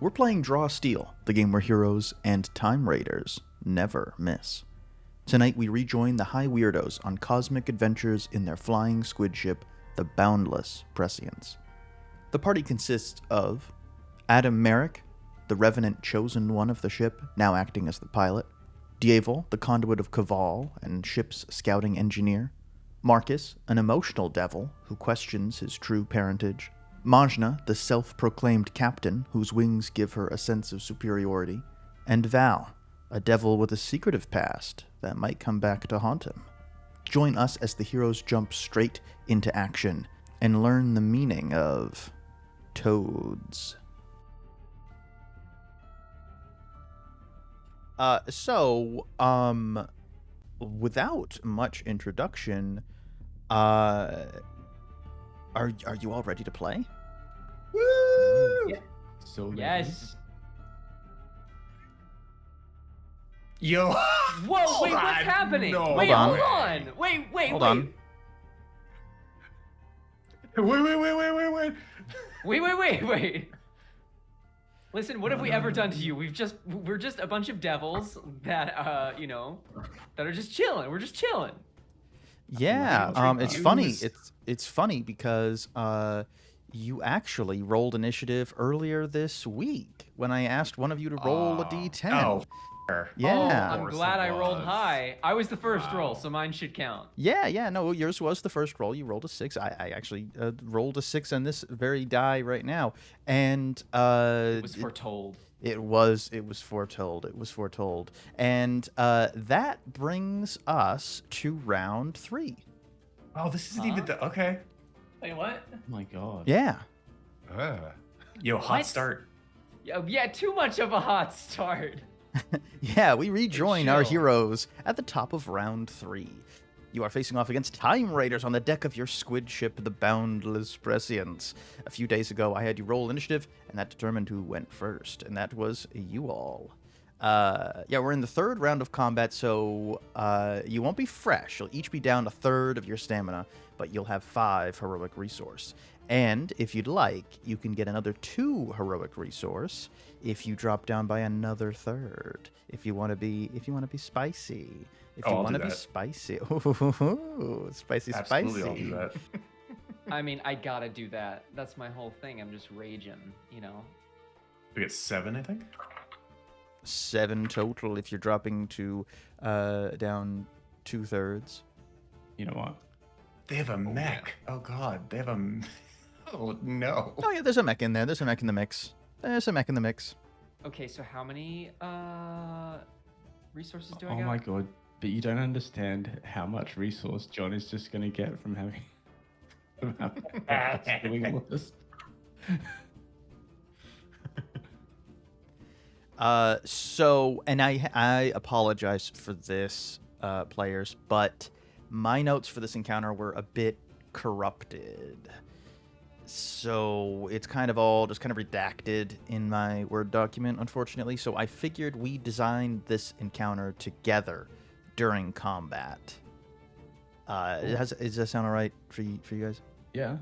We're playing Draw Steel, the game where heroes and time raiders never miss. Tonight we rejoin the High Weirdos on cosmic adventures in their flying squid ship, the Boundless Prescience. The party consists of Adam Meric, the Revenant chosen one of the ship, now acting as the pilot, Djevel, the Conduit of Cabal and ship's scouting engineer, Marcus, an emotional devil who questions his true parentage, Mazchna, the self-proclaimed captain whose wings give her a sense of superiority, and Val, a devil with a secretive past that might come back to haunt him. Join us as the heroes jump straight into action and learn the meaning of T.O.A.D.S. Without much introduction, are you all ready to play? Woo! Yeah. So Yes. Yo. Whoa, wait, what's happening? No. Wait, Hold hold on. Wait. Hold on. Wait. Listen, what have we ever done to you? We're just a bunch of devils that that are just chilling. We're just chilling. Yeah, it's You funny. was- It's funny because you actually rolled initiative earlier this week when I asked one of you to roll a d10. Oh, Yeah. I'm course glad it I rolled was. high. I was the first roll, Wow. so mine should count. Yeah, no, yours was the first roll. You rolled a 6. I actually rolled a 6 on this very die right now, and It was foretold. It was foretold. It was foretold, and that brings us to round 3. Oh, this isn't even the okay. Wait, what? Oh my god. Yeah. Yo, hot What? start. Yeah, too much of a hot start. Yeah, we rejoin our chill. heroes at the top of round 3. You are facing off against time raiders on the deck of your squid ship, the Boundless Prescience. A few days ago, I had you roll initiative, and that determined who went first, and that was you all. Yeah, we're in the third round of combat, so you won't be fresh. You'll each be down a third of your stamina, but you'll have 5 heroic resource. And if you'd like, you can get another 2 heroic resource if you drop down by another third. If you want to be spicy. If you I'll want to do be that. spicy. Ooh, spicy. Absolutely, I'll do that. I mean, I gotta do that. That's my whole thing. I'm just raging, you know. We get 7, I think. 7 total if you're dropping to down 2/3. You know what? They have a mech. Oh god, they have a. Oh no. Oh yeah, there's a mech in there. There's a mech in the mix. Okay, so how many resources do I Oh got? my god. But you don't understand how much resource John is just gonna get from having doing all of this. And I apologize for this, players, but my notes for this encounter were a bit corrupted. So it's kind of all just kind of redacted in my Word document, unfortunately. So I figured we designed this encounter together during combat. Does that sound all right for you guys? Yeah.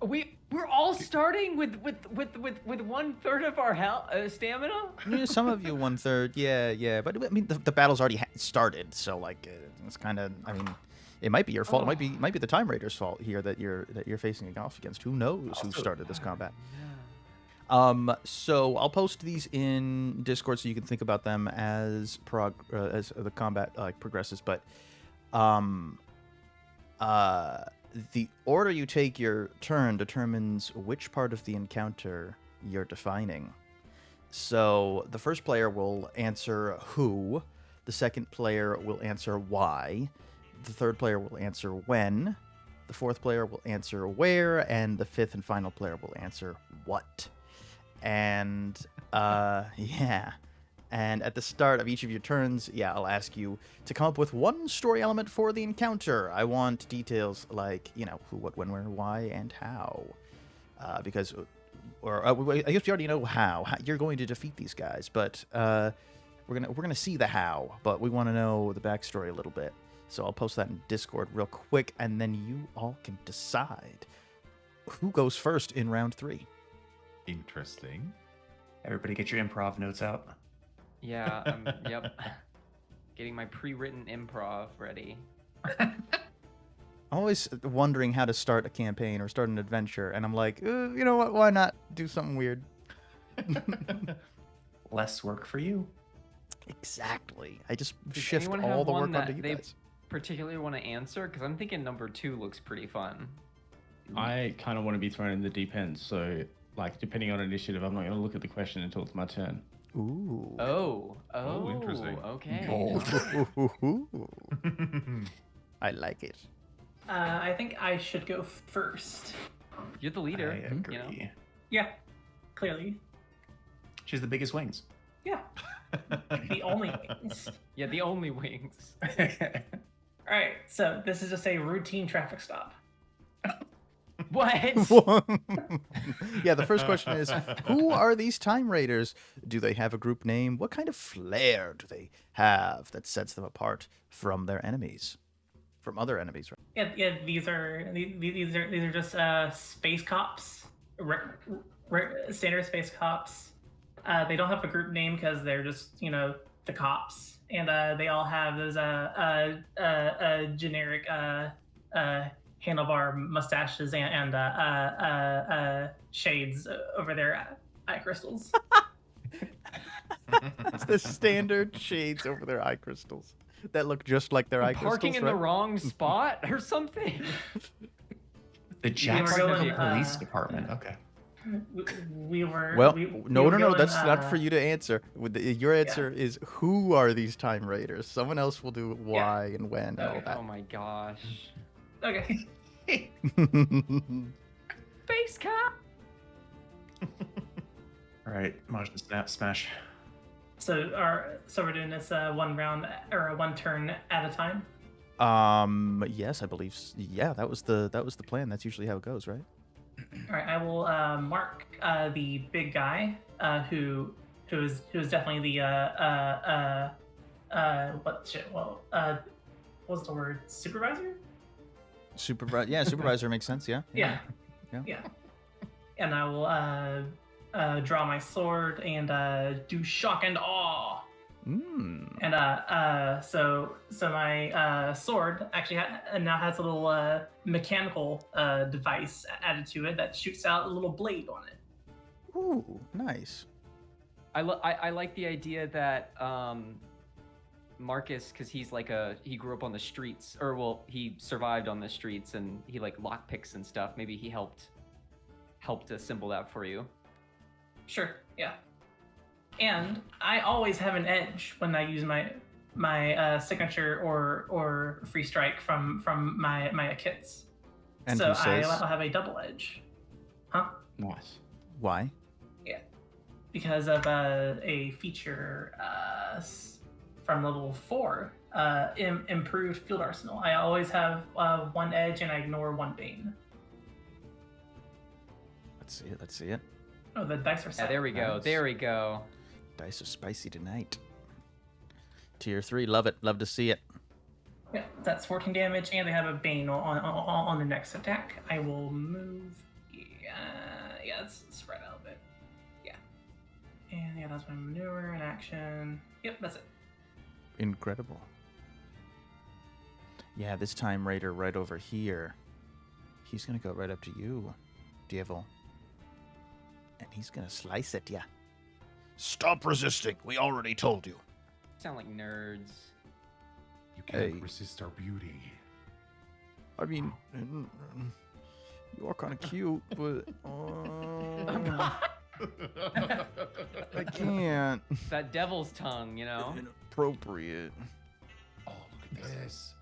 We're all starting with 1/3 of our stamina. Yeah, some of you 1/3, yeah. But I mean, the battle's already started, so like it's kind of. I mean, it might be your fault. It might be the Time Raiders' fault here that you're facing off against. Who knows who started this combat? So I'll post these in Discord so you can think about them as the combat progresses. But the order you take your turn determines which part of the encounter you're defining. So the first player will answer who, the second player will answer why, the third player will answer when, the fourth player will answer where, and the fifth and final player will answer what. And yeah. And at the start of each of your turns, I'll ask you to come up with one story element for the encounter. I want details like, who, what, when, where, why, and how. I guess we already know how. You're going to defeat these guys, but we're gonna see the how. But we want to know the backstory a little bit. So I'll post that in Discord real quick, and then you all can decide who goes first in round 3. Interesting. Everybody get your improv notes out. Yeah, yep. Getting my pre-written improv ready. Always wondering how to start a campaign or start an adventure, and I'm like, you know what? Why not do something weird? Less work for you. Exactly. I just Does shift anyone all have the one work that onto you they guys. particularly want to answer? Because I'm thinking number 2 looks pretty fun. I kind of want to be thrown in the deep end, so like depending on initiative, I'm not going to look at the question until it's my turn. Ooh. Oh, interesting. Okay. Bold. I like it. I think I should go first. You're the leader. I agree. You know? Yeah, clearly. She's the biggest wings. Yeah, the only wings. Yeah, the only wings. All right, so this is just a routine traffic stop. What? Yeah, the first question is, who are these Time Raiders? Do they have a group name? What kind of flair do they have that sets them apart from their enemies? From other enemies, right? Yeah. These are just space cops, standard space cops. They don't have a group name because they're just the cops, and they all have those generic handlebar mustaches and shades over their eye crystals. It's the standard shades over their eye crystals that look just like their eye crystals. Parking in right? the wrong spot or something? The Jackson going, Police Department. Okay. We were Well, we no, were no, going, that's not for you to answer. Your answer is, who are these Time Raiders? Someone else will do why and when and all that. Oh my gosh. Okay. Space cop! All right, Mazchna, smash. So we're doing this one round or one turn at a time. Yes, I believe. Yeah, that was the plan. That's usually how it goes, right? All right, I will mark the big guy who is definitely the what's the word, supervisor? Supervisor. Yeah, supervisor makes sense. Yeah. Yeah. Yeah. And I will draw my sword and do shock and awe. And so my sword actually now has a little mechanical device added to it that shoots out a little blade on it. Ooh, nice. I like the idea that Marcus, because he's like he grew up on the streets, or well, he survived on the streets, and he like lockpicks and stuff. Maybe he helped assemble that for you. Sure, yeah. And I always have an edge when I use my signature or free strike from my kits. And so who says? I'll have a double edge. Huh? Nice. Why? Yeah. Because of a feature from level 4, improved field arsenal. I always have one edge and I ignore one bane. Let's see it. Oh, the dice are set. Yeah, there we go. Nice. There we go. Dice are spicy tonight. Tier 3, love it. Love to see it. Yeah, that's 14 damage, and they have a bane on the next attack. I will move. Yeah, let's spread out a bit. Yeah, and yeah, that's my maneuver and action. Yep, that's it. Incredible. Yeah, this Time Raider right over here. He's gonna go right up to you, Djevel. And he's gonna slice it, yeah. Stop resisting. We already told you. Sound like nerds. You can't Hey. resist our beauty. I mean, you are kind of cute, but I can't. That devil's tongue, you know. Inappropriate. Oh, look at this.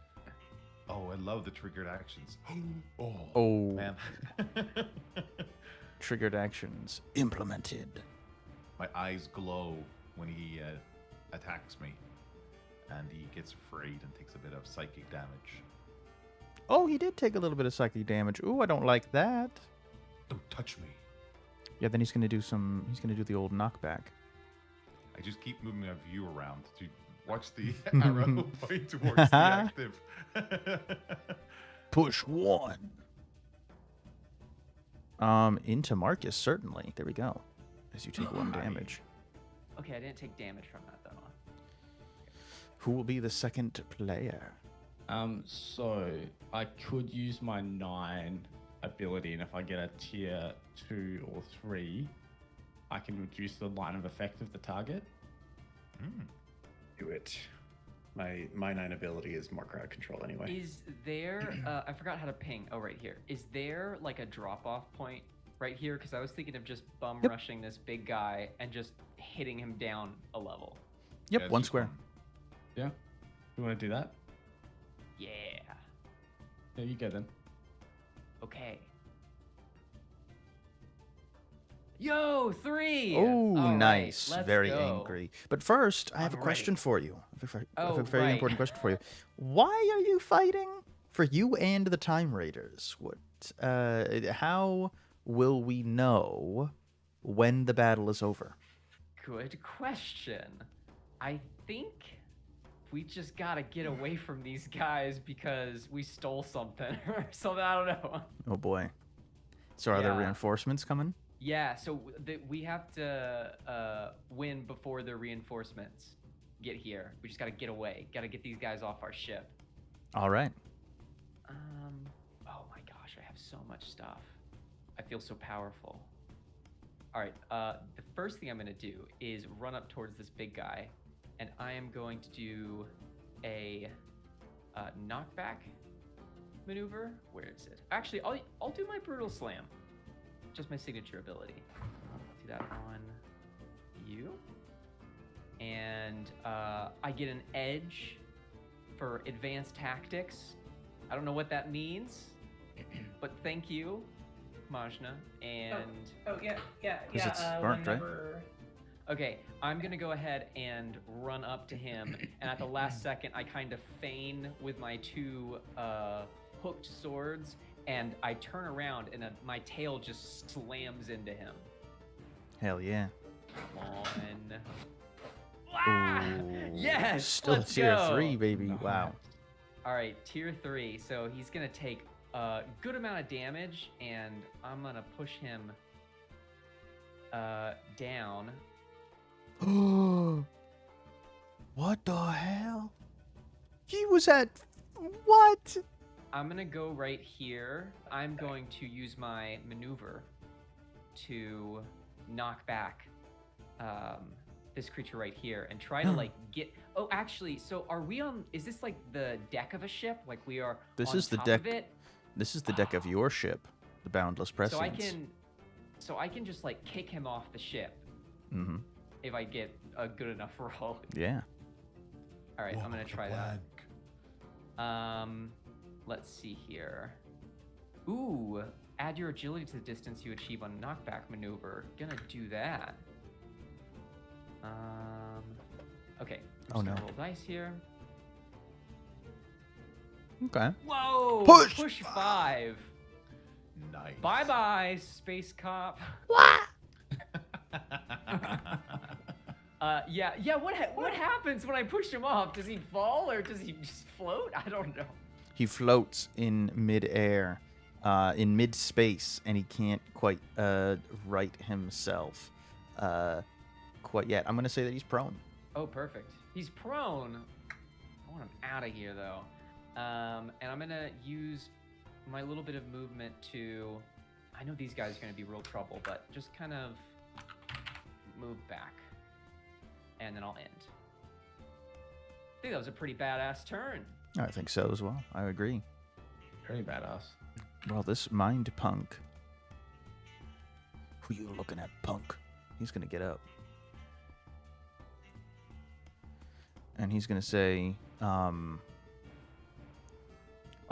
Oh, I love the triggered actions. Oh, Oh, man. triggered actions implemented. My eyes glow when he attacks me. And he gets afraid and takes a bit of psychic damage. Oh, he did take a little bit of psychic damage. Ooh, I don't like that. Don't touch me. Yeah, then he's gonna do the old knockback. I just keep moving my view around to watch the arrow point towards the active. Push 1. Into Marcus, certainly. There we go. as you take 1 damage. Okay, I didn't take damage from that though. Who will be the second player? So I could use my 9 ability, and if I get a tier 2 or 3, I can reduce the line of effect of the target. Do it. My 9 ability is more crowd control anyway. Is there? I forgot how to ping. Oh, right here. Is there like a drop-off point right here? Because I was thinking of just bum rushing this big guy and just hitting him down a level. Yep, Yeah, it's 1 just square. Yeah. You want to do that? Yeah. Yeah, you go then. Okay. Yo, 3. Oh, All right, nice. let's Very go. angry. But first, I have a I'm question ready. for you. I have Oh, a very right. important question for you. Why are you fighting? For you and the Time Raiders. What? How will we know when the battle is over? Good question. I think we just gotta get away from these guys because we stole something or something. I don't know. Oh boy. So are there Yeah. reinforcements coming? Yeah, so we have to win before the reinforcements get here. We just gotta get away. Gotta get these guys off our ship. All right. Oh my gosh, I have so much stuff. I feel so powerful. All right, the first thing I'm gonna do is run up towards this big guy, and I am going to do a knockback maneuver. Where is it? Actually, I'll do my brutal slam. Just my signature ability. Do that on you. And I get an edge for advanced tactics. I don't know what that means, but thank you, Mazchna. And Oh yeah. Because it's burnt, right? okay, I'm gonna go ahead and run up to him, and at the last second, I kind of feign with my 2 hooked swords, and I turn around, and my tail just slams into him. Hell yeah. Come on. Ah! Ooh, Yes! Still let's tier go. 3, baby. Wow. All right, tier 3. So he's gonna take a good amount of damage, and I'm gonna push him down. What the hell? He was at what? I'm gonna go right here. I'm going to use my maneuver to knock back this creature right here and try to like get. Oh, actually, so are we on? Is this like the deck of a ship? Like we are. This on is the top deck. Of it? This is the deck of your ship, the Boundless Prescience. So I can just like kick him off the ship Mm-hmm. if I get a good enough roll. Yeah. All right, I'm gonna try that. Let's see here. Ooh, add your agility to the distance you achieve on knockback maneuver. Gonna do that. Okay. Oh, I'm just no. gonna roll dice here. Okay. Whoa! Push 5. Nice. Bye bye, space cop. Yeah. What happens when I push him off? Does he fall or does he just float? I don't know. He floats in mid-air, in mid-space, and he can't quite right himself quite yet. I'm going to say that he's prone. Oh, perfect. He's prone. I want him out of here, though. And I'm going to use my little bit of movement to... I know these guys are going to be real trouble, but just kind of move back. And then I'll end. I think that was a pretty badass turn. I think so as well. I agree. Very badass. Well, this mind punk. Who you looking at, punk? He's going to get up. And he's going to say, I'm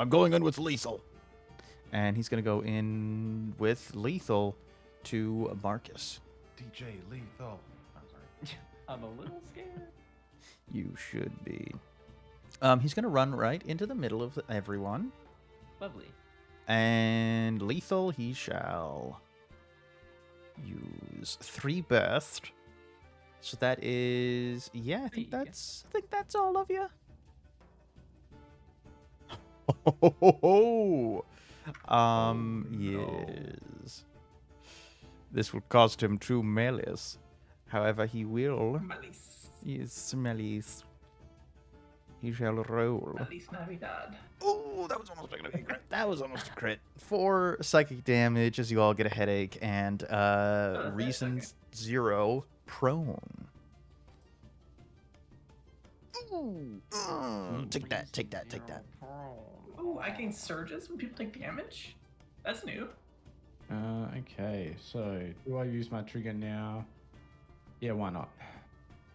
going in with lethal. And he's going to go in with lethal to Marcus. DJ Lethal. I'm sorry. I'm a little scared. You should be. He's going to run right into the middle of everyone. Lovely. And lethal he shall use 3 burst. So that is, yeah, I think that's all of you. Yes. This will cost him 2 malice. However, he will. Malice. Yes, malice. He shall roll. Malice Navidad. Oh, that was almost a crit. That was almost a crit. 4 psychic damage as you all get a headache, and Reason's 0 prone. Ooh. Take that, take that, take that. Ooh, I gain surges when people take damage? That's new. Okay, so do I use my trigger now? Yeah, why not?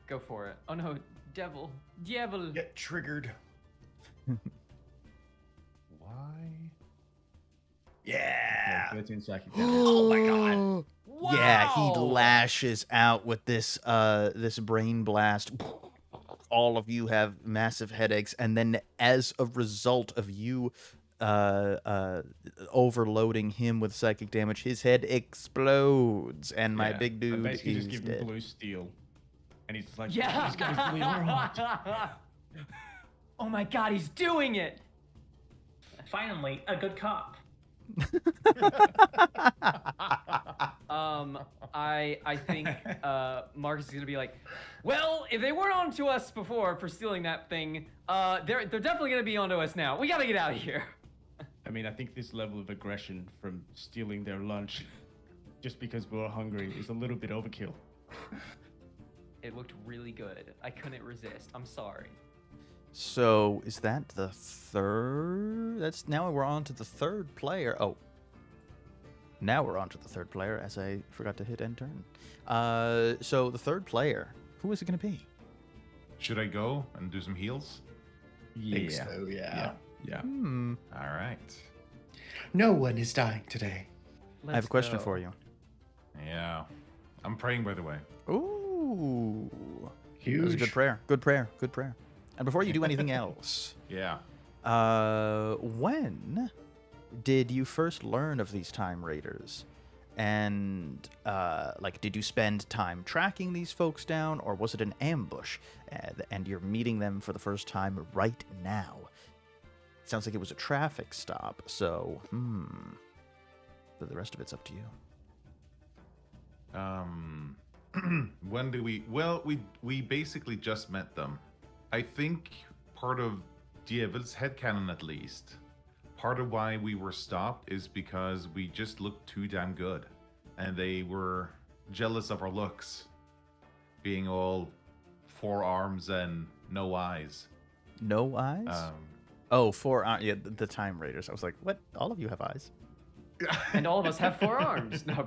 Go for it. Oh no, Djevel. Get triggered. Why? Yeah. 13 psychic damage. Oh my god. Wow. Yeah, he lashes out with this this brain blast. All of you have massive headaches, and then as a result of you overloading him with psychic damage, his head explodes, and my Yeah, big I dude basically is just give him dead. blue steel. And he's like, Yeah. he's getting fully orange. Oh my god, he's doing it. Finally, a good cop. I think Marcus is gonna be like, well, if they weren't onto us before for stealing that thing, they're definitely gonna be onto us now. We gotta get out of here. I mean, I think this level of aggression from stealing their lunch just because we were hungry is a little bit overkill. It looked really good. I couldn't resist. I'm sorry. So is that the third? That's now we're on to the third player. Oh, now we're on to the third player, as I forgot to hit end turn. So the third player, who is it going to be? Should I go and do some heals? Think so, yeah. Yeah. All right. No one is dying today. I have a question for you. Yeah. I'm praying, by the way. Ooh, Huge. that was a good prayer. Good prayer. Good prayer. And before you do anything else, Yeah. when did you first learn of these Time Raiders? And, did you spend time tracking these folks down, or was it an ambush, and you're meeting them for the first time right now? Sounds like it was a traffic stop, so, But the rest of it's up to you. When do we? Well, we basically just met them. I think part of Djevel's headcanon, at least, part of why we were stopped is because we just looked too damn good, and they were jealous of our looks, being all 4 arms and no eyes. No eyes? Oh, 4 arms. Yeah, the Time Raiders. I was like, what? All of you have eyes? And all of us have 4 arms. No,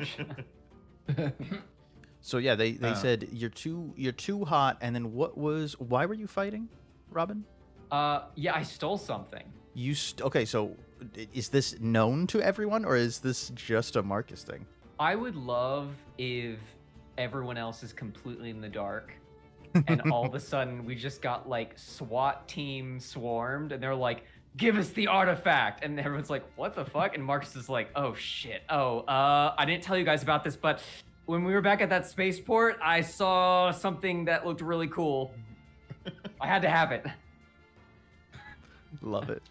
So yeah, they said you're too hot, and then why were you fighting, Robin? yeah, I stole something. Okay, so is this known to everyone, or is this just a Marcus thing? I would love if everyone else is completely in the dark, and all of a sudden we just got like SWAT team swarmed, and they're like, "Give us the artifact," and everyone's like, "What the fuck?" And Marcus is like, "Oh shit. I didn't tell you guys about this, but when we were back at that spaceport, I saw something that looked really cool. I had to have it." Love it.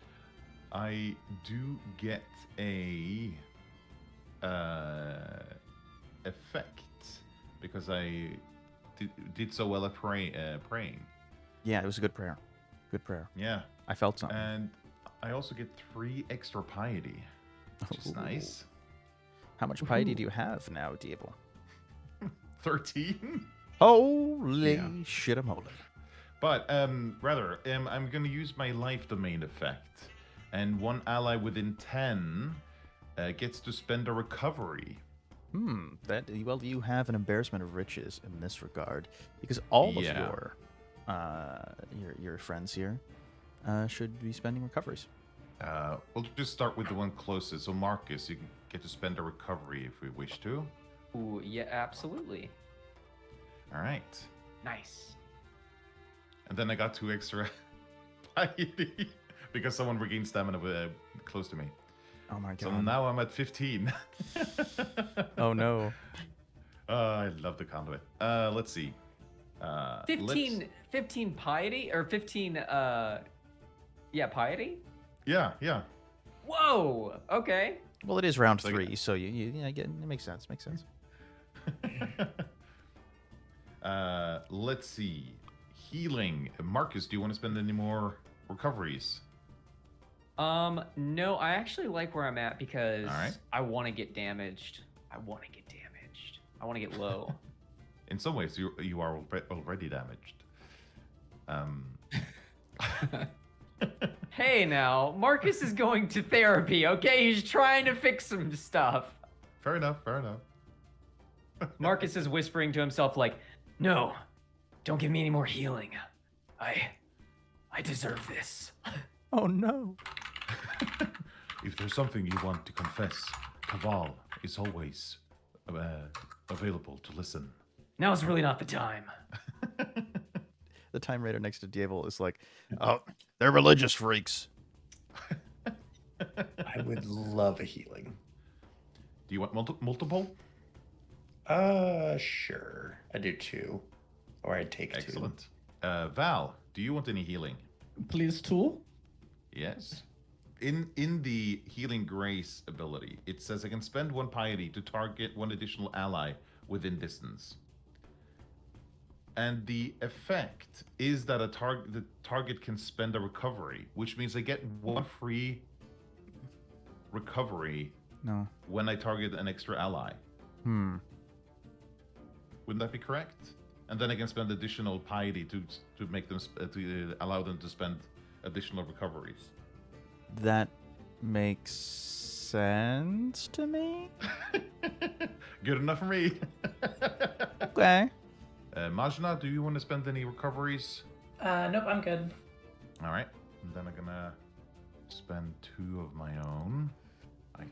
I do get a effect because I did so well at praying. Yeah, it was a good prayer. Good prayer. Yeah, I felt something. and I also get 3 extra piety, which is Ooh. nice. How much piety do you have now, Djevel? 13. Holy shit, I'm holy. But I'm going to use my life domain effect, and one ally within 10 gets to spend a recovery. You have an embarrassment of riches in this regard, because all of your friends here should be spending recoveries. We'll just start with the one closest. So Marcus, you can get to spend a recovery if we wish to. Ooh, yeah, absolutely. All right. Nice. And then I got 2 extra piety because someone regained stamina close to me. Oh my god. So now I'm at 15. Oh no. I love the conduit. Let's see. 15 piety or 15 piety? Yeah. Whoa. Okay. Well, it is round Like- 3, so you get it makes sense. Let's see. Healing. Marcus, do you want to spend any more recoveries? No, I actually like where I'm at because Alright. I want to get damaged. I want to get low. In some ways, you are already damaged. Hey now, Marcus is going to therapy, okay? He's trying to fix some stuff. Fair enough. Marcus is whispering to himself like, no, don't give me any more healing. I deserve this. Oh no. If there's something you want to confess, Caval is always available to listen. Now's really not the time. The Time Raider next to Djevel is like, oh, they're religious freaks. I would love a healing. Do you want multiple? Sure. I do 2. Or I'd take 2. Excellent. Val, do you want any healing? Please, tool. Yes. In the Healing Grace ability, it says I can spend 1 piety to target 1 additional ally within distance. And the effect is that the target can spend a recovery, which means I get 1 free recovery No. when I target an extra ally. Wouldn't that be correct? And then I can spend additional piety to make them to allow them to spend additional recoveries. That makes sense to me. Good enough for me. Okay. Mazchna, do you want to spend any recoveries? Nope, I'm good. All right. And then I'm gonna spend 2 of my own. I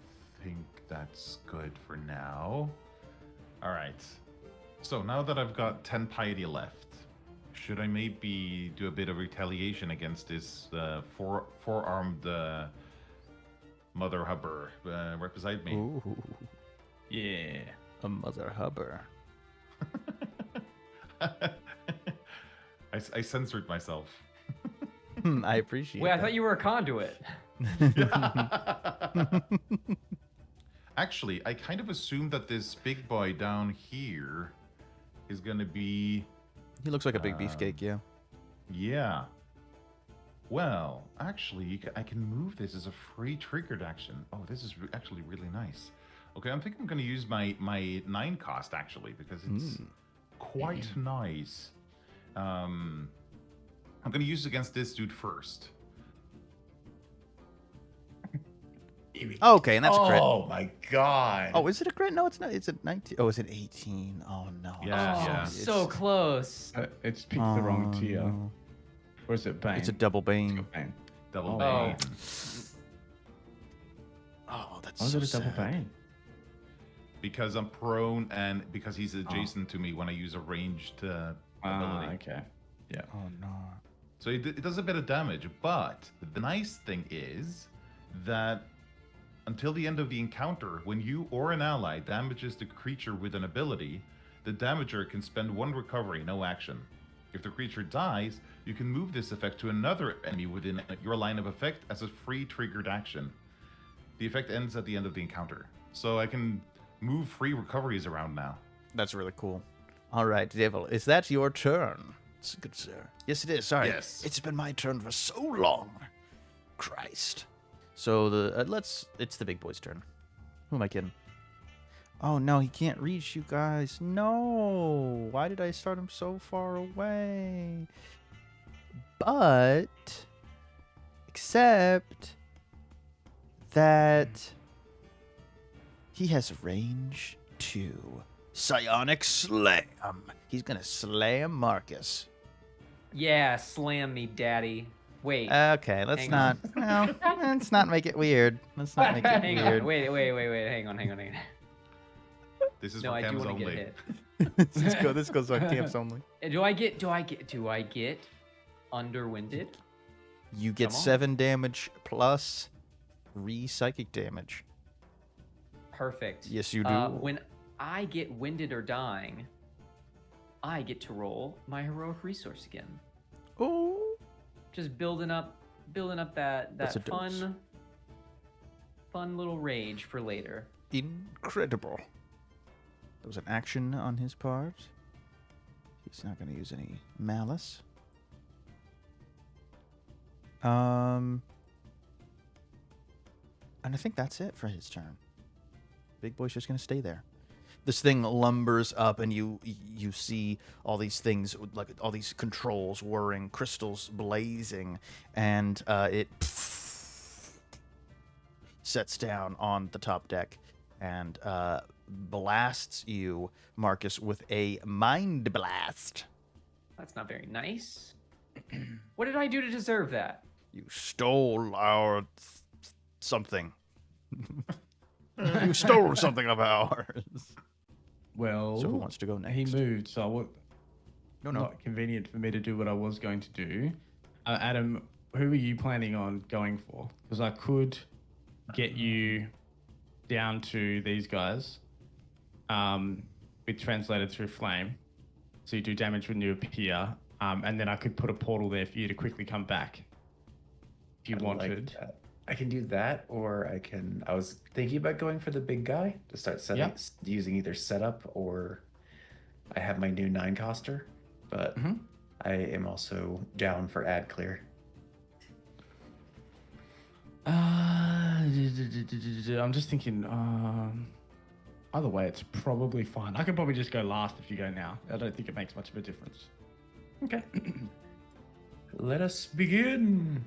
think that's good for now. All right. So now that I've got 10 piety left, should I maybe do a bit of retaliation against this four-armed mother hubber right beside me? Ooh, Yeah. a mother hubber. I censored myself. I appreciate Wait, I that. thought you were a conduit. Actually, I kind of assumed that this big boy down here is going to be... He looks like a big beefcake, yeah. Yeah. Well, actually, I can move this as a free triggered action. Oh, this is actually really nice. Okay, I think I'm going to use my 9 cost, actually, because it's quite nice. I'm going to use it against this dude first. Okay, and that's a crit. Oh my god. Oh, is it a crit? No, it's not. It's a 19. Oh, is it 18? Oh, no. Yeah, Oh, yeah. so close. It's picked the wrong Oh, tier. no. Or is it Bane? It's a double bane. Bane. Double Oh. bane. Oh, that's Oh, is so it a double sad. Bane? Because I'm prone and because he's adjacent to me when I use a ranged ability. Okay. Yeah. Oh, no. So it does a bit of damage, but the nice thing is that until the end of the encounter, when you or an ally damages the creature with an ability, the damager can spend 1 recovery, no action. If the creature dies, you can move this effect to another enemy within your line of effect as a free triggered action. The effect ends at the end of the encounter. So I can move free recoveries around now. That's really cool. All right, Djevel, is that your turn? It's good, sir. Yes, it is. Sorry. Yes. It's been my turn for so long. Christ. So it's the big boy's turn. Who am I kidding? Oh no, he can't reach you guys. No. Why did I start him so far away? But except that he has range 2. Psionic Slam. He's gonna slam Marcus. Yeah, slam me, daddy. Wait. Okay, let's Hang not. Well, let's not make it weird. Let's not make it hang weird. on. Wait. Hang on. This is No, for I do cams want to only. get hit. This goes on camps only. Do I get underwinded? You get Come on. 7 damage plus psychic damage. Perfect. Yes, you do. When I get winded or dying, I get to roll my heroic resource again. Oh. Just building up that That's a dose. fun little rage for later. Incredible. That was an action on his part. He's not going to use any malice. And I think that's it for his turn. Big boy's just going to stay there. This thing lumbers up, and you see all these things, like all these controls whirring, crystals blazing, and it sets down on the top deck and blasts you, Marcus, with a mind blast. That's not very nice. What did I do to deserve that? You stole our something. You stole something of ours. Well, So who wants to go next? he moved, so I would No. not convenient for me to do what I was going to do. Adam, who are you planning on going for? Because I could get you down to these guys with translated through flame, so you do damage when you appear, and then I could put a portal there for you to quickly come back if you wanted. Like that. I can do that, or I was thinking about going for the big guy to start setting, using either setup, or I have my new 9-coster, but I am also down for ad clear. I'm just thinking, either way, it's probably fine. I could probably just go last if you go now. I don't think it makes much of a difference. Okay. Let us begin.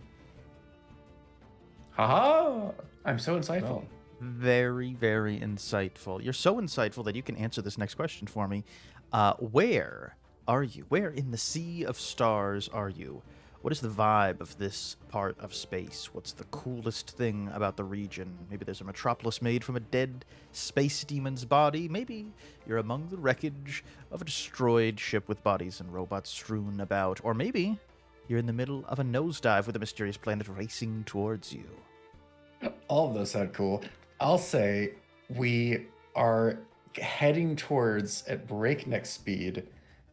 Haha! I'm so insightful. Well, Very, very insightful. You're so insightful that you can answer this next question for me. Where are you? Where in the sea of stars are you? What is the vibe of this part of space? What's the coolest thing about the region? Maybe there's a metropolis made from a dead space demon's body. Maybe you're among the wreckage of a destroyed ship with bodies and robots strewn about. Or maybe you're in the middle of a nosedive with a mysterious planet racing towards you. All of those sound cool. I'll say we are heading towards, at breakneck speed,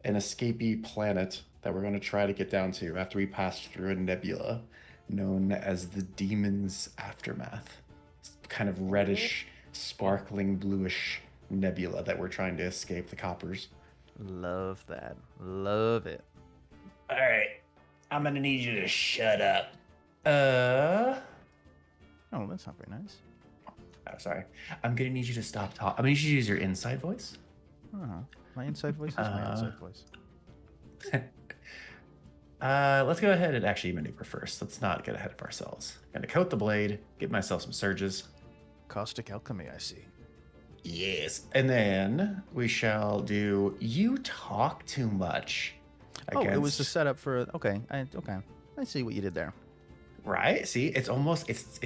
an escapee planet that we're going to try to get down to after we pass through a nebula known as the Demon's Aftermath. It's kind of reddish, sparkling, bluish nebula that we're trying to escape the coppers. Love that. Love it. All right. I'm going to need you to shut up. Oh, that's not very nice. Oh, sorry. I'm going to need you to stop talking. I'm going to need you to use your inside voice. My inside voice is my inside voice. Let's go ahead and actually maneuver first. Let's not get ahead of ourselves. I'm going to coat the blade, give myself some surges. Caustic Alchemy, I see. Yes. And then we shall do You Talk Too Much. Oh, it was the setup for... Okay, I see what you did there. Right? See, it's almost... It's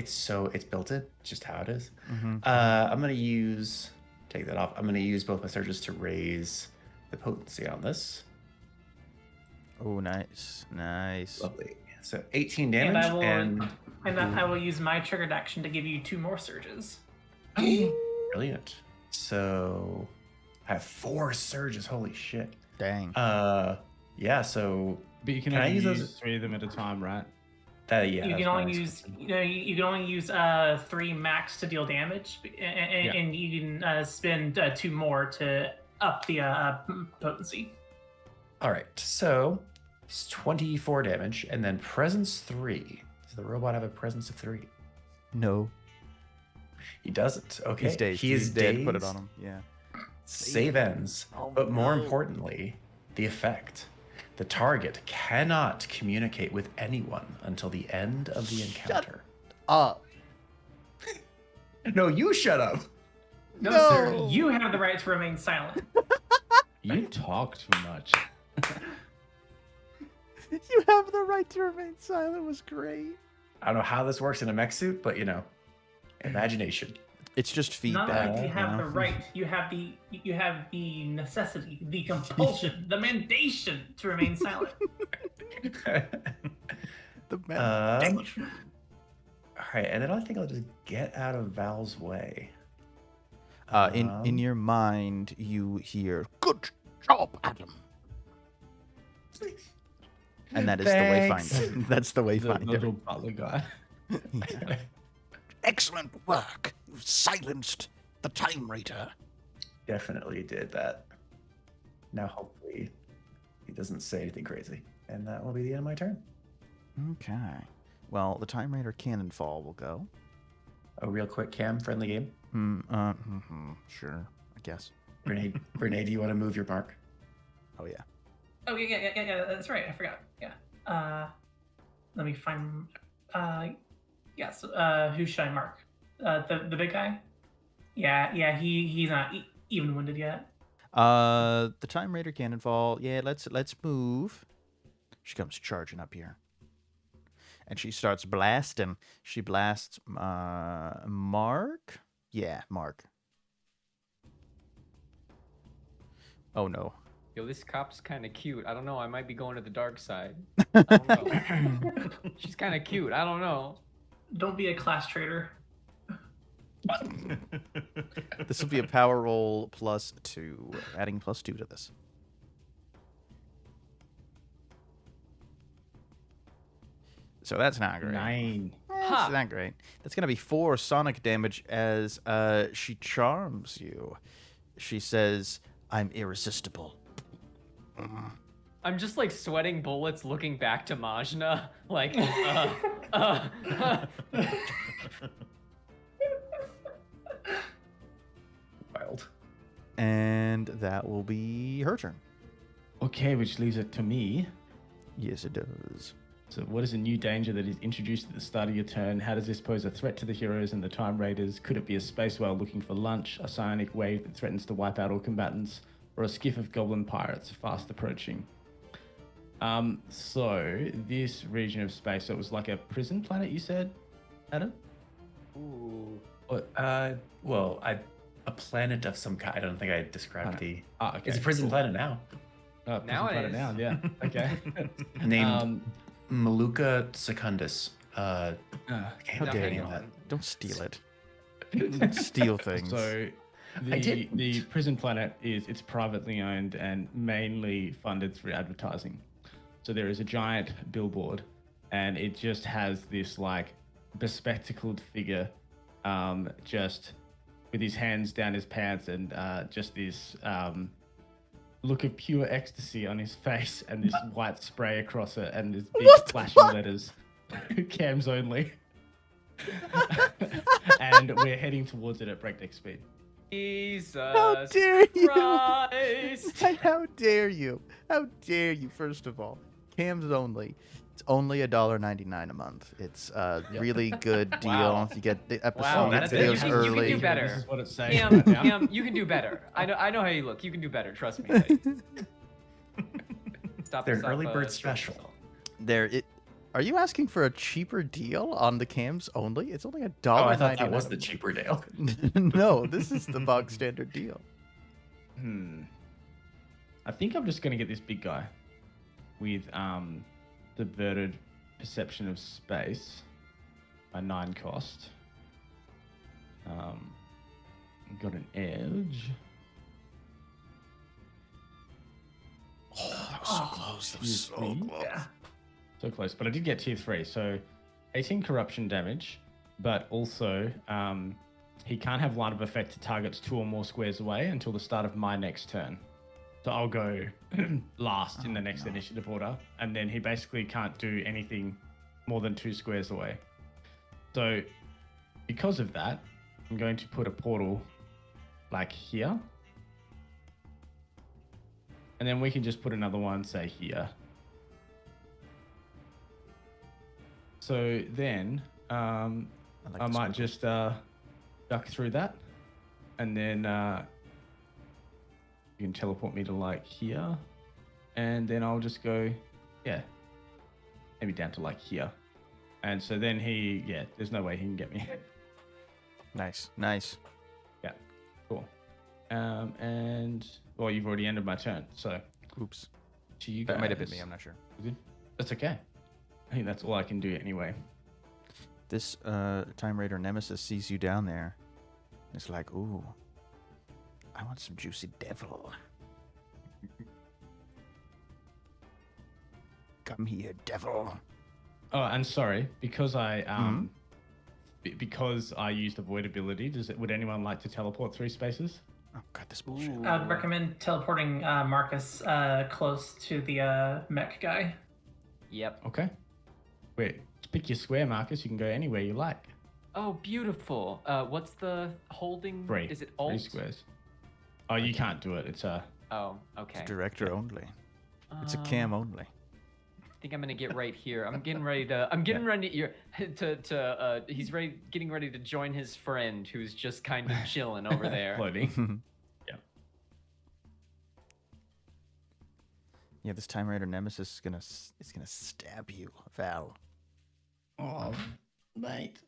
built in. It's just how it is. Mm-hmm. I'm going to use... Take that off. I'm going to use both my surges to raise the potency on this. Oh, nice. Nice. Lovely. So 18 damage, And I will use my triggered action to give you 2 more surges. Brilliant. So I have 4 surges. Holy shit. Dang. Yeah. So but you can I only use use those? 3 of them at a time, right? Yeah. You can that's only my use, next you can only use 3 max to deal damage, and you can spend 2 more to up the potency. All right. So it's 24 damage, and then presence 3. Does the robot have a presence of 3? No. He doesn't. Okay. He's dazed. He is He's dead. dazed. Put it on him. Yeah. Save ends. But more importantly, the effect. The target cannot communicate with anyone until the end of the encounter. No, you shut up. No, sir. You have the right to remain silent. You talk too much. You have the right to remain silent was great. I don't know how this works in a mech suit, but imagination. It's just Not feedback. only do you have the right, you have the necessity, the compulsion, the mandation to remain silent. The All right, and then I think I'll just get out of Val's way. In your mind, you hear "Good job, Adam," and that is Thanks. the Wayfinder. That's the The Wayfinder. little butler guy. Excellent work. You've silenced the Time Raider. definitely did that. Now, hopefully, he doesn't say anything crazy. And that will be the end of my turn. Okay. Well, the Time Raider Cannonfall will go. Oh, real quick, Cam, friendly game. Sure, I guess. Renee, do you want to move your mark? Oh, yeah. Oh yeah. That's right. I forgot. Yeah. Let me find. Yeah. So, who should I mark? The big guy. Yeah. He's not even wounded yet. The Time Raider Cannonfall. Yeah, let's move. She comes charging up here. And she starts blasting. She blasts Mark? Yeah, Mark. Oh no. Yo, this cop's kind of cute. I don't know. I might be going to the dark side. I don't know. She's kind of cute. I don't know. Don't be a class traitor. This will be a power roll +2. Adding +2 to this. So that's not great. 9. That's not great. That's going to be 4 sonic damage as she charms you. She says, I'm irresistible. I'm just like sweating bullets looking back to Mazchna. Like, Wild. And that will be her turn. Okay, which leaves it to me. Yes, it does. So what is a new danger that is introduced at the start of your turn? How does this pose a threat to the heroes and the Time Raiders? Could it be a space whale looking for lunch, a psionic wave that threatens to wipe out all combatants, or a skiff of goblin pirates fast approaching? So this region of space, so it was like a prison planet, you said, Adam? ooh. What? Well, a planet of some kind. I don't think I described the. Okay. It's a prison planet now. Prison Now it planet is. now, yeah. Okay. Named Maluka Secundus. How Now dare hang you? on. Don't steal it. Don't steal things. So I didn't. the prison planet it's privately owned and mainly funded through advertising. So there is a giant billboard and it just has this like bespectacled figure just with his hands down his pants and just this look of pure ecstasy on his face and this white spray across it and this big flashing letters. Cams only. And we're heading towards it at breakneck speed. Jesus How dare you? Christ! How dare you? How dare you, first of all? Cams only. It's only $1.99 a month. It's a really good deal. Wow. You get the Wow, episode that's videos you can early. do better. This is what it's saying Cam, right now. Cam, you can do better. I know how you look. You can do better. Trust me. buddy. Stop. They're an stop, early bird stop special. yourself. Are you asking for a cheaper deal on the Cams only? It's only $1.99. Oh, I thought that was the cheaper deal. No, this is the bog standard deal. I think I'm just gonna get this big guy with diverted perception of space by 9 cost. Got an edge. Oh, that was so close. That was so Tier 3? close. Yeah. So close, but I did get tier 3, so 18 corruption damage, but also he can't have line of effect to targets 2 or more squares away until the start of my next turn. So I'll go last in the next initiative order, and then he basically can't do anything more than 2 squares away. So because of that, I'm going to put a portal like here, and then we can just put another one, say here. So then I might just duck through that, and then you can teleport me to like here, and then I'll just go, maybe down to like here. And so then there's no way he can get me. Nice. Yeah, cool. And well, you've already ended my turn, so Oops. to you guys. That might have been me. I'm not sure. Good. That's okay. I think that's all I can do anyway. This Time Raider Nemesis sees you down there. It's like, ooh, I want some juicy devil. Come here, devil. Oh, and sorry, because I used avoid ability. Would anyone like to teleport 3 spaces? Oh god, this bullshit. Ooh. I would recommend teleporting Marcus close to the mech guy. Yep. Okay. Wait, pick your square, Marcus. You can go anywhere you like. Oh, beautiful. What's the holding? 3. Is it alt? 3 squares. Oh, you can't do it. It's a... Oh, okay. It's a director only. It's a cam only. I think I'm gonna get right here. I'm getting ready to. He's getting ready to join his friend who's just kind of chilling over there. Floating. Yeah, this Time Raider Nemesis is gonna stab you, Val. Oh, mate.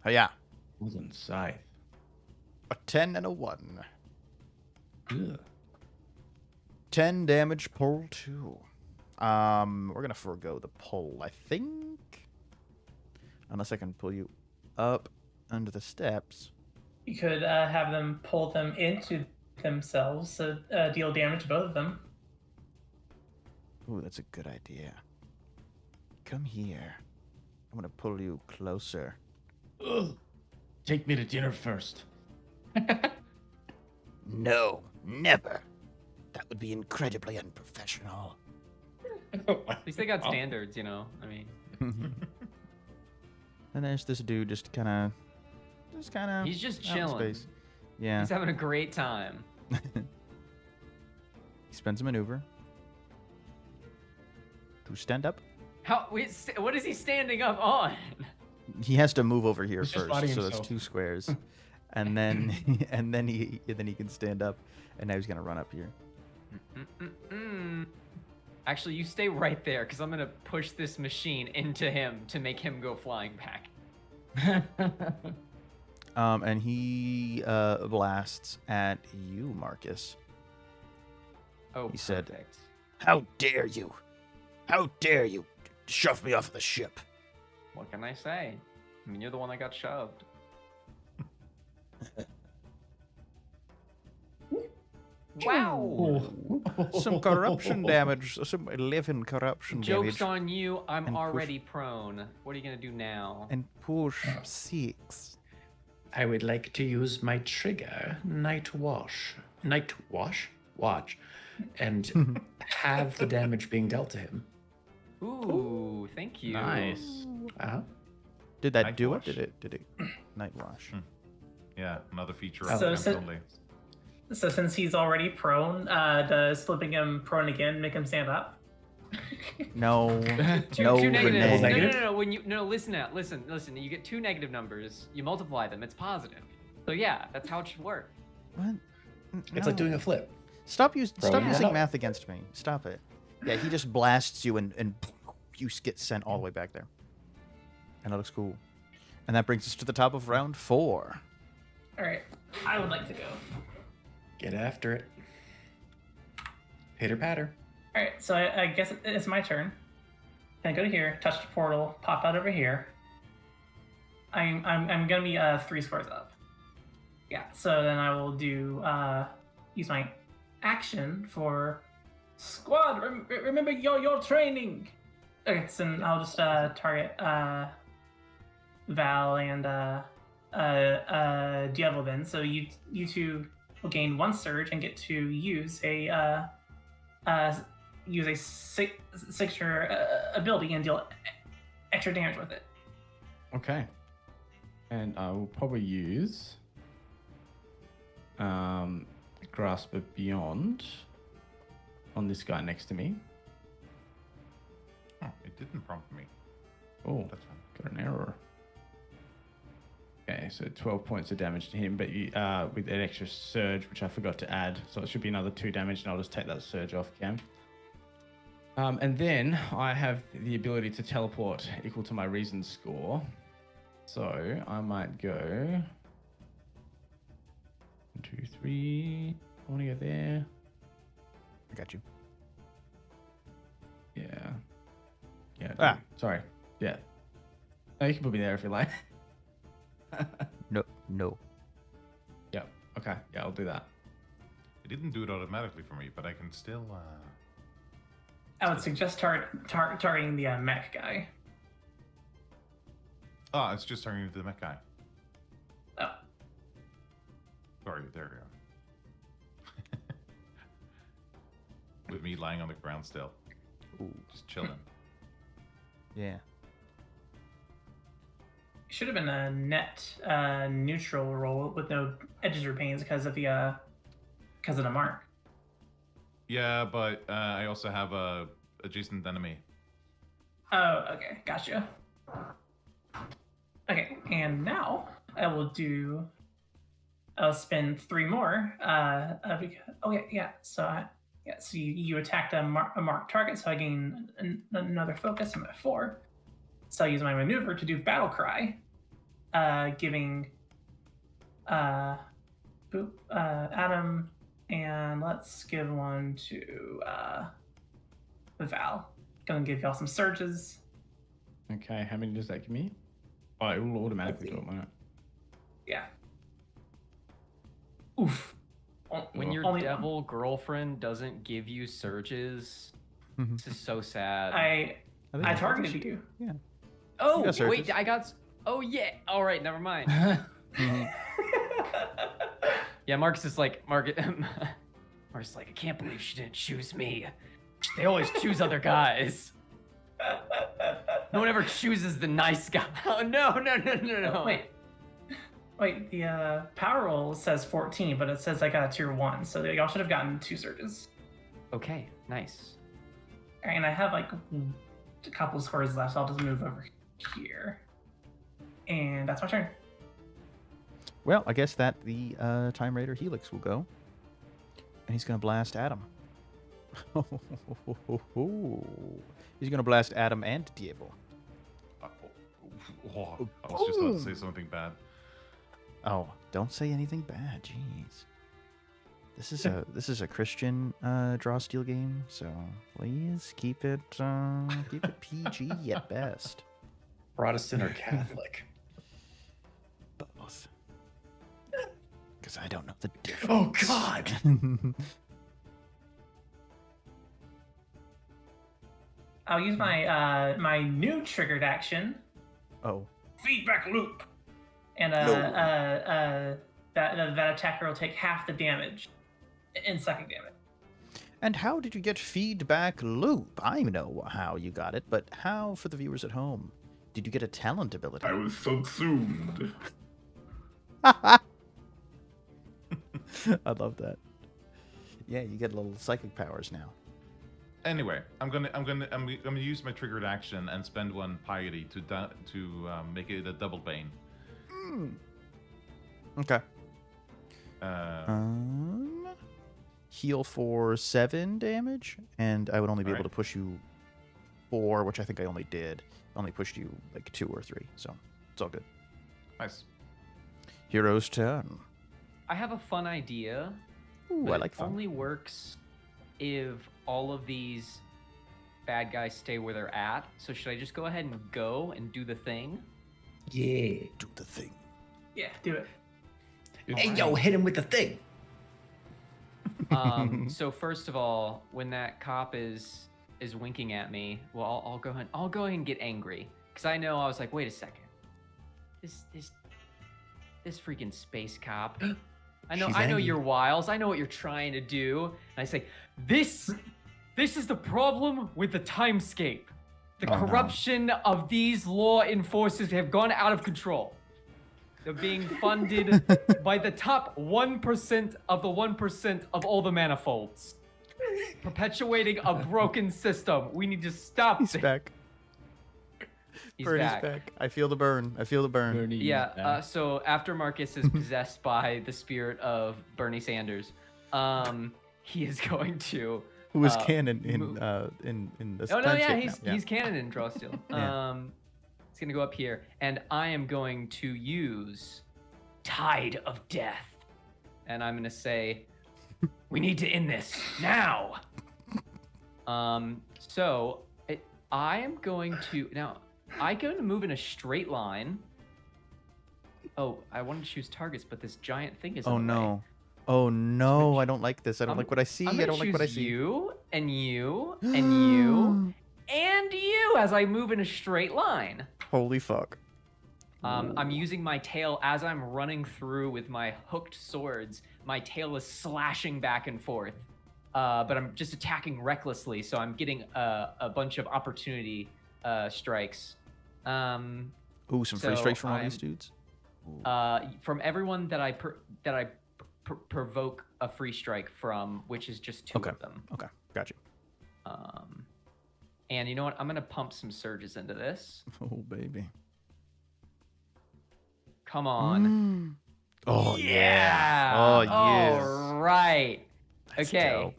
Oh yeah, Wasn't scythe. a 10 and a 1. Ugh. 10 damage, pull 2. We're gonna forego the pull, I think, unless I can pull you up under the steps. You could have them pull them into themselves, so deal damage to both of them. Ooh, that's a good idea. Come here. I'm gonna pull you closer. Ugh. Take me to dinner first. No, never. That would be incredibly unprofessional. At least they got standards, you know. I mean, And there's this dude just kind of he's just out in chilling. space. Yeah. He's having a great time. He spends a maneuver to stand up. What is he standing up on? He has to move over here He's just first, fighting so that's himself. 2 squares, and then he can stand up, and now he's gonna run up here. Actually, you stay right there, because I'm gonna push this machine into him to make him go flying back. And he blasts at you, Marcus. Oh, He said, perfect. "How dare you? How dare you shove me off the ship?" What can I say? I mean, you're the one that got shoved. Wow. Some corruption damage. Some 11 corruption Joke's damage. on you. I'm And push- already prone. What are you gonna do now? And push 6. I would like to use my trigger, Night Watch, and have the damage being dealt to him. Ooh, thank you. Nice. Uh-huh. Did that Night do Wash. it? Did it? Night Wash. Yeah, another feature So- of the so- game only. So since he's already prone, does flipping him prone again make him stand up? No. Two no, negatives. Renee. No. When you listen. You get 2 negative numbers. You multiply them. It's positive. So yeah, that's how it should work. What? It's like doing a flip. Stop Bro, using yeah. math against me. Stop it. Yeah, he just blasts you and you get sent all the way back there. And that looks cool. And that brings us to the top of round 4. All right, I would like to go. Get after it. Pitter patter. All right, so I guess it's my turn. Can I go to here, touch the portal, pop out over here? I'm gonna be 3 squares up. Yeah, so then I will do use my action for squad. Remember your training. Okay, so then I'll just target Val and Djevel then. So you two will gain 1 surge and get to use a signature ability and deal extra damage with it. Okay. And I will probably use Grasp of Beyond on this guy next to me. Oh, it didn't prompt me. Oh, That's fine. got an error. Okay, so 12 points of damage to him, but you, with an extra surge, which I forgot to add. So it should be another 2 damage, and I'll just take that surge off, Cam. And then I have the ability to teleport equal to my reason score. So I might go 1, 2, 3. I want to go there. I got you. Yeah. Yeah. Ah. Sorry. Yeah. No, you can put me there if you like. No. Yeah. Okay. Yeah, I'll do that. It didn't do it automatically for me, but I can still. I would suggest targeting the mech guy. Oh, it's just targeting the mech guy. Oh, Sorry, there we with me lying on the ground still. Ooh. Just chilling. Yeah. Should have been a net neutral roll with no edges or pains because of the mark. Yeah, but I also have a adjacent enemy. Oh, okay, gotcha. Okay, and now I'll spend 3 more. So you attacked a marked target, so I gain another focus. I'm at 4. So I use my maneuver to do battle cry, giving Adam, and let's give one to Val. Gonna give y'all some surges. Okay, how many does that give me? Oh, it will automatically do it, won't it? Yeah. Oof. When your Only- devil girlfriend doesn't give you surges, this is so sad. I targeted you. Yeah. Oh, You got wait, surges. Oh, yeah. All right, never mind. Mhm. Yeah, Marcus is like, Marcus is like, I can't believe she didn't choose me. They always choose other guys. No one ever chooses the nice guy. Oh, no. Wait, the power roll says 14, but it says I got a tier 1, so y'all should have gotten 2 surges. Okay, nice. All right, and I have like a couple of scores left, so I'll just move over here. And that's my turn. Well, I guess that the Time Raider Helix will go. And he's going to blast Adam. He's going to blast Adam and Djevel. I was just about to say something bad. Oh, don't say anything bad, jeez. This is a Christian draw steal game, so please keep it PG at best. Protestant or Catholic? Both. Because I don't know the difference. Oh God! I'll use my my new triggered action, Oh. feedback loop, and that attacker will take half the damage in psychic damage. And how did you get feedback loop? I know how you got it, but how for the viewers at home? Did you get a talent ability? I was subsumed. I love that. Yeah, you get little psychic powers now. Anyway, I'm gonna use my triggered action and spend 1 piety to make it a double bane. Okay. Uh, Heal for 7 damage, and I would only be able Alright. to push you 4, which I think I only did. I only pushed you like 2 or 3, so it's all good. nice. Hero's turn. I have a fun idea. Ooh, but I like it fun. only works if all of these bad guys stay where they're at. So should I just go ahead and go and do the thing? Yeah. Do the thing. Yeah, do it. Hey, yo, hit him with the thing. So first of all, when that cop is winking at me, well, I'll go ahead. I'll go ahead and get angry because I know I was like, wait a second, this freaking space cop. I know She's know angry. your wiles. I know what you're trying to do. And I say, this is the problem with the timescape. The Oh, no. corruption of these law enforcers have gone out of control. They're being funded by the top 1% of the 1% of all the manifolds. Perpetuating a broken system. We need to stop He's this. back. He's Bernie's back. back. I feel the burn. Bernie, Yeah, so after Marcus is possessed by the spirit of Bernie Sanders, he is going to... Who was uh, canon move- in this Oh no, yeah, timescape now. he's canon in Draw Steel. Yeah. He's gonna go up here, and I am going to use Tide of Death, and I'm gonna say, we need to end this now. I am going to now. I'm going to move in a straight line. Oh, I wanted to choose targets, but this giant thing is. Oh in the way. no. Oh no, Switch. I don't like this. I don't I'm- like what I see. I'm I gonna don't like what I choose see. You and you and you and you as I move in a straight line. Holy fuck. I'm using my tail as I'm running through with my hooked swords. My tail is slashing back and forth. but I'm just attacking recklessly, so I'm getting a bunch of opportunity strikes. Ooh, some free strikes from all these dudes. From everyone that I provoke a free strike from, which is just 2 of them. Okay, got you. And you know what? I'm gonna pump some surges into this. Oh baby. Come on. Oh yeah. Oh yes. All right. That's okay.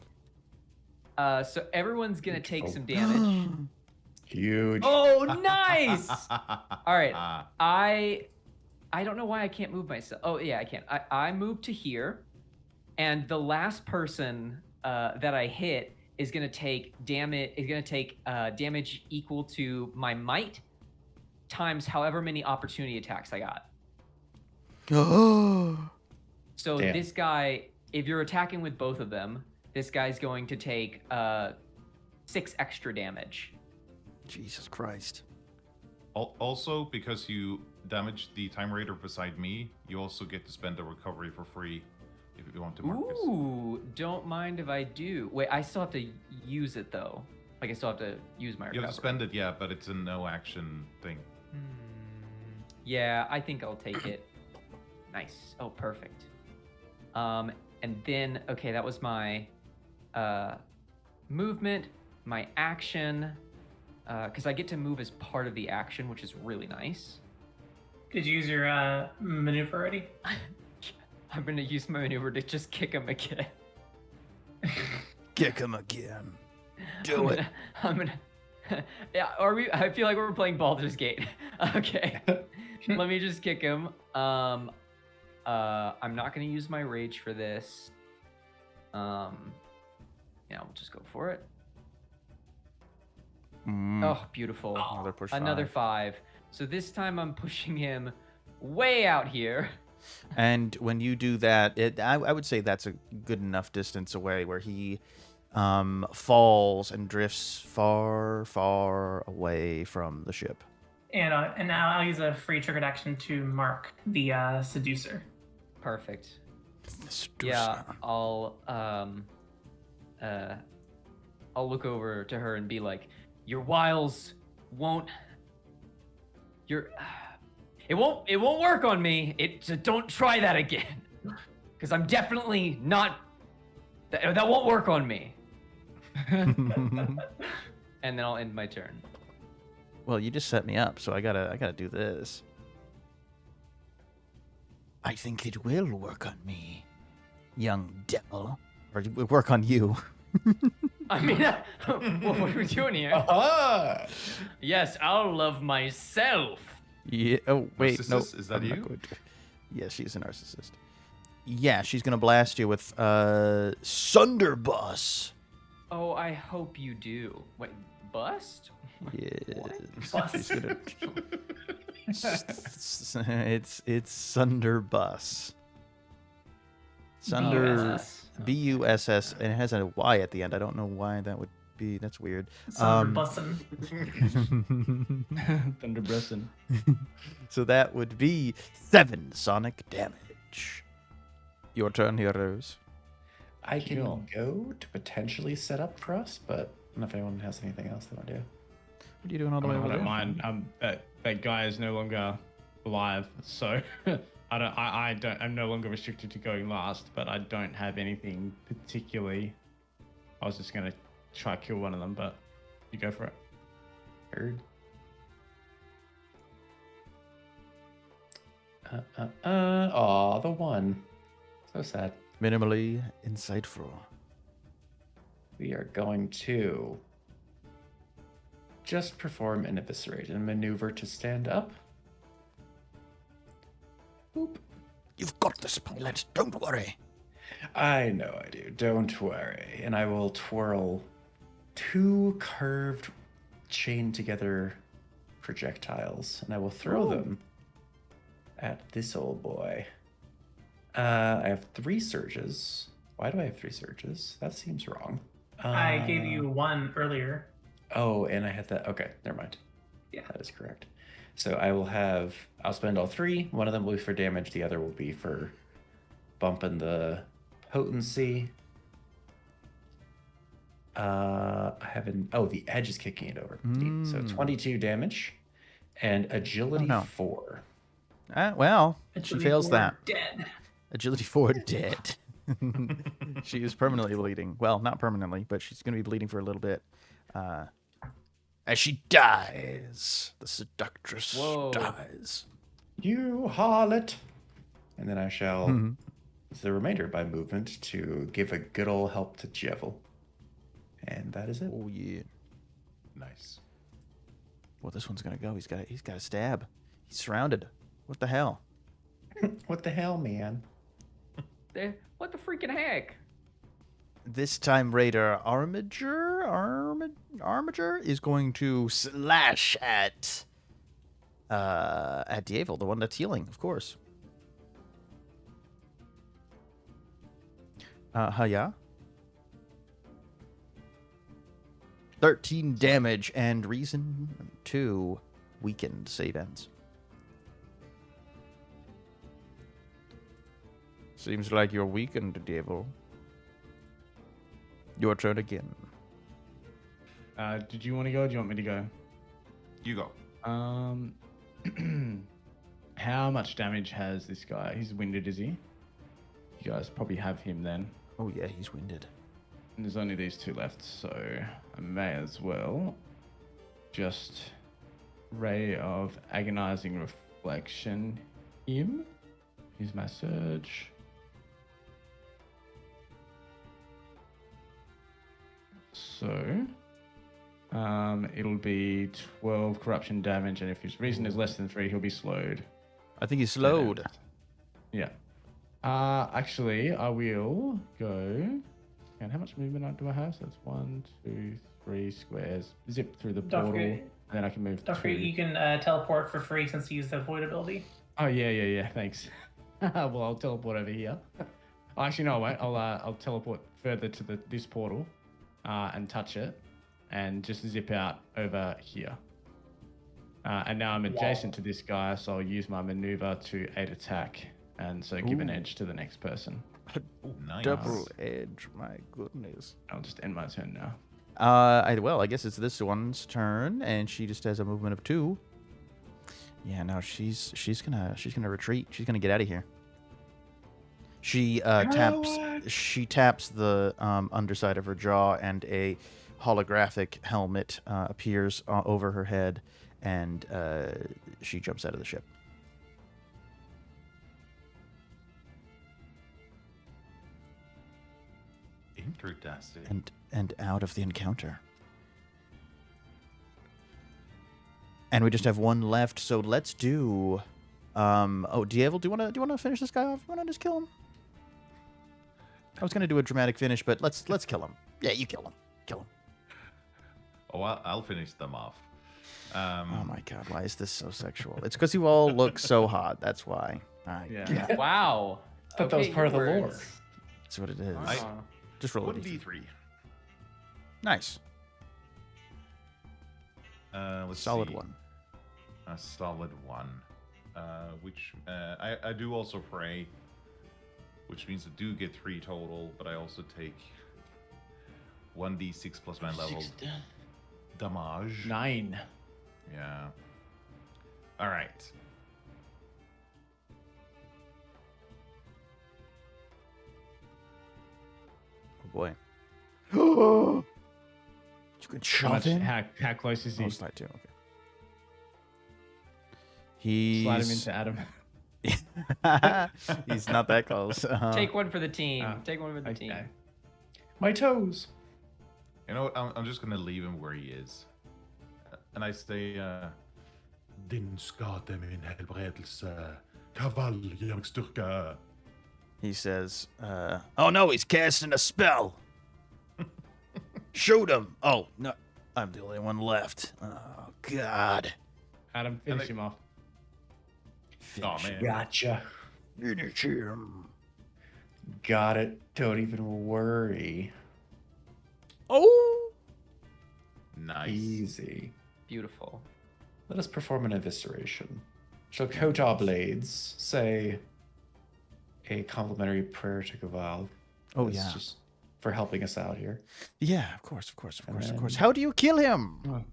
dope. So everyone's gonna take some damage. Huge. Oh, nice. All right. I don't know why I can't move myself. Oh yeah, I can. I moved to here, and the last person that I hit is gonna take damage. Is gonna take damage equal to my might times however many opportunity attacks I got. So Damn. this guy, if you're attacking with both of them, this guy's going to take 6 extra damage. Jesus Christ. Also, because you damaged the Time Raider beside me, you also get to spend a recovery for free if you want to, Marcus. Ooh, don't mind if I do. Wait, I still have to use it though. Like I still have to use my recovery. You have to spend it, yeah, but it's a no action thing. Yeah, I think I'll take it. Nice. Oh, perfect. And then, okay, that was my movement, my action, because I get to move as part of the action, which is really nice. Did you use your maneuver already? I'm going to use my maneuver to just kick him again. Kick him again. Do it. I'm gonna. Yeah, are we? I feel like we're playing Baldur's Gate. Okay, let me just kick him. I'm not gonna use my rage for this. Yeah, we'll just go for it. Oh, beautiful. Another push. Another 5. So this time I'm pushing him way out here. And when you do that, I would say that's a good enough distance away where he falls and drifts far, far away from the ship. And now I'll use a free triggered action to mark the seducer. Perfect. Seducer. Yeah, I'll look over to her and be like, "Your wiles won't. It won't work on me. So don't try that again, because I'm definitely not. That won't work on me." And then I'll end my turn. Well, you just set me up, so I gotta do this. I think it will work on me, young devil, or it will work on you. I mean, what are we doing here? Yes, I'll love myself. Yeah. Oh wait, no. Narcissist, is that I'm not you? going to. Yeah, she's a narcissist. Yeah, she's gonna blast you with Sunderbus. Oh, I hope you do. Wait, bust? Yeah. Bus. She's gonna. it's Sunderbus. Sunder. B-U-S-S, and it has a Y at the end. I don't know why that would be. That's weird. Thunderbussin'. Thunderbussin'. So that would be 7 sonic damage. Your turn, heroes. I can go to potentially set up for us, but I don't know if anyone has anything else they want to do. What are you doing all the way I over don't there? mind. That guy is no longer alive, so I'm no longer restricted to going last, but I don't have anything particularly. I was just gonna try kill one of them, but you go for it. Heard. Aw, the 1. So sad. Minimally insightful. We are going to just perform an eviscerate and maneuver to stand up. Boop. You've got this, pilot. Don't worry. I know I do. Don't worry. And I will twirl 2 curved, chained together projectiles, and I will throw them at this old boy. I have 3 surges. Why do I have 3 surges? That seems wrong. I gave you 1 earlier. Oh, and I had that. Okay, never mind. Yeah. That is correct. So I'll spend all 3. One of them will be for damage. The other will be for bumping the potency. I haven't. Oh, the edge is kicking it over. So 22 damage and agility 4. Well, she Agility fails 4 that. Dead. Agility 4 dead. She is permanently bleeding. Well, not permanently, but she's going to be bleeding for a little bit. As she dies, the seductress dies. You harlot. And then I shall use the remainder of my movement to give a good old help to Djevel. And that is it. Oh yeah. Nice. Well, this one's gonna go. He's got a stab. He's surrounded. What the hell? What the hell, man? What the freaking heck? This time, Raider Armiger is going to slash at Djevel, the one that's healing, of course. Yeah. 13 damage and reason 2 weakened save ends. Seems like you're weakened, Djevel. Your turn again. Did you want to go or do you want me to go? You go. How much damage has this guy? He's winded, is he? You guys probably have him then. Oh yeah, he's winded. And there's only these 2 left, so I may as well just Ray of Agonizing Reflection him. Here's my surge. So it'll be 12 corruption damage, and if his reason is less than 3, he'll be slowed. I think he's slowed. Yeah. Actually, I will go. And how much movement do I have? So that's 1, 2, 3 squares. Zip through the portal, and then I can move. Don't forget you can teleport for free since you use the void ability. Oh yeah. Thanks. Well, I'll teleport over here. Actually, no, I won't. I'll teleport further to this portal, and touch it, and just zip out over here. And now I'm adjacent to this guy, so I'll use my maneuver to 8 attack, and so give an edge to the next person. Nice. Double edge, my goodness. I'll just end my turn now. I guess it's this one's turn, and she just has a movement of 2. Yeah, no, she's gonna retreat. She's gonna get out of here. She taps the underside of her jaw, and a holographic helmet appears over her head, and she jumps out of the ship. Fantastic. And out of the encounter. And we just have one left, so let's do. Djevel, do you wanna finish this guy off? You wanna just kill him? I was gonna do a dramatic finish, but let's kill him. Yeah, you kill him. Kill him. Oh, I'll finish them off. Oh my god, why is this so sexual? It's because you all look so hot. That's why. Yeah. Wow. I thought that was part of the lore. That's what it is. Wow. Just roll a 1d3. Nice. Let's Solid see. 1. A solid 1. Which I do also pray, which means I do get 3 total, but I also take 1d6 plus my level damage. 9. Yeah. All right. Oh boy. You can shove him? How close is he? Oh, slide 2. Okay. He's... Slide him into Adam. He's not that close. Take one for the team. Take one for the team. My toes. You know what? I'm just gonna leave him where he is, and I say, "Din skade min helbredelse, kavall gir meg styrke." He says, oh no, he's casting a spell. Shoot him. Oh, no, I'm the only one left. Oh, God. Adam, finish him off. Oh man. Gotcha. Finish him. Got it. Don't even worry. Oh. Nice. Easy. Beautiful. Let us perform an evisceration. Shall Kotar Blades say a complimentary prayer to Gaval? Oh, Let's yeah. Just for helping us out here. Yeah, of course. then- How do you kill him?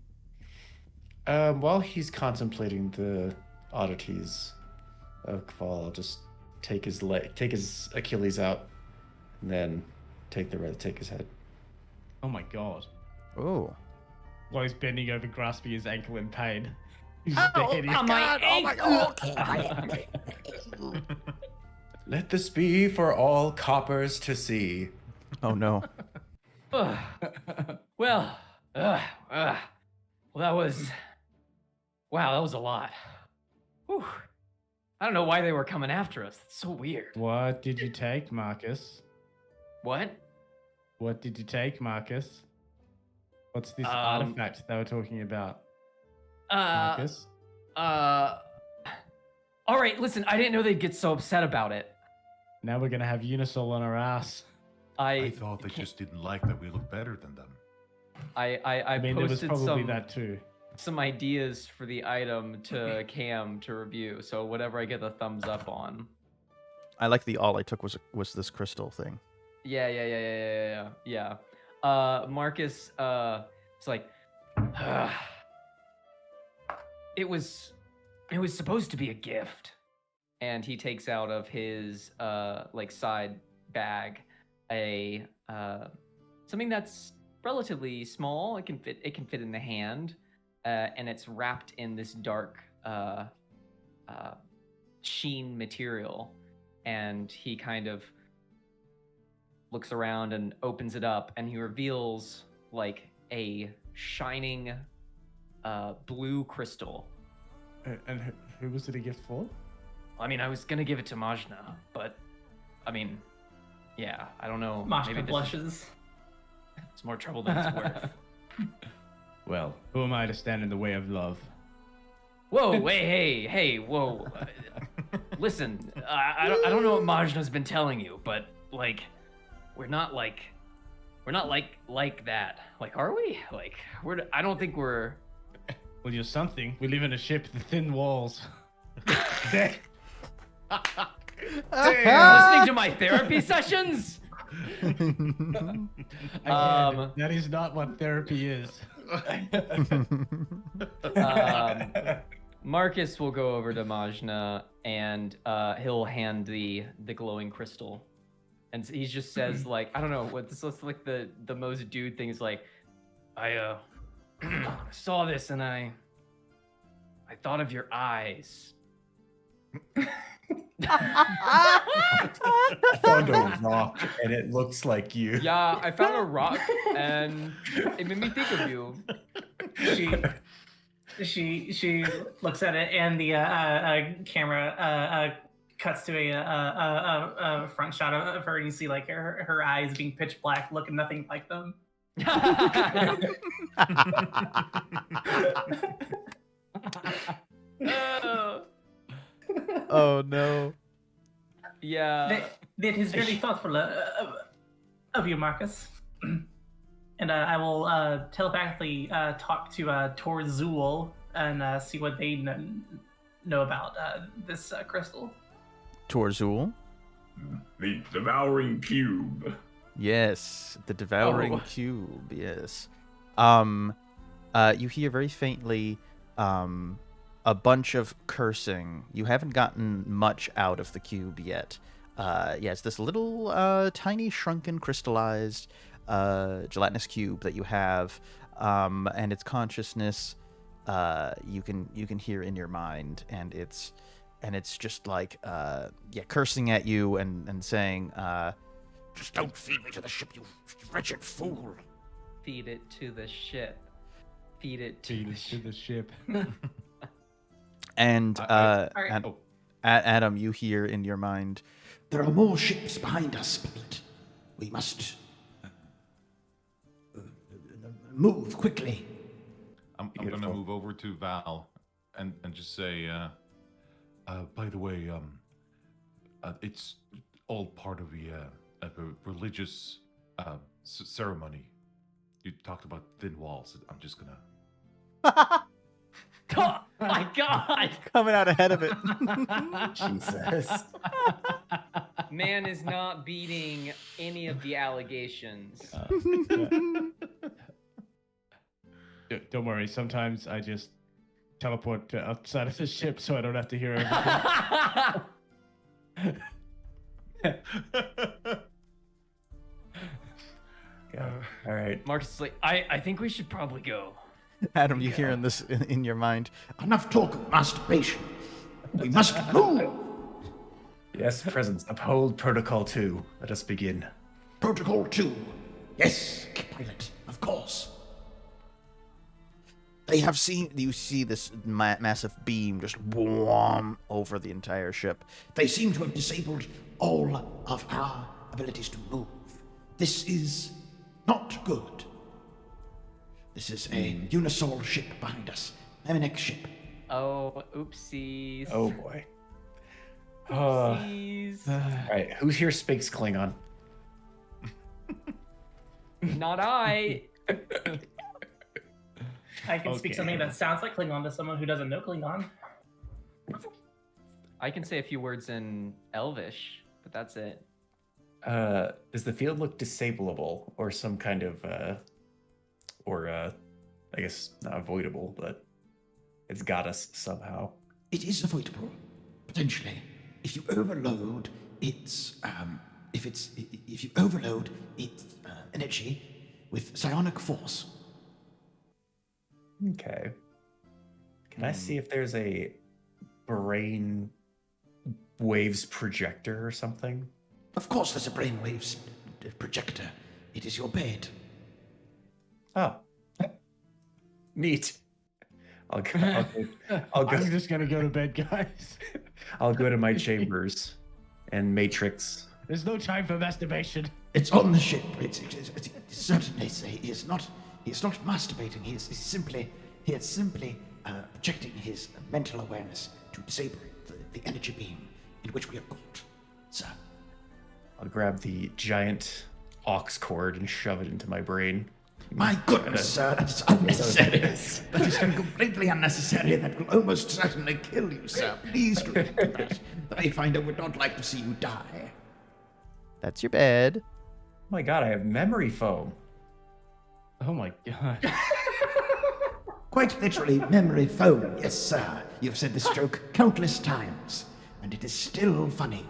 While he's contemplating the oddities of Kval, I'll just take his Achilles out, and then take his head. Oh my god. Oh. While he's bending over, grasping his ankle in pain. He's Oh my god! Let this be for all coppers to see. Oh no. Well, that was... Wow, that was a lot. Whew. I don't know why they were coming after us. It's so weird. What did you take, Marcus? What? What did you take, Marcus? What's this artifact they were talking about, Marcus? All right, listen, I didn't know they'd get so upset about it. Now we're gonna have Unisol on our ass. I thought they just didn't like that we look better than them. I mean, there was posted probably that too. some ideas for the item to Cam to review, so whatever I get the thumbs up on. I like all I took was this crystal thing. Yeah. Marcus, it's like, it was supposed to be a gift, and he takes out of his like side bag a something that's relatively small. It can fit in the hand, and it's wrapped in this dark sheen material, and he kind of looks around and opens it up, and he reveals like a shining blue crystal. And who was it a gift for? I mean, I was gonna give it to Mazchna, but I mean, yeah, I don't know. Mazchna blushes. It's more trouble than it's worth. Well, who am I to stand in the way of love? Whoa, hey, whoa. Listen, I don't know what Mazchna's been telling you, but like, we're not like that. Like, are we? Like, I don't think we're. Well, you're something. We live in a ship with thin walls. Listening to my therapy sessions? That is not what therapy is. Marcus will go over to Mazchna, and he'll hand the glowing crystal, and he just says like, I don't know what this looks like. The most dude thing is like, I saw this and I thought of your eyes. Found a rock, and it looks like you. Yeah, I found a rock, and it made me think of you. She looks at it, and the camera cuts to a front shot of her, and you see like her eyes being pitch black, looking nothing like them. Oh no. Yeah. That is very thoughtful of you, Marcus. And I will telepathically talk to Torzul and see what they know about this crystal. Torzul? The devouring cube. Yes, the devouring cube. Yes. You hear very faintly a bunch of cursing. You haven't gotten much out of the cube yet. It's this little tiny shrunken crystallized gelatinous cube that you have, and its consciousness you can hear in your mind, and it's just like cursing at you and saying, just don't feed me to the ship, you wretched fool. Feed it to the ship. Feed it to the ship. And Alright. Adam, you hear in your mind, There are more ships behind us, Bagget. We must move quickly. I'm going to move over to Val and just say, by the way, it's all part of a religious ceremony. You talked about thin walls. I'm just going to... Oh my god! coming out ahead of it. Jesus. Man is not beating any of the allegations. Don't worry. Sometimes I just teleport to outside of the ship so I don't have to hear everything. All right. Marcus is like, I think we should probably go. Adam, you hear in this in your mind. Enough talk of masturbation. We must move. Yes, Presence. Uphold Protocol 2. Let us begin. Protocol 2. Yes, pilot, of course. They have seen. You see this massive beam just wham over the entire ship. They seem to have disabled all of our abilities to move. This is not good. This is a Unisol ship behind us. Meric ship. Oh, oopsies. Oh boy. Oopsies. All right, who here speaks Klingon? Not I. I can speak something that sounds like Klingon to someone who doesn't know Klingon. I can say a few words in Elvish, but that's it. Does the field look disableable or some kind of, I guess not avoidable, but it's got us somehow? It is avoidable, potentially. If you overload its, if you overload its energy with psionic force. Okay. Can I see if there's a brain waves projector or something? Of course, there's a brainwaves projector. It is your bed. Oh, neat. I'll go. I'm just gonna go to bed, guys. I'll go to my chambers and matrix. There's no time for masturbation. It's on the ship. It's certainly he is not masturbating. He is simply projecting his mental awareness to disable the energy beam in which we are caught, sir. I'll grab the giant aux cord and shove it into my brain. My goodness, sir, that is unnecessary. That is completely unnecessary. That will almost certainly kill you, sir. Please do not do that. The Wayfinder would not like to see you die. That's your bed. Oh my god, I have memory foam. Oh my god. Quite literally, memory foam. Yes, sir. You've said this joke countless times, and it is still funny.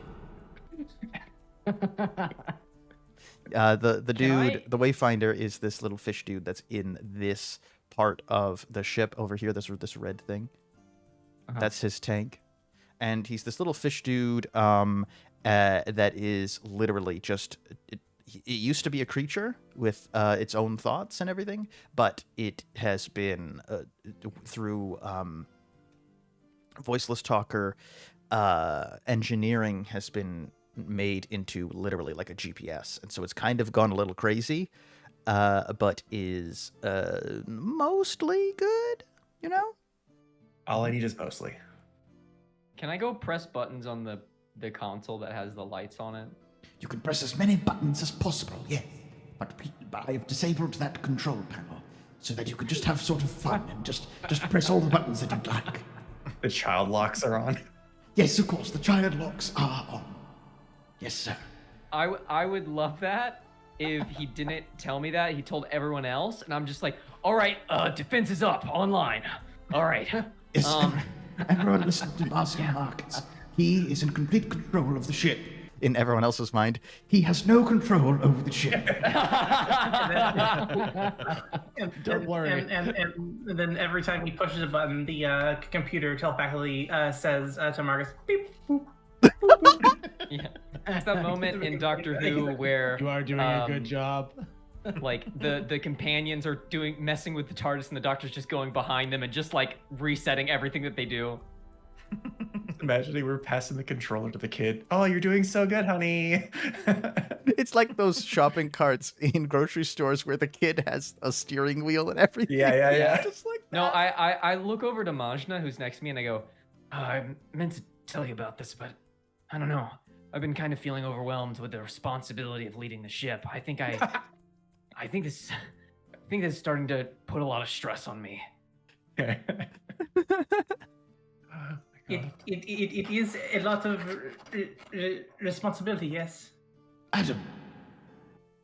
The dude, the Wayfinder, is this little fish dude that's in this part of the ship over here. This red thing. That's his tank, and he's this little fish dude. That is literally just. It used to be a creature with its own thoughts and everything, but it has been through voiceless talker engineering has been made into literally like a GPS, and so it's kind of gone a little crazy, but is mostly good, you know? All I need is mostly. Can I go press buttons on the console that has the lights on it? You can press as many buttons as possible, yes. But I have disabled that control panel so that you can just have sort of fun and just press all the buttons that you'd like. The child locks are on. Yes, of course, the child locks are on. Yes, sir. I would love that if he didn't tell me that. He told everyone else, and I'm just like, all right, defense is up, online. All right. Yes, everyone listen to Mazchna Markets. He is in complete control of the ship. In everyone else's mind, he has no control over the ship. Don't worry. And then every time he pushes a button, the computer telepathically says to Marcus, beep, boop, boop, boop. Yeah. It's that moment in Doctor Who where You are doing a good job. like the companions are messing with the TARDIS, and the Doctor's just going behind them and just like resetting everything that they do. Imagine we're passing the controller to the kid. Oh, you're doing so good, honey. it's like those shopping carts in grocery stores where the kid has a steering wheel and everything. Yeah. Just like that. No, I look over to Mazchna, who's next to me, and I go, I meant to tell you about this, but I don't know. I've been kind of feeling overwhelmed with the responsibility of leading the ship. I think this is starting to put a lot of stress on me. My It is a lot of responsibility. Yes. Adam,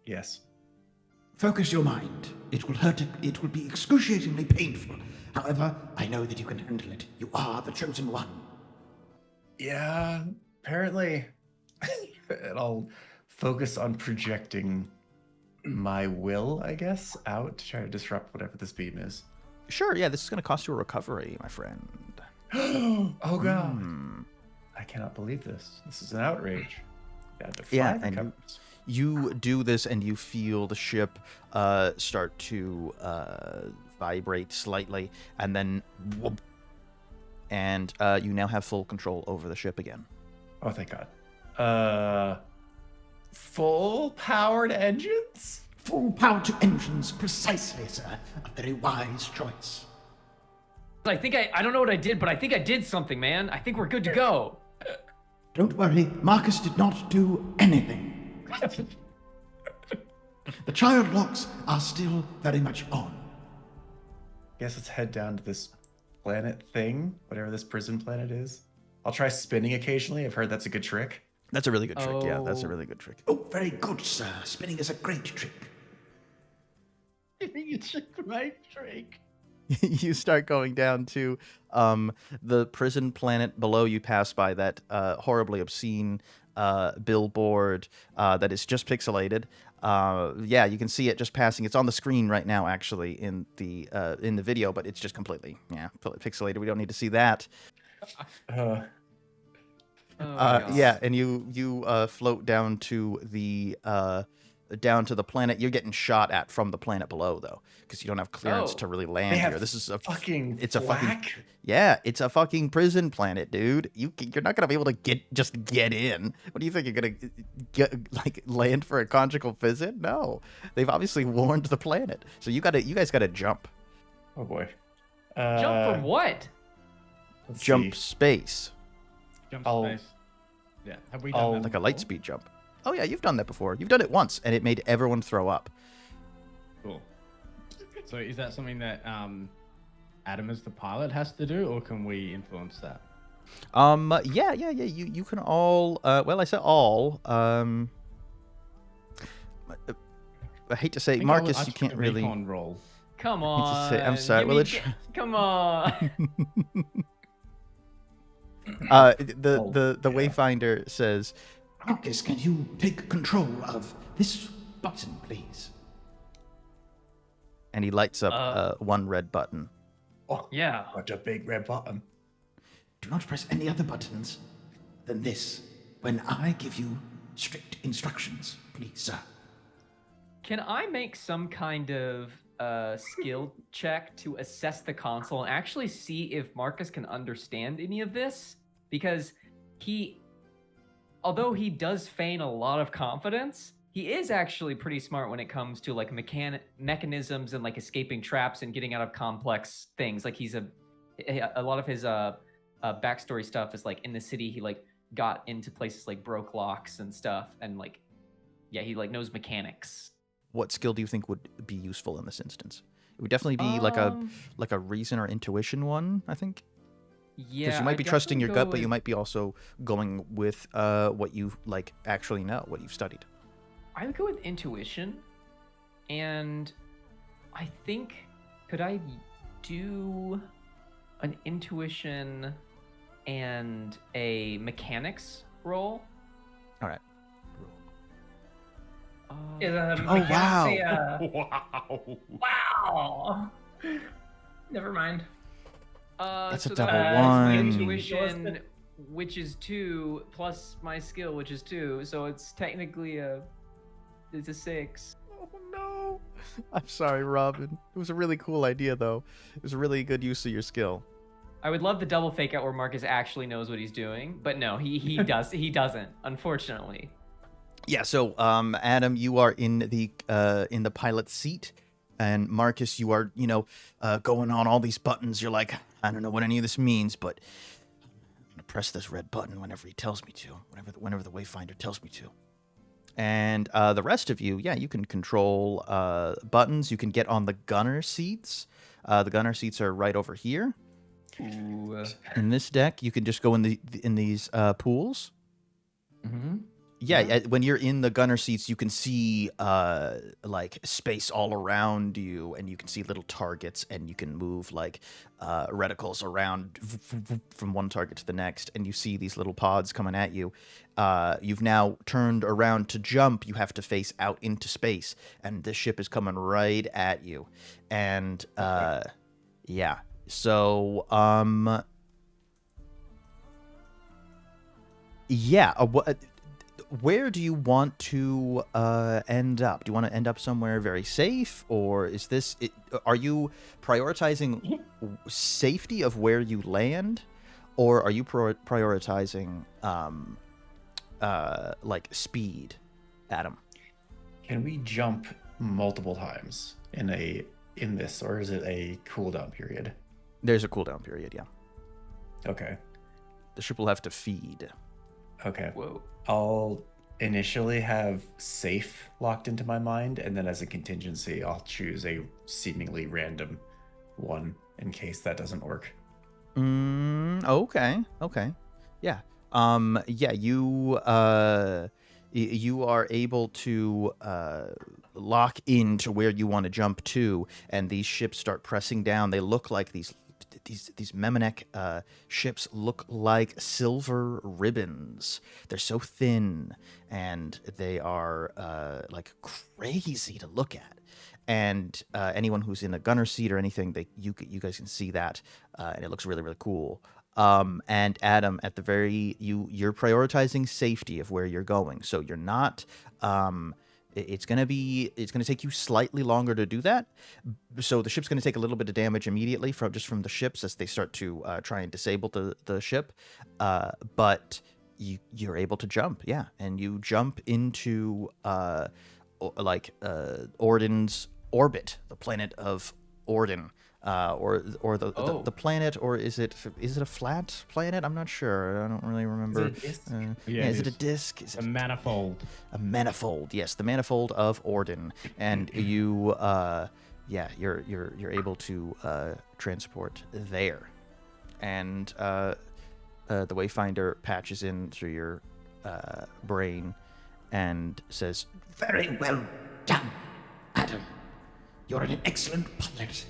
Yes. focus your mind. It will hurt. It will be excruciatingly painful. However, I know that you can handle it. You are the chosen one. Yeah, apparently. And I'll focus on projecting my will, I guess, out to try to disrupt whatever this beam is. Sure, yeah, this is going to cost you a recovery, my friend. Oh god. I cannot believe this. This is an outrage. Yeah, and you do this and you feel the ship start to vibrate slightly, and then whoop, and you now have full control over the ship again. Oh, thank god. Full powered engines? Full power to engines, precisely, sir. A very wise choice. I think I don't know what I did, but I think I did something, man. I think we're good to go. Don't worry, Marcus did not do anything. The child locks are still very much on. Guess let's head down to this planet thing, whatever this prison planet is. I'll try spinning occasionally. I've heard that's a good trick. That's a really good trick. Yeah, that's a really good trick. Oh, very good, sir. Spinning is a great trick. It's a great trick. You start going down to the prison planet below. You pass by that horribly obscene billboard that is just pixelated. Yeah, you can see it just passing. It's on the screen right now, actually, in the video, but it's just completely pixelated. We don't need to see that. Yeah, and you float down to the planet. You're getting shot at from the planet below, though, because you don't have clearance to really land here. This is a fucking it's a fucking prison planet, dude. You're not gonna be able to get in. What do you think, you're gonna land for a conjugal visit? No, they've obviously warned the planet, so you guys gotta jump. Oh boy. Jump from what? Jump space. Jump I'll- space. Yeah. Have we done that? Like a light speed jump. Oh yeah, you've done that before. You've done it once, and it made everyone throw up. Cool. So is that something that Adam as the pilot has to do, or can we influence that? Yeah. You can all. Well, I said all. I hate to say, I Marcus, took you a can't really. recon roll. Come I hate on. to say- I'm sorry. Give Well, me- Come on. The Wayfinder says, Marcus, can you take control of this button, please? and he lights up one red button. Oh, Yeah. what a big red button. Do not press any other buttons than this when I give you strict instructions, please, sir. Can I make some kind of skill check to assess the console and actually see if Marcus can understand any of this? Because although he does feign a lot of confidence, he is actually pretty smart when it comes to like mechanisms and like escaping traps and getting out of complex things. Like he's a lot of his backstory stuff is like in the city he like got into places like broke locks and stuff, and like he like knows mechanics. What skill do you think would be useful in this instance? It would definitely be like a reason or intuition one, I think. Yeah, Because you might I'd be trusting your definitely gut, go but you with- might be also going with what you like actually know, what you've studied. I would go with intuition, and I think could I do an intuition and a mechanics roll? All right. Is a Oh, mechanics wow. a, Wow. wow. Never mind. That's a so double that's one. intuition, which is 2, plus my skill, which is 2. So it's technically it's a 6. Oh no! I'm sorry, Robin. It was a really cool idea, though. It was a really good use of your skill. I would love the double fake out where Marcus actually knows what he's doing, but no, he doesn't, unfortunately. Yeah. So, Adam, you are in the pilot seat, and Marcus, you are going on all these buttons. You're like, I don't know what any of this means, but I'm gonna press this red button whenever he tells me to, whenever the Wayfinder tells me to. And the rest of you, you can control buttons. You can get on the gunner seats. The gunner seats are right over here. Ooh. In this deck, you can just go in these pools. Mm-hmm. Yeah, when you're in the gunner seats, you can see like space all around you, and you can see little targets, and you can move like reticles around from one target to the next, and you see these little pods coming at you. You've now turned around to jump. You have to face out into space, and this ship is coming right at you. And yeah, so yeah, where do you want to end up? Do you want to end up somewhere very safe, or is this? Are you prioritizing safety of where you land, or are you prioritizing like speed, Adam? Can we jump multiple times in this, or is it a cooldown period? There's a cooldown period, yeah. Okay. The ship will have to feed. Okay. Whoa. I'll initially have safe locked into my mind, and then as a contingency, I'll choose a seemingly random one in case that doesn't work. Okay. Yeah. Yeah, you you are able to lock into where you want to jump to, and these ships start pressing down. They look like these Memenek ships look like silver ribbons. They're so thin, and they are like crazy to look at. And anyone who's in a gunner seat or anything, you guys can see that, and it looks really, really cool. And Adam, at the you're prioritizing safety of where you're going, so you're not. It's gonna take you slightly longer to do that. So the ship's gonna take a little bit of damage immediately from the ships as they start to try and disable the ship. But you're able to jump, yeah, and you jump into Orden's orbit, the planet of Orden. Or the planet, or is it a flat planet? I'm not sure. I don't really remember. Is it a disc? Is it a disc? Is it A manifold. a manifold? Yes, the manifold of Orden, and you, you're able to transport there, and the Wayfinder patches in through your brain and says, Very well done, Adam. You're an excellent pilot.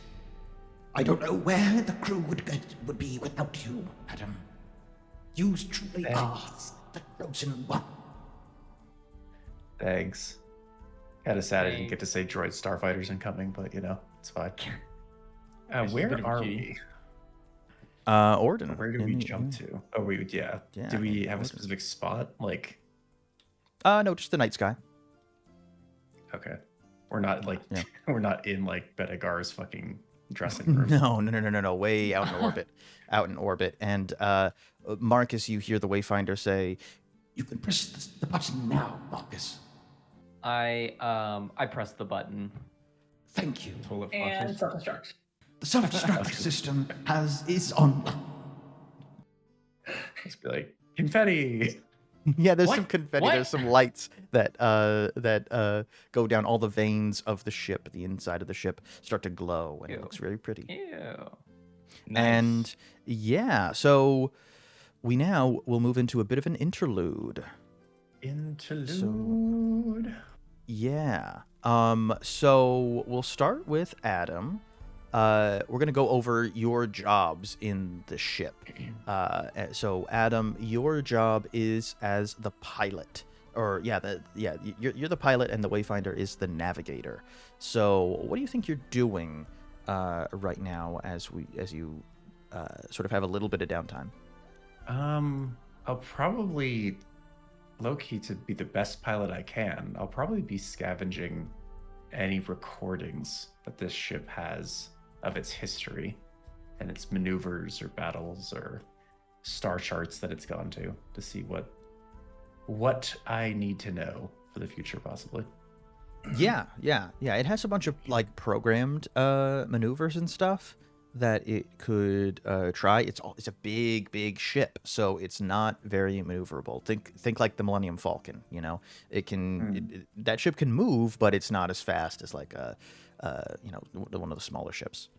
I don't know where the crew would be without you, Adam. You truly are the chosen one. Thanks. Kinda sad I didn't get to say droid starfighters incoming, but it's fine. It's a Where bit of a are key. we? Orden. Where do we jump to? Oh, Yeah, do we have a Orden. specific spot? Like, No, just the night sky. okay. We're not Yeah. we're not in like Bedegar's fucking dressing room. No. Way out in orbit. Out in orbit. And Marcus, you hear the Wayfinder say, You can press the button now, Marcus. I press the button. Thank you. Toilet And flushes. self-destruct. The self-destruct system is on. Just be like, confetti. yeah, there's What? some confetti, What? there's some lights that go down all the veins of the ship. The inside of the ship start to glow, and it Ew. looks very pretty. Ew. And yeah, so we now will move into a bit of an interlude. Interlude. Yeah. So we'll start with Adam. We're gonna go over your jobs in the ship. So Adam, your job is as the pilot, or you're the pilot, and the Wayfinder is the navigator. So what do you think you're doing right now as you sort of have a little bit of downtime? I'll probably low-key, to be the best pilot I can, I'll probably be scavenging any recordings that this ship has of its history and its maneuvers or battles or star charts that it's gone to see what I need to know for the future, possibly. Yeah. It has a bunch of like programmed maneuvers and stuff that it could try. It's a big ship, so it's not very maneuverable. Think like the Millennium Falcon. It can that ship can move, but it's not as fast as like one of the smaller ships.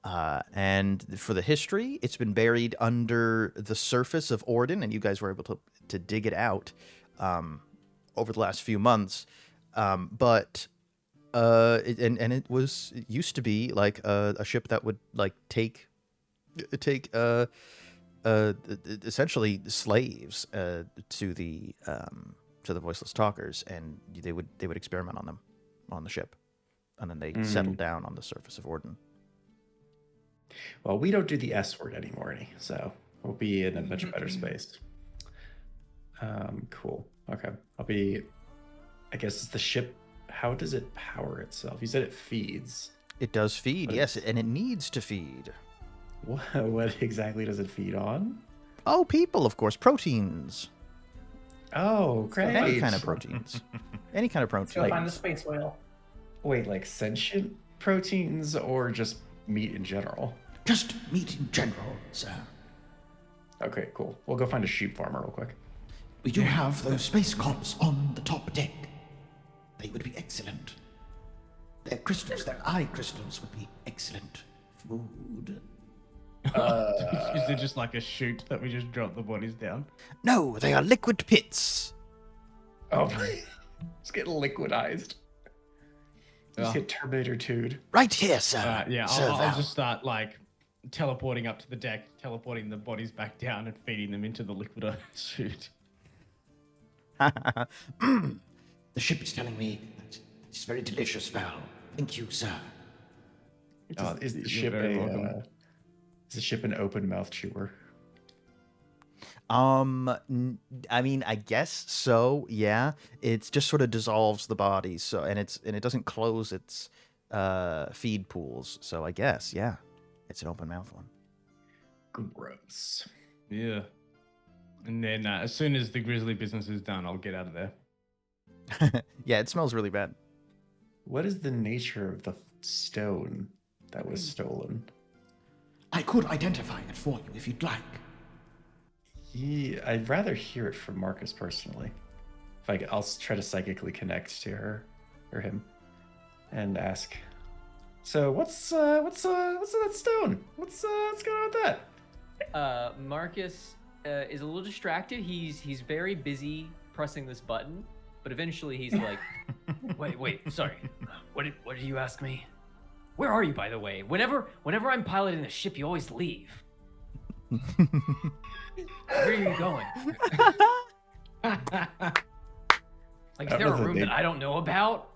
And for the history, it's been buried under the surface of Orden, and you guys were able to dig it out over the last few months. But it used to be like a ship that would like take essentially slaves to the voiceless talkers, and they would experiment on them on the ship, and then they settled down on the surface of Orden. Well, we don't do the S word anymore, so we'll be in a much better space. Cool. Okay. I guess it's the ship. How does it power itself? You said it feeds. It does feed, yes, and it needs to feed. What exactly does it feed on? Oh, people, of course. Proteins. Oh, great. Any kind of proteins. Any kind of protein. Go find the space whale. Wait, like sentient proteins or just meat in general? Just meat in general, sir. Okay, cool. We'll go find a sheep farmer real quick. We do have those space cops on the top deck. They would be excellent. Their crystals, their eye crystals would be excellent food. Is it just like a chute that we just drop the bodies down? No, they are liquid pits. Oh, it's getting liquidized. Just get Terminator 2'd. Right here, sir. Yeah, Sir I'll Val. just start like teleporting up to the deck, teleporting the bodies back down and feeding them into the liquid chute. The ship is telling me that it's very delicious, Val. Thank you, sir. Is the You're ship very welcome. is the ship an open mouth chewer? I mean, I guess so. Yeah, it just sort of dissolves the body, so and it doesn't close its feed pools. So I guess, yeah, it's an open mouth one. Gross. Yeah. And then as soon as the grizzly business is done, I'll get out of there. Yeah, it smells really bad. What is the nature of the stone that was stolen? I could identify it for you if you'd like. Yeah, I'd rather hear it from Marcus personally. I'll try to psychically connect to her or him and ask. So what's that stone? What's going on with that? Marcus is a little distracted. He's very busy pressing this button, but eventually he's like, "Wait, sorry. What did you ask me? Where are you, by the way? Whenever I'm piloting the ship, you always leave. Where are you going? Like, is there a room that I don't know about?"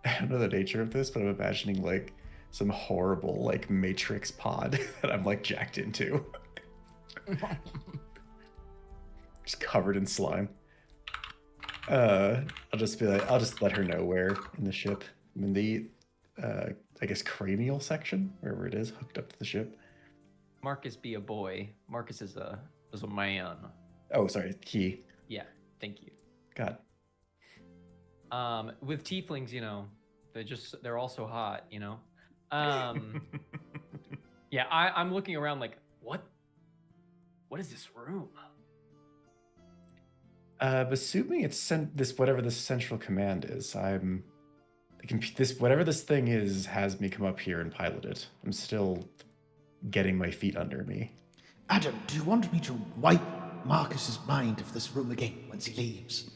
I don't know the nature of this, but I'm imagining like some horrible like Matrix pod that I'm like jacked into. Just covered in slime. I'll just let her know where in the ship. I'm in the I guess cranial section, wherever it is, hooked up to the ship. Marcus be a boy. Marcus is a man. Oh, sorry, he. Yeah, thank you. God. With tieflings, you know, they're also hot, you know. Yeah, I'm looking around like, what is this room? Assuming it's whatever this central command is. Whatever this thing is has me come up here and pilot it. I'm still getting my feet under me. Adam, do you want me to wipe Marcus's mind of this room again once he leaves?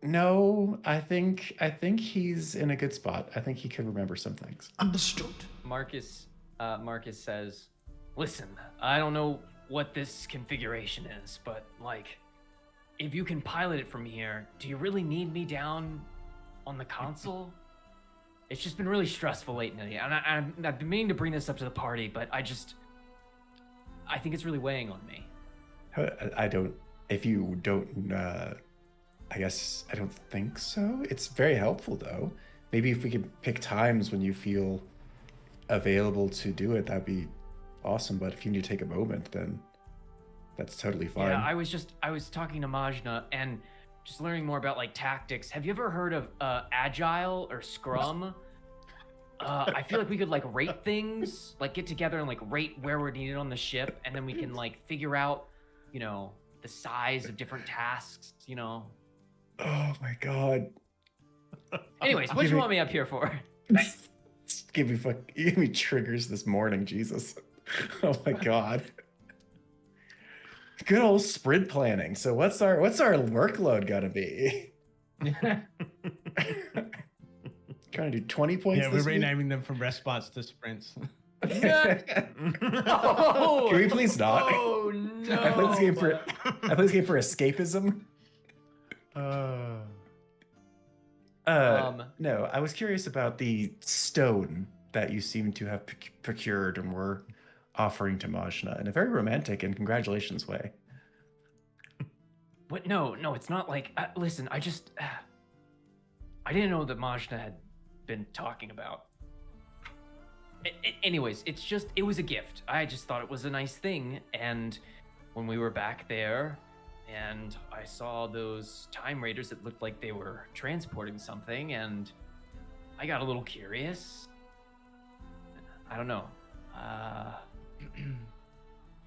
No, I think he's in a good spot. I think he could remember some things. Understood. Marcus says, "Listen, I don't know what this configuration is, but like, if you can pilot it from here, do you really need me down on the console? It's just been really stressful lately, and I've been meaning to bring this up to the party, but I think it's really weighing on me." If you don't, I guess I don't think so. It's very helpful though. Maybe if we could pick times when you feel available to do it, that'd be awesome. But if you need to take a moment, then that's totally fine. Yeah, I was talking to Mazchna and just learning more about like tactics. Have you ever heard of Agile or Scrum? I feel like we could like rate things, like get together and like rate where we're needed on the ship, and then we can like figure out, you know, the size of different tasks, you know. Oh my god. Anyways, what do you want me up here for? You gave me triggers this morning, Jesus. Oh my god. Good old sprint planning. So what's our workload gonna be? Trying to do 20 points. Yeah, we're this week? renaming them from respites to sprints. Oh, Can we please not? Oh no! I play this game for escapism. No, I was curious about the stone that you seem to have procured and were offering to Mazchna in a very romantic and congratulations way. What? No, it's not like. Listen, I didn't know that Mazchna had been talking about. Anyways, it was a gift. I just thought it was a nice thing, and when we were back there, and I saw those time raiders that looked like they were transporting something, and I got a little curious. I don't know.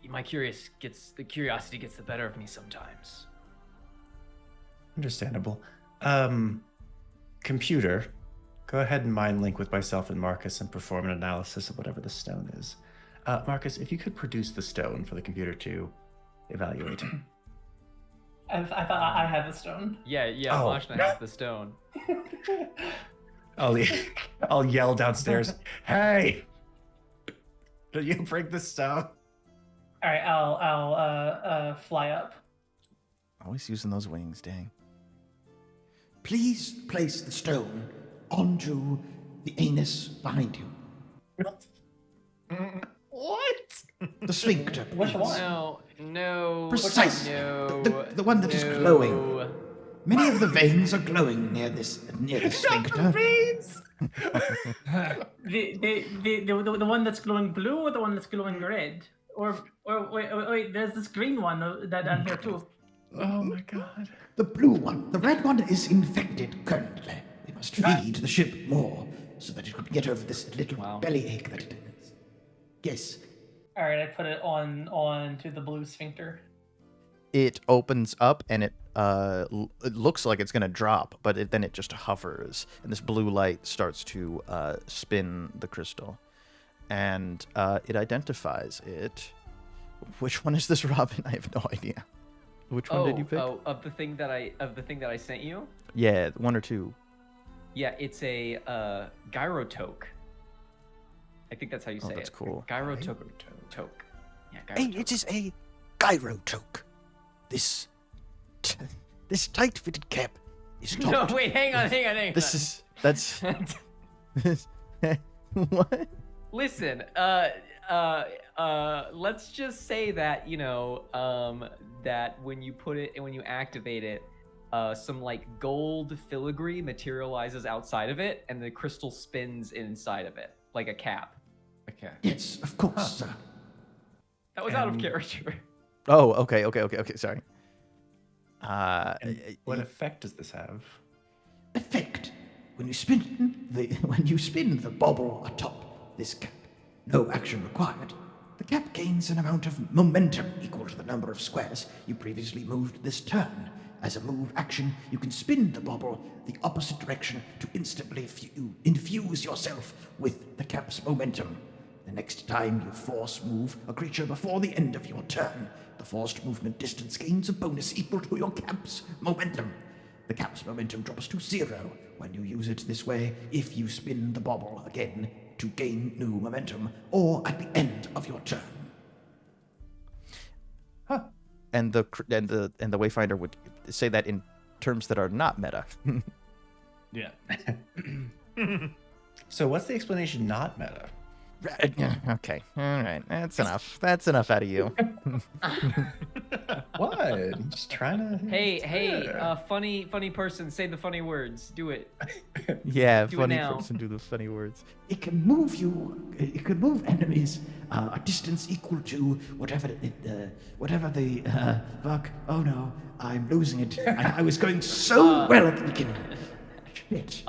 The curiosity gets the better of me sometimes. Understandable. Computer, go ahead and mind link with myself and Marcus and perform an analysis of whatever the stone is. Marcus, if you could produce the stone for the computer to evaluate. I thought I had the stone. Yeah, Oh. Mazchna has the stone. I'll yell downstairs, "Hey! Do you bring the stone?" All right, I'll fly up. Always using those wings, dang. Please place the stone onto the anus behind you. What? The sphincter, Which please. one? No. Precisely. No. The one that is glowing. Many of the veins are glowing near the sphincter. The one that's glowing blue or the one that's glowing red? Or wait, there's this green one that down here too. Oh my god. The blue one. The red one is infected currently. We must feed the ship more so that it can get over this little bellyache that it is. Yes. All right, I put it on to the blue sphincter. It opens up and it looks like it's gonna drop, but then it just hovers, and this blue light starts to spin the crystal, and it identifies it. Which one is this, Robin? I have no idea. Which one did you pick? Oh, of the thing that I sent you? Yeah, 1 or 2. Yeah, it's a gyrotoke. I think that's how you say it. That's cool. Gyrotoke. Yeah, Hey, gyrotoke. it is a gyrotoke. This tight-fitted cap is No, topped. wait, hang on. That's what? Listen, let's just say that, that when you put it and when you activate it, some like gold filigree materializes outside of it, and the crystal spins inside of it like a cap. Okay. Yes, of course, sir. That was out of character. Oh, okay. Sorry. What effect does this have? Effect. When you spin the bauble atop this cap, no action required. The cap gains an amount of momentum equal to the number of squares you previously moved this turn. As a move action, you can spin the bauble the opposite direction to instantly infuse yourself with the cap's momentum. The next time you force move a creature before the end of your turn, the forced movement distance gains a bonus equal to your cap's momentum. The cap's momentum drops to 0 when you use it this way if you spin the bauble again to gain new momentum, or at the end of your turn. Huh. And the Wayfinder would say that in terms that are not meta. Yeah. So what's the explanation not meta? Okay. All right. That's enough. That's enough out of you. What? I'm just trying to... Hey, funny person, say the funny words. Do it. Yeah, Do it funny now. person do the funny words. It can move enemies a distance equal to whatever the fuck. Oh no, I'm losing it. I was going so well at the beginning. Shit.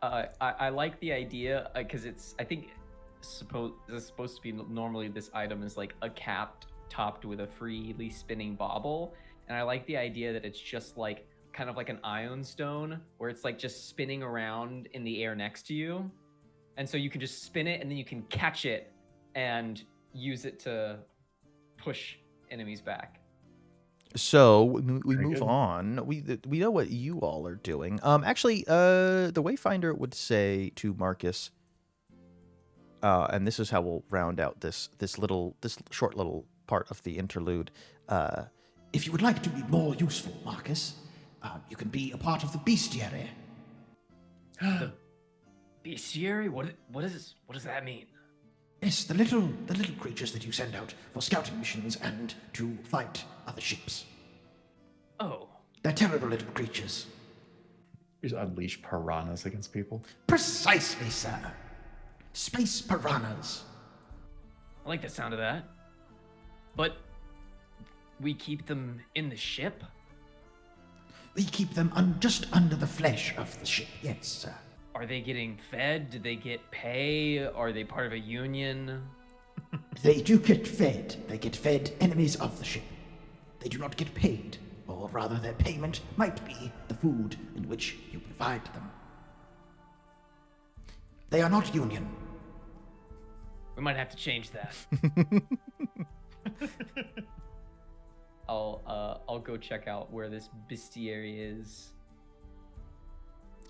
I like the idea because I think it's supposed to be normally this item is like a cap topped with a freely spinning bauble, and I like the idea that it's just like kind of like an ion stone where it's like just spinning around in the air next to you. And so you can just spin it and then you can catch it and use it to push enemies back. So we Very move good. on. We know what you all are doing. Actually, the Wayfinder would say to Marcus, and this is how we'll round out this short little part of the interlude. If you would like to be more useful, Marcus, you can be a part of the bestiary. Bestiary? What does that mean? Yes, the little creatures that you send out for scouting missions and to fight other ships. Oh. They're terrible little creatures. You just unleash piranhas against people. Precisely, sir. Space piranhas. I like the sound of that. But we keep them in the ship? We keep them just under the flesh of the ship, yes, sir. Are they getting fed? Do they get pay? Are they part of a union? They do get fed. They get fed enemies of the ship. They do not get paid, or rather their payment might be the food in which you provide them. They are not union. We might have to change that. I'll go check out where this bestiary is.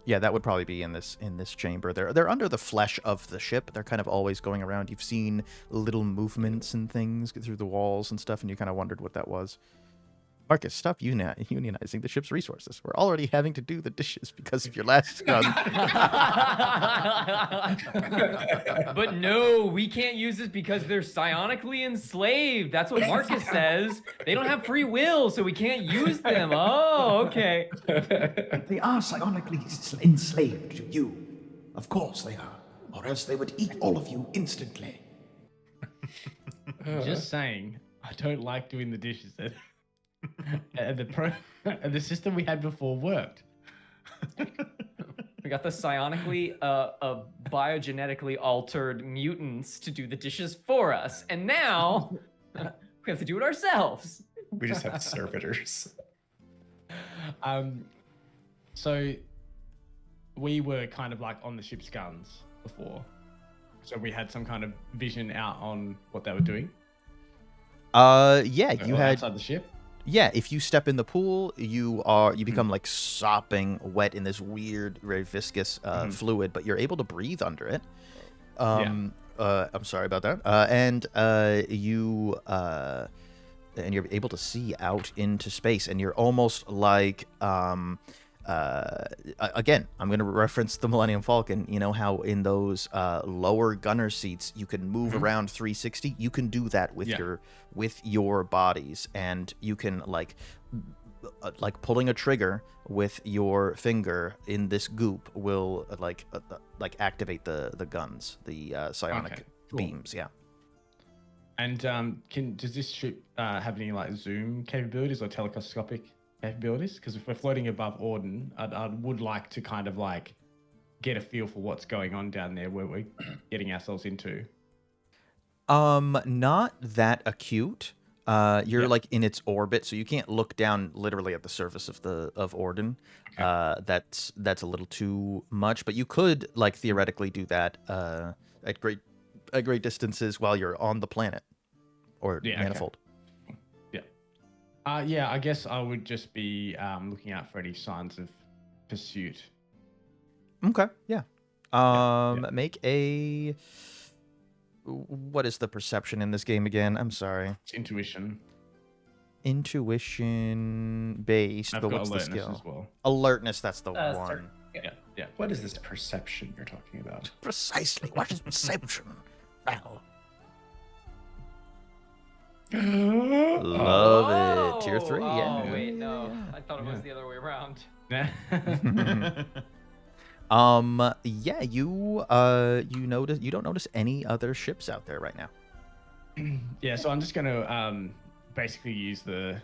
Yeah, that would probably be in this chamber. They're under the flesh of the ship. They're kind of always going around. You've seen little movements and things through the walls and stuff, and you kind of wondered what that was. Marcus, stop unionizing the ship's resources. We're already having to do the dishes because of your last gun. But no, we can't use this because they're psionically enslaved. That's what Marcus says. They don't have free will, so we can't use them. Oh, okay. They are psionically enslaved to you. Of course they are. Or else they would eat all of you instantly. Just saying, I don't like doing the dishes. And the system we had before worked. We got the psionically, biogenetically altered mutants to do the dishes for us, and now we have to do it ourselves. We just have servitors. So we were kind of like on the ship's guns before, so we had some kind of vision out on what they were doing. Yeah, So, you had. outside the ship. Yeah, if you step in the pool, you become like sopping wet in this weird, very viscous fluid, but you're able to breathe under it. I'm sorry about that. And you're able to see out into space, and you're almost like again, I'm going to reference the Millennium Falcon. You know how in those lower gunner seats you can move around 360? You can do that with your bodies, and you can like pulling a trigger with your finger in this goop will like activate the guns, the psionic beams. Yeah. And does this ship have any like zoom capabilities or telescopic capabilities? Because if we're floating above Orden, I would like to kind of like get a feel for what's going on down there where we're getting ourselves into. Not that acute. You're like in its orbit, so you can't look down literally at the surface of Orden. Okay. That's a little too much, but you could like theoretically do that at great distances while you're on the planet or manifold. Okay. Yeah, I guess I would just be looking out for any signs of pursuit. Okay, yeah. Make a... What is the perception in this game again? I'm sorry. It's intuition. Intuition based, but what's the skill? As well. Alertness, that's the one. Yeah. What is this perception you're talking about? Precisely. What is perception? Well... Love it. Tier 3, yeah. Oh, wait, no. I thought it was the other way around. You don't notice any other ships out there right now. Yeah, so I'm just gonna basically use the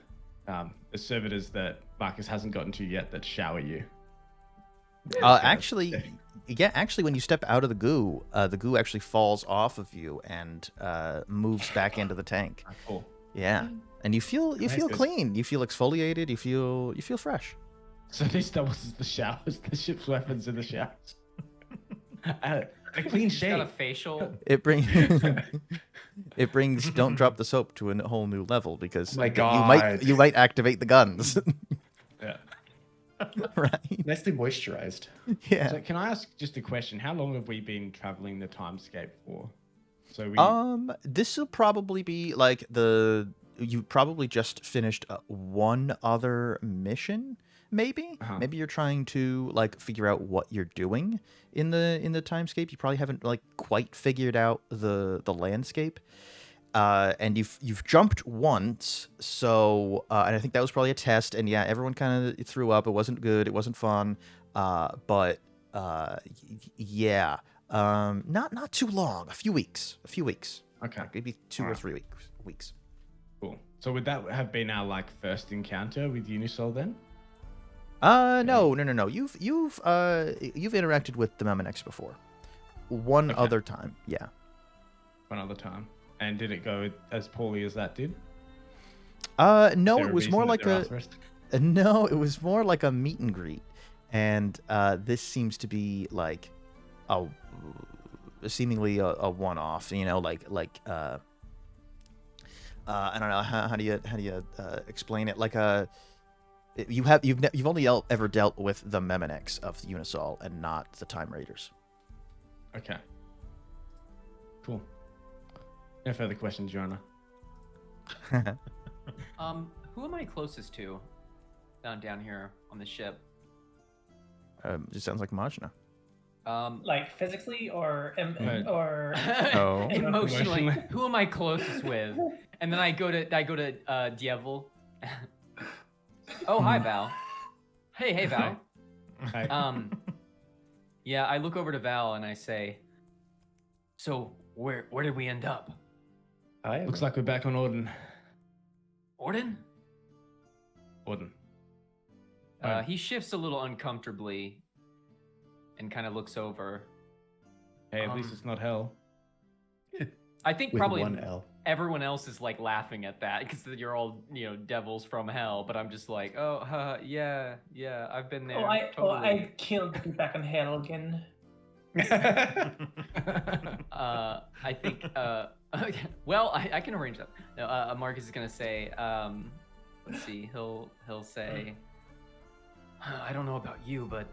servitors that Marcus hasn't gotten to yet that shower you. Actually, when you step out of the goo actually falls off of you and moves back into the tank. Cool. Yeah, and you feel clean. You feel exfoliated. You feel fresh. So this doubles as the showers. The ship's weapons in the showers. A clean She's got a shave. facial. It brings it brings don't drop the soap to a whole new level because My you God. might activate the guns. Yeah. Right. Nicely moisturized. Yeah. So can I ask just a question? How long have we been traveling the timescape for? So we. This will probably be like you probably just finished one other mission, maybe. Uh-huh. Maybe you're trying to like figure out what you're doing in the timescape. You probably haven't like quite figured out the landscape. And you've jumped once, so and I think that was probably a test. And yeah, everyone kind of threw up. It wasn't good. It wasn't fun. But yeah, not too long. A few weeks. Okay. Like maybe 2 or Alright. 3 weeks. Cool. So would that have been our like first encounter with Unisol then? No. You've interacted with the Memenex before. One Okay. other time, yeah. One other time. And did it go as poorly as that did? No, Is there it a was more reason that like they're a after us? no, it was more like a meet and greet, and this seems to be like seemingly a one-off. You know, like I don't know how do you explain it? Like you've only ever dealt with the Memenex of Unisol and not the Time Raiders. Okay. Cool. No further questions, Your Honor. Who am I closest to down here on the ship? Just sounds like Mazchna. Like physically or Right. or Oh. Emotionally, Emotionally. who am I closest with? And then I go to Djevel. Oh, hi Val. Hey Val. Hi. Yeah, I look over to Val and I say, "So where did we end up? Looks like we're back on Orden. Orden?" Orden. He shifts a little uncomfortably and kind of looks over. Hey, at least it's not hell. I think with probably one L. everyone else is like laughing at that because you're all devils from hell, but I'm just like, oh, yeah, I've been there. I killed the back in hell again. I think. Well, I can arrange that. No, Marcus is gonna say. Let's see. He'll say. I don't know about you, but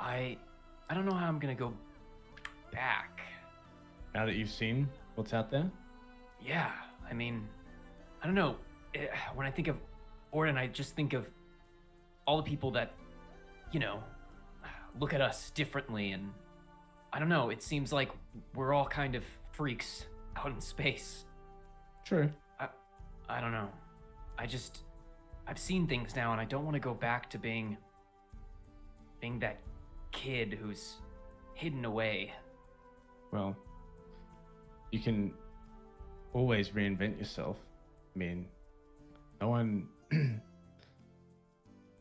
I don't know how I'm gonna go back. Now that you've seen what's out there? Yeah, I mean, I don't know. When I think of Orden, I just think of all the people that, look at us differently, and I don't know. It seems like we're all kind of freaks out in space. True. I don't know. I've seen things now, and I don't want to go back to being that kid who's hidden away. Well, you can always reinvent yourself. I mean, no one,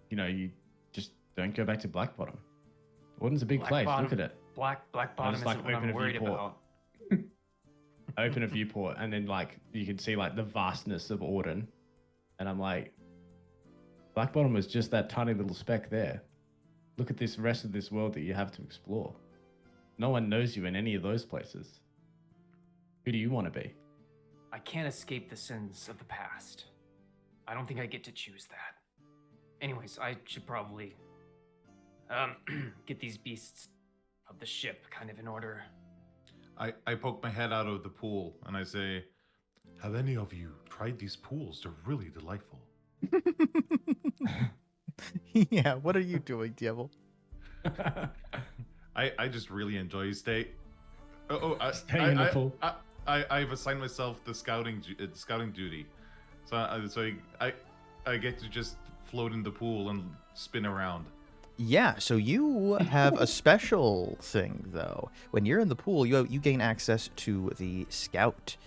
you just don't go back to Black Bottom. Orden's a big Black place. Bottom- Look at it. Black Bottom just, isn't like, what open I'm a worried viewport. about. Open a viewport, and then you can see the vastness of Orden, and I'm like, Black Bottom was just that tiny little speck there. Look at this rest of this world that you have to explore. No one knows you in any of those places. Who do you want to be? I can't escape the sins of the past. I don't think I get to choose that. Anyways, I should probably get these beasts of the ship kind of in order. I poke my head out of the pool and I say, have any of you tried these pools? They're really delightful. Yeah, what are you doing, Djevel? I just really enjoy staying Staying in the pool. I've assigned myself the scouting duty, so I get to just float in the pool and spin around. Yeah, so you have a special thing though. When you're in the pool, you gain access to the scout.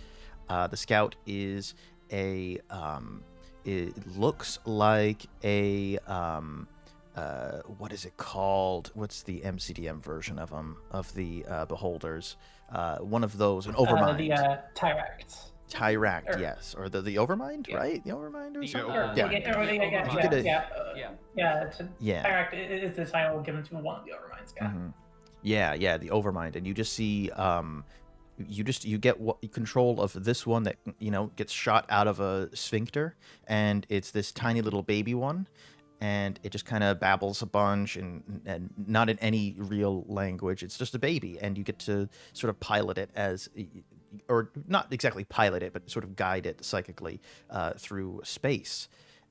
The scout is it looks like a what is it called? What's the MCDM version of them, of the beholders? One of those, an overmind. The Tyract. Tyract, yes, or the Overmind, Yeah. right? The Overmind or The something. Overmind. Yeah. Tyract is the title given to one of the Overminds. Yeah, the Overmind, and you just see you get control of this one that gets shot out of a sphincter, and it's this tiny little baby one, and it just kind of babbles a bunch and not in any real language. It's just a baby, and you get to sort of pilot it or not exactly pilot it, but sort of guide it psychically through space.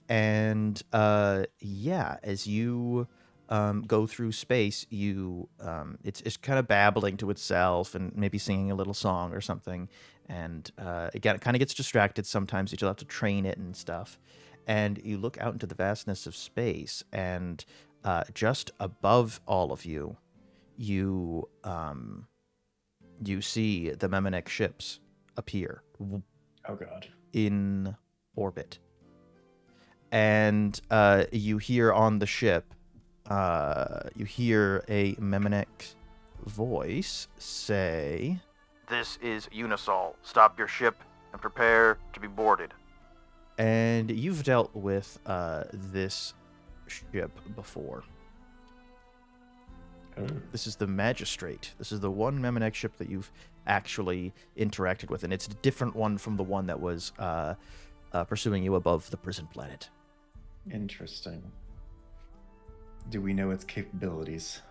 And as you go through space, it's kind of babbling to itself and maybe singing a little song or something. And again, it kind of gets distracted sometimes. You still have to train it and stuff. And you look out into the vastness of space, and just above all of you, you see the Memenek ships appear. Oh god. In orbit. And you hear on the ship, you hear a Memenek voice say, "This is Unisol. Stop your ship and prepare to be boarded." And you've dealt with this ship before. Oh. This is the Magistrate. This is the one Memenek ship that you've actually interacted with, and it's a different one from the one that was pursuing you above the prison planet. Interesting. Do we know its capabilities?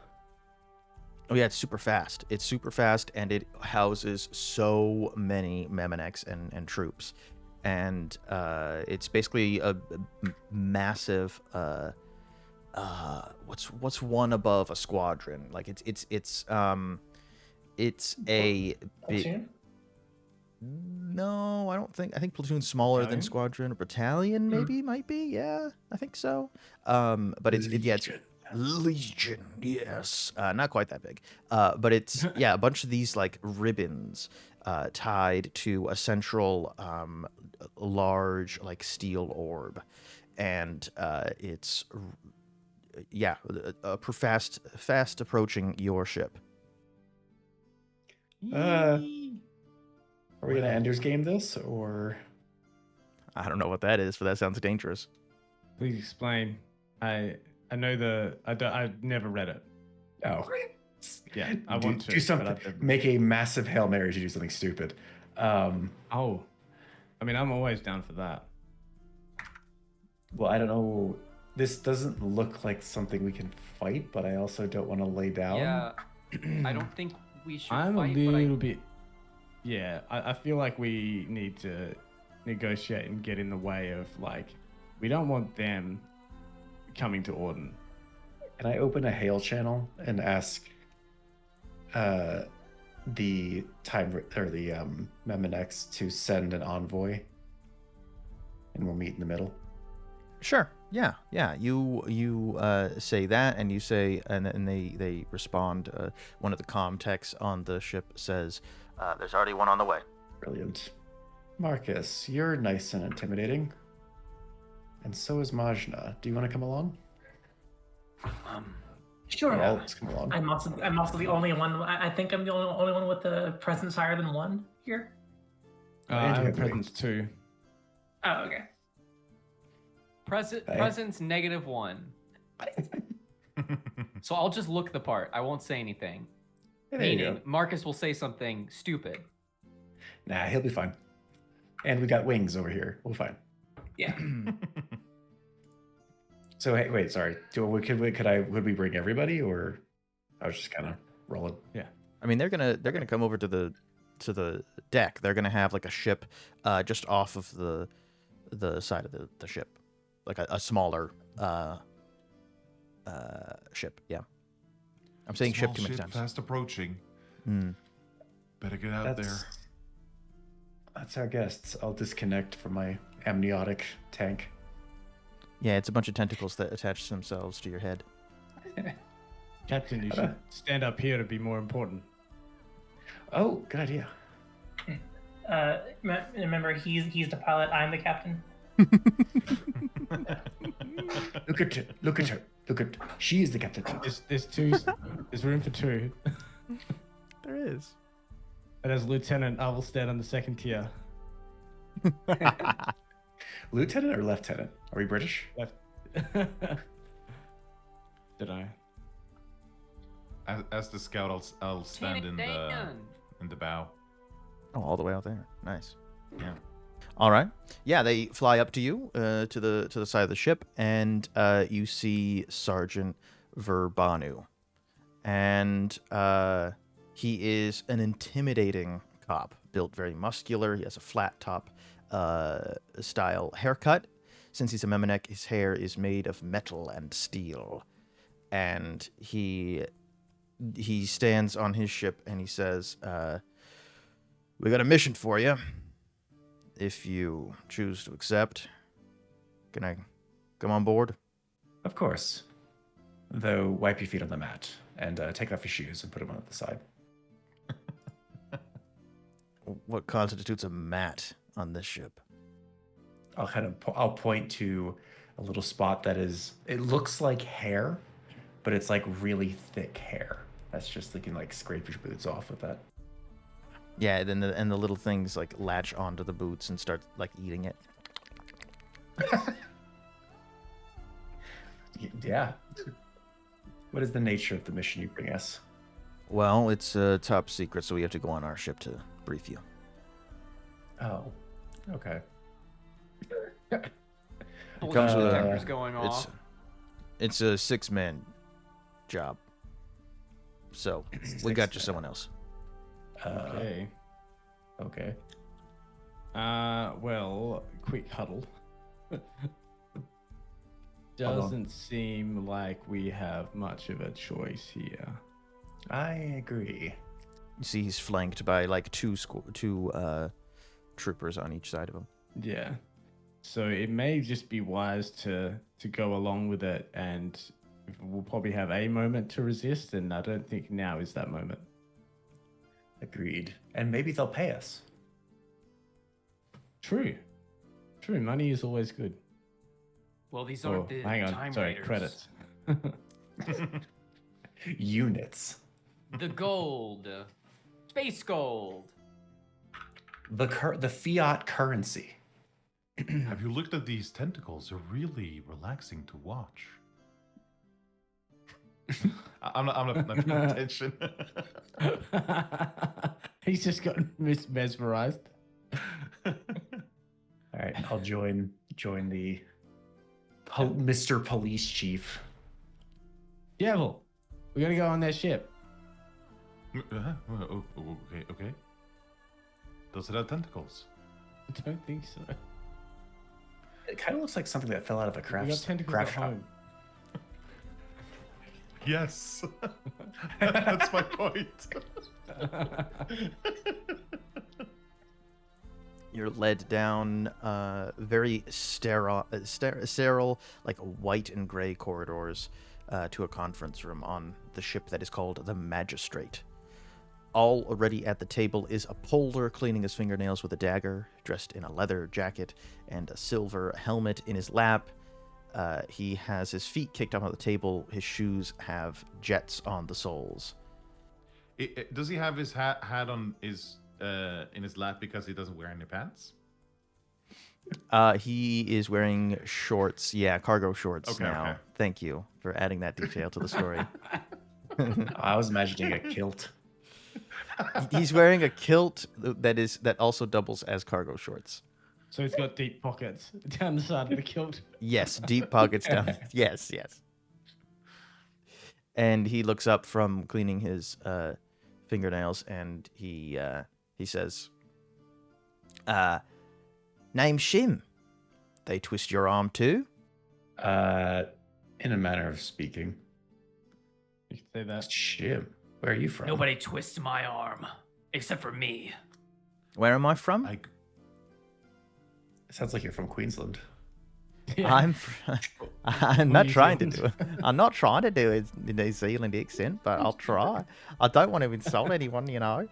Oh yeah, it's super fast. It's super fast, and it houses so many Memeneks and troops. And it's basically a massive what's one above a squadron? Like it's a big. No, I think platoon's smaller than squadron. Or battalion might be. Yeah, I think so. But it's Legion. Yes, not quite that big. But it's a bunch of these like ribbons tied to a central large like steel orb, and it's fast approaching your ship. Are we gonna Ender's Game this, or? I don't know what that is, but that sounds dangerous. Please explain. I know I've never read it. Oh. Yeah, I want to do something. Make a massive Hail Mary to do something stupid. I mean, I'm always down for that. Well, I don't know. This doesn't look like something we can fight, but I also don't want to lay down. Yeah, I don't think we should I'm fight, a little bit. Yeah, I feel like we need to negotiate and get in the way of, like, we don't want them coming to Orden. Can I open a hail channel and ask the Memeneks to send an envoy, and we'll meet in the middle? Sure. Yeah. You say that, and you say, and they respond. One of the comm techs on the ship says, "There's already one on the way." Brilliant. Marcus, you're nice and intimidating. And so is Mazchna. Do you want to come along? Sure. Yeah, let's come along. I'm also the only one. I think I'm the only one with the presence higher than 1 here. I have a presence 2. Oh, okay. Presence -1. So I'll just look the part. I won't say anything. Meaning, Marcus will say something stupid. Nah, he'll be fine. And we got wings over here. We'll be fine. Yeah. So hey, wait, sorry. Could we bring everybody, or I was just kind of rolling? Yeah. I mean, they're gonna come over to the deck. They're gonna have like a ship just off of the side of the ship, like a smaller ship. Yeah. I'm saying ship too many times. Fast approaching. Better get out there. That's our guests. I'll disconnect from my amniotic tank. Yeah, it's a bunch of tentacles that attach themselves to your head. Captain, you should stand up here to be more important. Oh, good idea. Remember, he's the pilot. I'm the captain. Look at her. She is the captain. There's room for 2. There is. And as lieutenant, I will stand on the second tier. Lieutenant or lieutenant? Are we British? Did I? As the scout, I'll stand in the bow. Oh, all the way out there. Nice. Yeah. All right. Yeah, they fly up to you to the side of the ship, and you see Sergeant Verbanu, and he is an intimidating cop, built very muscular. He has a flat top style haircut. Since he's a Memenek, his hair is made of metal and steel, and he stands on his ship and he says, "We got a mission for you. If you choose to accept, can I come on board?" Of course. Though, wipe your feet on the mat and take off your shoes and put them on the side. What constitutes a mat on this ship? I'll point to a little spot that it looks like hair, but it's like really thick hair. That's just you can like scrape your boots off with that. Yeah, then the little things like latch onto the boots and start like eating it. Yeah. What is the nature of the mission you bring us? Well, it's top secret, so we have to go on our ship to brief you. Oh, okay. Bullshit detectors going off. It's a 6-man job, so we got you someone else. Okay. Okay. Well, quick huddle. Doesn't seem like we have much of a choice here. I agree. You see, he's flanked by like two troopers on each side of him. Yeah. So it may just be wise to go along with it, and we'll probably have a moment to resist, and I don't think now is that moment. Agreed. And maybe they'll pay us. True. Money is always good. Well, these aren't the hang on. time Sorry, raiders. credits. Units. The gold. Space gold. The fiat currency. Have you looked at these tentacles? They're really relaxing to watch. I'm not paying attention. He's just got mesmerized. All right, I'll join the Mr. Police Chief. Djevel, we gotta go on that ship. Okay. Does it have tentacles? I don't think so. It kind of looks like something that fell out of a We got craft tentacles shop. at home. Yes. That's my point. You're led down very sterile, like white and gray corridors to a conference room on the ship that is called the Magistrate. Already at the table is a Polder cleaning his fingernails with a dagger, dressed in a leather jacket and a silver helmet in his lap. He has his feet kicked up on the table. His shoes have jets on the soles. Does he have his hat on his in his lap because he doesn't wear any pants? He is wearing shorts. Yeah, cargo shorts now. Okay. Thank you for adding that detail to the story. I was imagining a kilt. He's wearing a kilt that also doubles as cargo shorts. So he's got deep pockets down the side of the kilt. Yes, deep pockets down. Yes. And he looks up from cleaning his fingernails, and he says, "Name's Shim. They twist your arm too?" In a manner of speaking. You can say that. Shim. Where are you from? Nobody twists my arm, except for me. Where am I from? It sounds like you're from Queensland. Yeah. I'm not trying to do it. I'm not trying to do a New Zealand accent, but I'll try. I don't want to insult anyone, you know.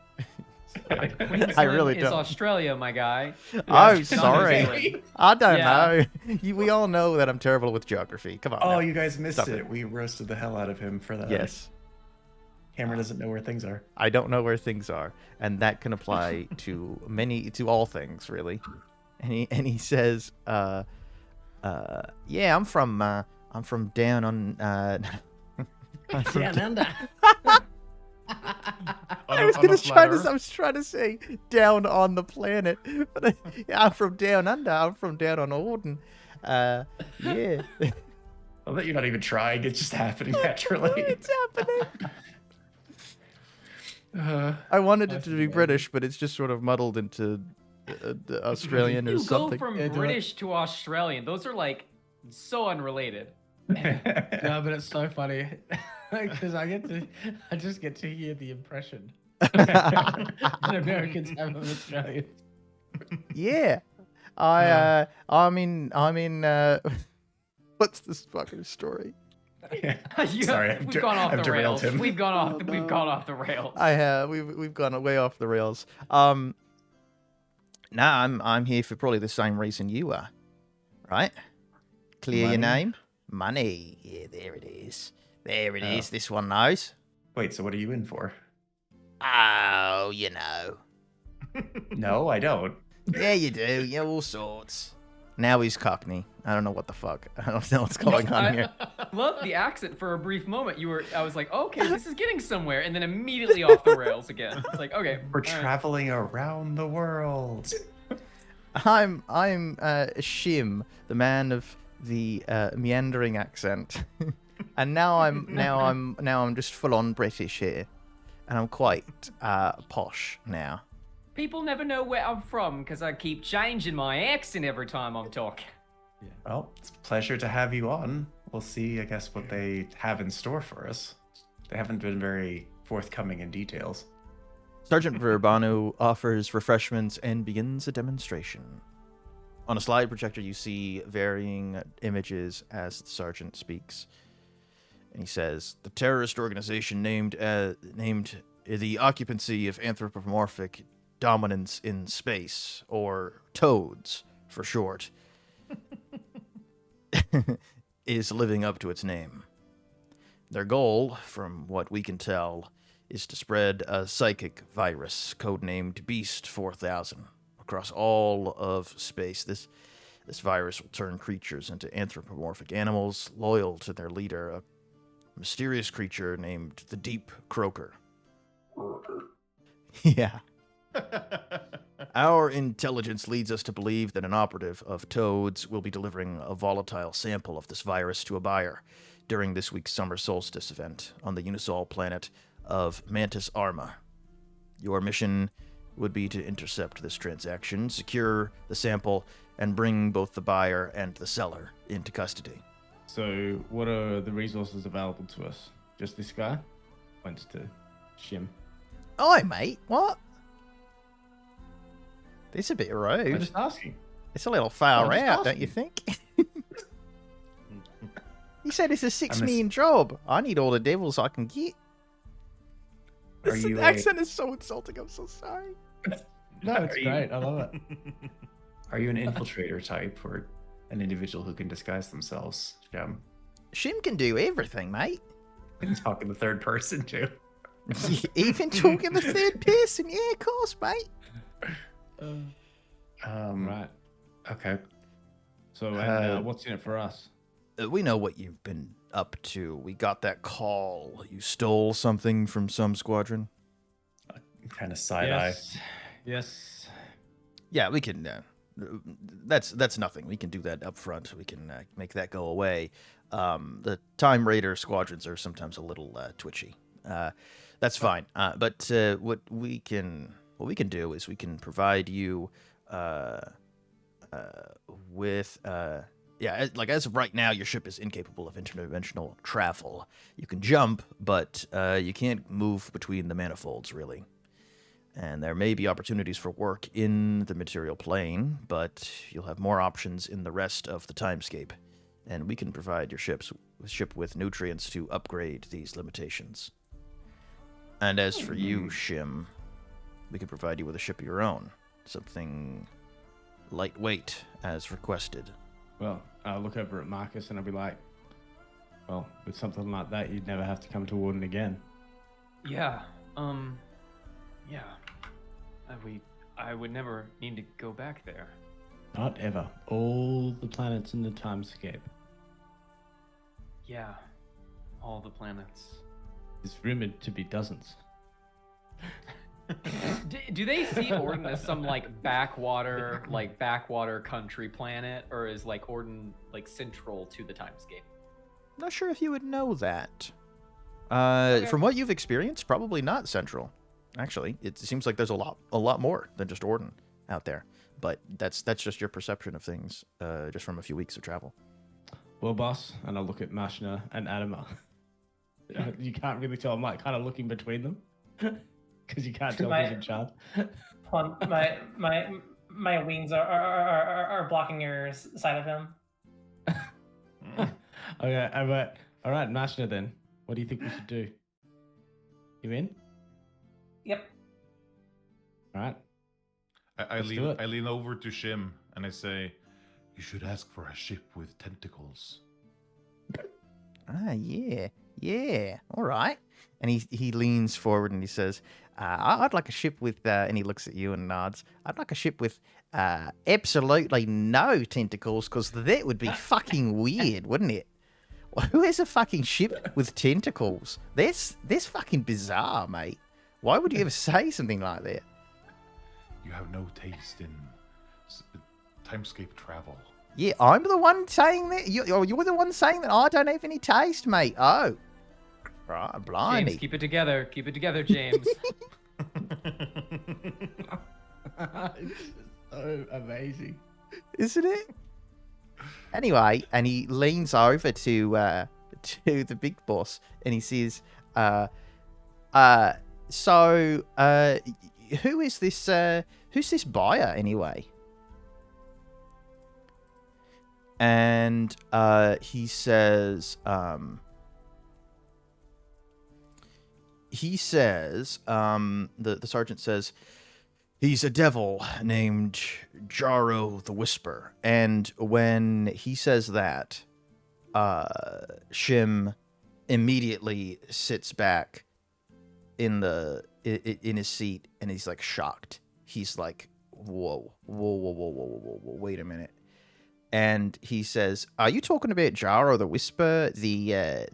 Queensland I really is don't. Australia, my guy. Oh, It's not New sorry. Zealand. I don't Yeah. know. We all know that I'm terrible with geography. Come on. Oh, now. you guys missed Stop it. it. We roasted the hell out of him for that. Yes. Cameron doesn't know where things are. I don't know where things are, and that can apply to all things, really. and he says, yeah, I'm from down on Down under. I was trying to say down on the planet, but I'm from down under. I'm from down on Orden. Yeah. I'll bet you're not even trying. It's just happening naturally. It's happening. I wanted it to be British, but it's just sort of muddled into Australian or You something. go from British to Australian. Those are like so unrelated. No, but it's so funny because I just get to hear the impression that Americans have of Australians. Yeah. I'm in what's this fucking story? Sorry, we've gone off I've the derailed rails. him. We've gone off the rails. We've gone way off the rails. I'm here for probably the same reason you are. Right? Clear your name? Money. Yeah, there it is. There it is. This one knows. Wait, so what are you in for? Oh, you know. No, I don't. Yeah, you do. Yeah, all sorts. Now he's Cockney. I don't know what the fuck. I don't know what's going on here. Love the accent for a brief moment. I was like, okay, this is getting somewhere, and then immediately off the rails again. It's like, okay, We're traveling around the world. I'm Shim, the man of the meandering accent, and now I'm just full on British here, and I'm quite posh now. People never know where I'm from because I keep changing my accent every time I'm talking. Yeah. Well, it's a pleasure to have you on. We'll see, I guess, what they have in store for us. They haven't been very forthcoming in details. Sergeant Verbanu offers refreshments and begins a demonstration. On a slide projector, you see varying images as the sergeant speaks. And he says, the terrorist organization named the occupancy of anthropomorphic dominance in space, or T.O.A.D.S for short, is living up to its name. Their goal, from what we can tell, is to spread a psychic virus codenamed Beast 4000 across all of space. This virus will turn creatures into anthropomorphic animals loyal to their leader, a mysterious creature named the Deep Croaker. Yeah. Our intelligence leads us to believe that an operative of T.O.A.D.S will be delivering a volatile sample of this virus to a buyer during this week's summer solstice event on the Unisol planet of Mantis Arma. Your mission would be to intercept this transaction, secure the sample, and bring both the buyer and the seller into custody. So, what are the resources available to us? Just this guy? Points to Shim. Oi, mate, what? This is a bit I'm rude. just asking. It's a little far I'm just out, don't asking. you think? He said it's a 6 million job. I need all the devils I can get. This accent is so insulting. I'm so sorry. No, it's great. I love it. Are you an infiltrator type or an individual who can disguise themselves, Jim? Shim can do everything, mate. And talk in the third person too. Even talking the third person. Yeah, of course, mate. Right. Okay. So, what's in it for us? We know what you've been up to. We got that call. You stole something from some squadron. Kind of side eye. Yes. Yeah, we can. That's nothing. We can do that up front. We can make that go away. The Time Raider squadrons are sometimes a little twitchy. That's fine. But what we can do is we can provide you with like as of right now, your ship is incapable of interdimensional travel. You can jump, but you can't move between the manifolds really. And there may be opportunities for work in the material plane, but you'll have more options in the rest of the timescape. And we can provide your ship with nutrients to upgrade these limitations. And as for you, Shim, we can provide you with a ship of your own. Something lightweight, as requested. Well, I'll look over at Marcus and I'll be like, well, with something like that, you'd never have to come to Warden again. Yeah. Yeah. I would never need to go back there. Not ever. All the planets in the timescape. Yeah, all the planets. It's rumored to be dozens. Do they see Orden as some like backwater country planet, or is like Orden like central to the timescape? Not sure if you would know that. Okay. From what you've experienced, probably not central. Actually, it seems like there's a lot more than just Orden out there. But that's just your perception of things, just from a few weeks of travel. Well, boss, and I look at Mazchna and Adama. You can't really tell. I'm like kind of looking between them because you can't tell who's in charge. My wings are blocking your side of him. Okay, all right, Mazchna. Then, what do you think we should do? You in? Yep. All right. I lean over to Shim and I say, "You should ask for a ship with tentacles." Ah, yeah, all right. And he leans forward and he says, "I'd like a ship with," and he looks at you and nods. "I'd like a ship with absolutely no tentacles, because that would be fucking weird, wouldn't it? Who has a fucking ship with tentacles? That's fucking bizarre, mate. Why would you ever say something like that?" You have no taste in timescape travel. Yeah, I'm the one saying that. You're the one saying that I don't have any taste, mate. Oh, right, blimey. James, keep it together. Keep it together, James. It's so amazing, Isn't it? Anyway, and he leans over to the big boss and he says, so who is this? Who's this buyer anyway? And he says, the sergeant says, he's a devil named Jaro the Whisper. And when he says that, Shim immediately sits back in his seat and he's like shocked. He's like, whoa, wait a minute. And he says, "Are you talking about Jaro the Whisper, the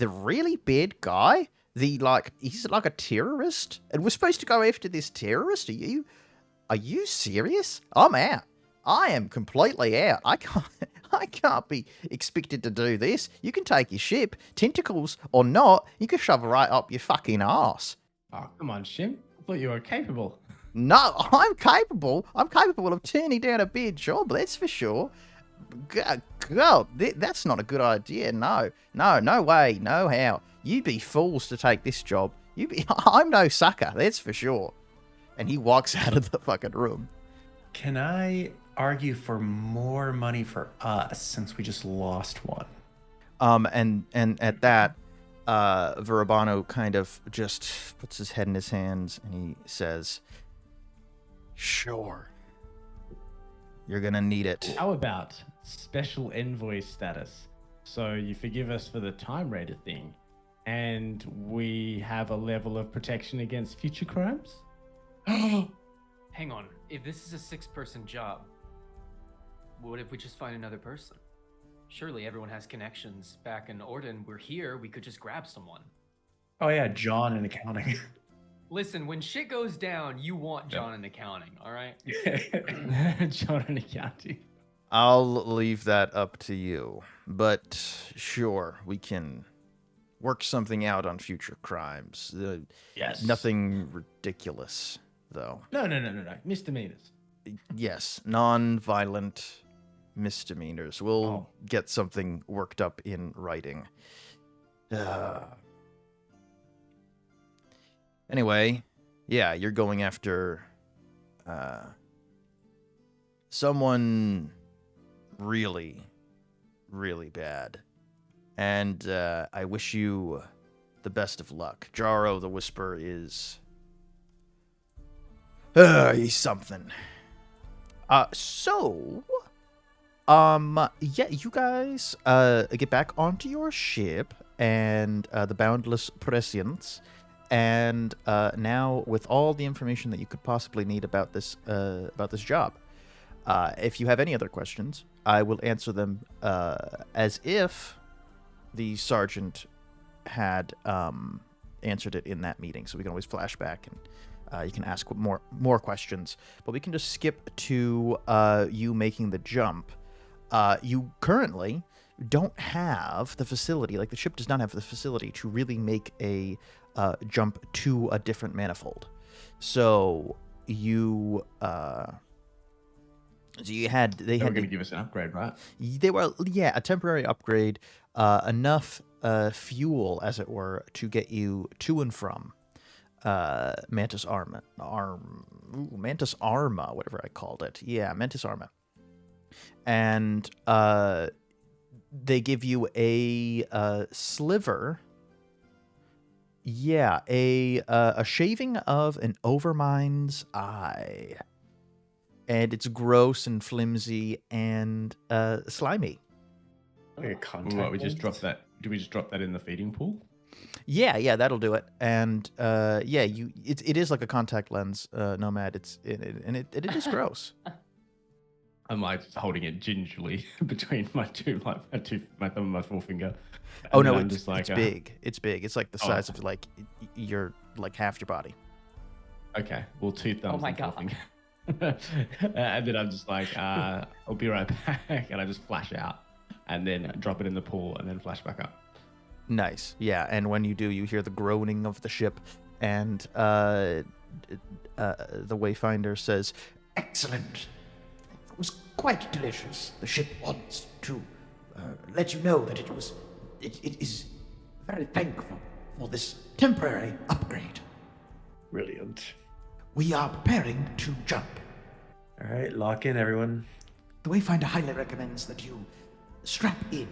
really bad guy? He's like a terrorist, and we're supposed to go after this terrorist? Are you serious? I'm out. I am completely out. I can't be expected to do this. You can take your ship, tentacles or not. You can shove it right up your fucking ass." Oh, come on, Shim. I thought you were capable. No, I'm capable. I'm capable of turning down a bad job, that's for sure. God, that's not a good idea. No way, no how. You'd be fools to take this job. I'm no sucker, that's for sure. And he walks out of the fucking room. Can I argue for more money for us since we just lost one? And at that, Verabano kind of just puts his head in his hands and he says, "Sure. You're gonna need it." How about special envoy status? So you forgive us for the time raider thing, and we have a level of protection against future crimes? Hang on. If this is a 6-person job, what if we just find another person? Surely everyone has connections. Back in Orden, we're here. We could just grab someone. Oh yeah, John in accounting. Listen, when shit goes down, you want John in accounting, all right? John and Accounting. I'll leave that up to you. But sure, we can work something out on future crimes. Yes. Nothing ridiculous, though. No. Misdemeanors. Yes, non-violent misdemeanors. We'll get something worked up in writing. Anyway, yeah, you're going after someone really, really bad. And I wish you the best of luck. Jaro the Whisper is... he's something. Yeah, you guys get back onto your ship and the Boundless Prescience. And now, with all the information that you could possibly need about this job, If you have any other questions, I will answer them as if the sergeant had answered it in that meeting. So we can always flash back and you can ask more questions. But we can just skip to you making the jump. You currently don't have the facility, like the ship does not have the facility to really make a jump to a different manifold. So you they had They were going to give us an upgrade, right? They were, yeah, a temporary upgrade, enough fuel, as it were, to get you to and from Mantis Arma, whatever I called it. Yeah, Mantis Arma. And they give you a sliver. Yeah, a shaving of an Overmind's eye. And it's gross and flimsy and slimy. Like a contact. What, we just drop that? Do we just drop that in the feeding pool? Yeah, that'll do it. And it is like a contact lens, Nomad. It is gross. I'm like holding it gingerly between my thumb and my forefinger. Oh no, it's big. It's big. It's like the size of like your half your body. Okay, well, 2 thumbs. Oh my and God. forefinger. And then I'm just like, I'll be right back, and I just flash out, and then drop it in the pool, and then flash back up. Nice. Yeah, and when you do, you hear the groaning of the ship, and the Wayfinder says, Excellent. It was quite delicious. The ship wants to let you know that it is very thankful for this temporary upgrade. Brilliant. We are preparing to jump. All right, lock in, everyone. The Wayfinder highly recommends that you strap in.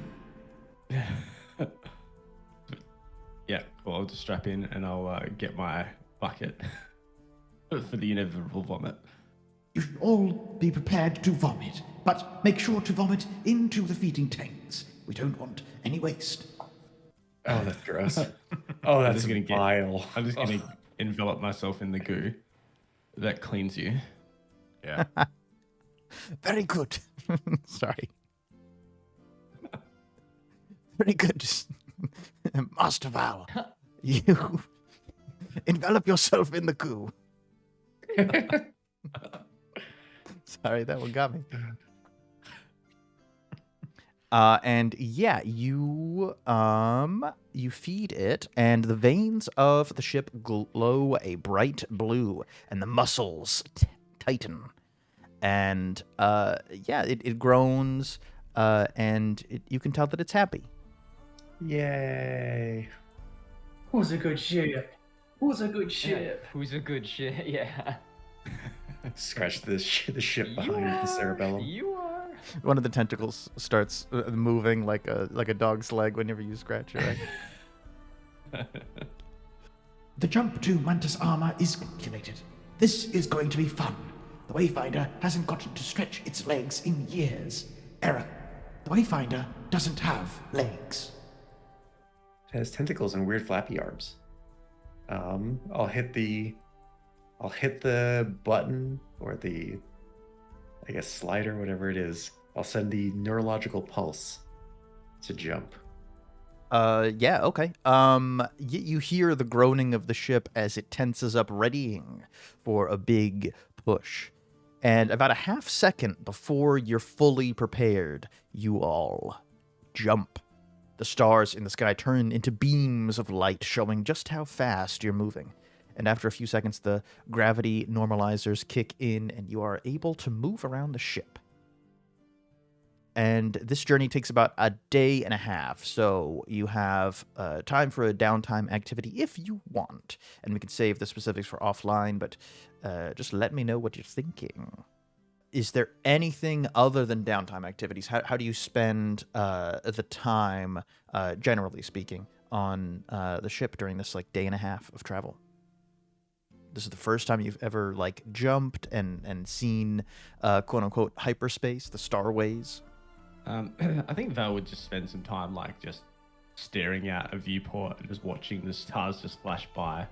Yeah, well, I'll just strap in, and I'll get my bucket for the inevitable vomit. You should all be prepared to vomit, but make sure to vomit into the feeding tanks. We don't want any waste. Oh, that's gross. Oh, that's vile. I'm just going to envelop myself in the goo that cleans you. Yeah. very good. Sorry. Very good. Master Val, you envelop yourself in the goo. Sorry, that one got me. And yeah, you feed it, and the veins of the ship glow a bright blue, and the muscles tighten, and it groans, and you can tell that it's happy. Yay! Who's a good ship? Who's a good ship? Who's a good shit? Yeah. Scratch the ship behind the cerebellum. You are. One of the tentacles starts moving like a dog's leg whenever you scratch it. Right? The jump to Mantis Arma is calculated. This is going to be fun. The Wayfinder hasn't gotten to stretch its legs in years. Error. The Wayfinder doesn't have legs. It has tentacles and weird flappy arms. I'll hit the button or the, I guess, slider, whatever it is. I'll send the neurological pulse to jump. Yeah, okay. You hear the groaning of the ship as it tenses up, readying for a big push. And about a half second before you're fully prepared, you all jump. The stars in the sky turn into beams of light, showing just how fast you're moving. And after a few seconds, the gravity normalizers kick in, and you are able to move around the ship. And this journey takes about a day and a half, so you have time for a downtime activity if you want. And we can save the specifics for offline, but just let me know what you're thinking. Is there anything other than downtime activities? How do you spend the time, generally speaking, on the ship during this day and a half of travel? This is the first time you've ever jumped and seen quote unquote hyperspace, the starways. I think Val would just spend some time just staring out a viewport and just watching the stars just flash by.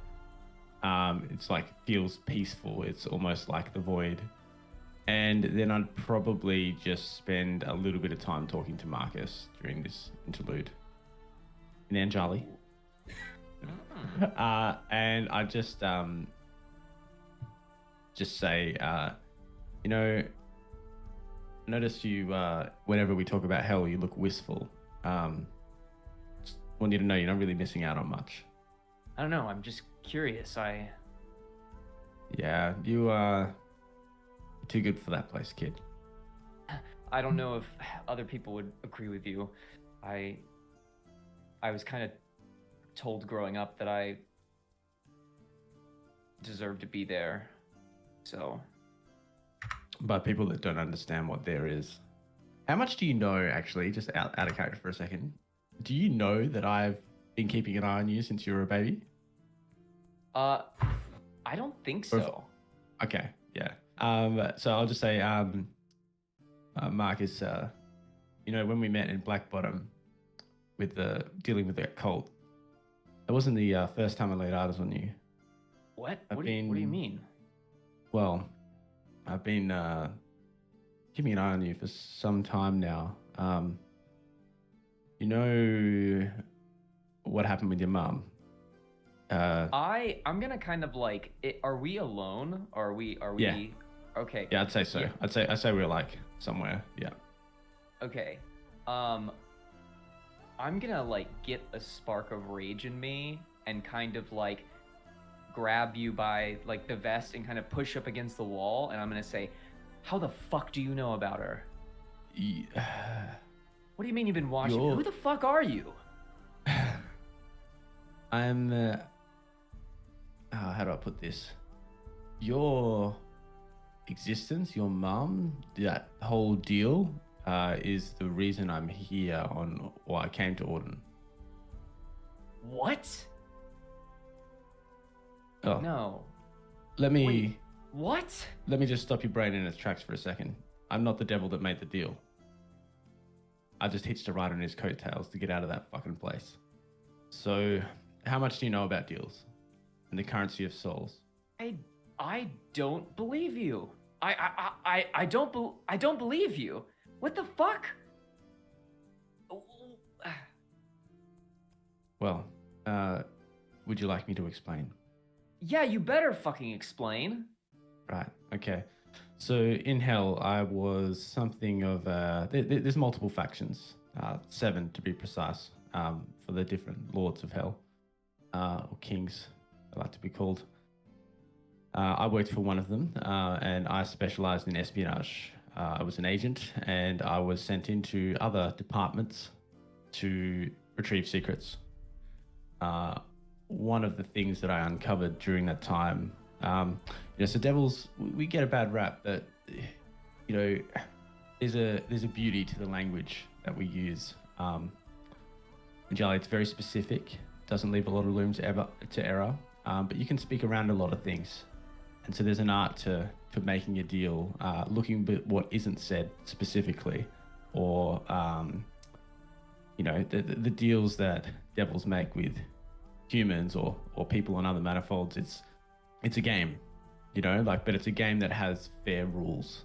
It's feels peaceful. It's almost like the void. And then I'd probably just spend a little bit of time talking to Marcus during this interlude. And then Charlie. And I just say, you know, I notice you, whenever we talk about hell, you look wistful. Just want you to know you're not really missing out on much. I don't know. I'm just curious. Yeah, you are too good for that place, kid. I don't know if other people would agree with you. I was kind of told growing up that I deserve to be there. So. By people that don't understand what there is. How much do you know, actually, just out of character for a second? Do you know that I've been keeping an eye on you since you were a baby? I don't think so. Okay, yeah. So I'll just say, Marcus, you know, when we met in Black Bottom with dealing with that cult, that wasn't the first time I laid eyes on you. What? What do you mean? Well, I've been keeping an eye on you for some time now. You know what happened with your mom? I'm gonna kind of like. Are we alone? Are we? Yeah. Okay. Yeah, I'd say so. Yeah. I'd say we're like somewhere. Yeah. Okay. I'm gonna like get a spark of rage in me and kind of like grab you by like the vest and kind of push up against the wall, and I'm gonna say, "How the fuck do you know about her? What do you mean you've been watching? Who the fuck are you?" I'm. How do I put this? Your existence, your mum, that whole deal, is the reason I'm here or I came to Orden. What? Oh. No. Let me. Wait, what? Let me just stop your brain in its tracks for a second. I'm not the devil that made the deal. I just hitched a ride on his coattails to get out of that fucking place. So, how much do you know about deals and the currency of souls? I don't believe you. I don't believe you. What the fuck? Well, would you like me to explain? Yeah, you better fucking explain. Right, okay. So in Hell, I was something of there's multiple factions, 7 to be precise, for the different lords of Hell, or kings, they like to be called. I worked for one of them, and I specialized in espionage. I was an agent, and I was sent into other departments to retrieve secrets. One of the things that I uncovered during that time, so devils, we get a bad rap, but there's a beauty to the language that we use. Djevel, it's very specific, doesn't leave a lot of room to error, but you can speak around a lot of things. And so there's an art to making a deal, looking at what isn't said specifically, or the deals that devils make with humans or people on other manifolds. It's a game, but it's a game that has fair rules.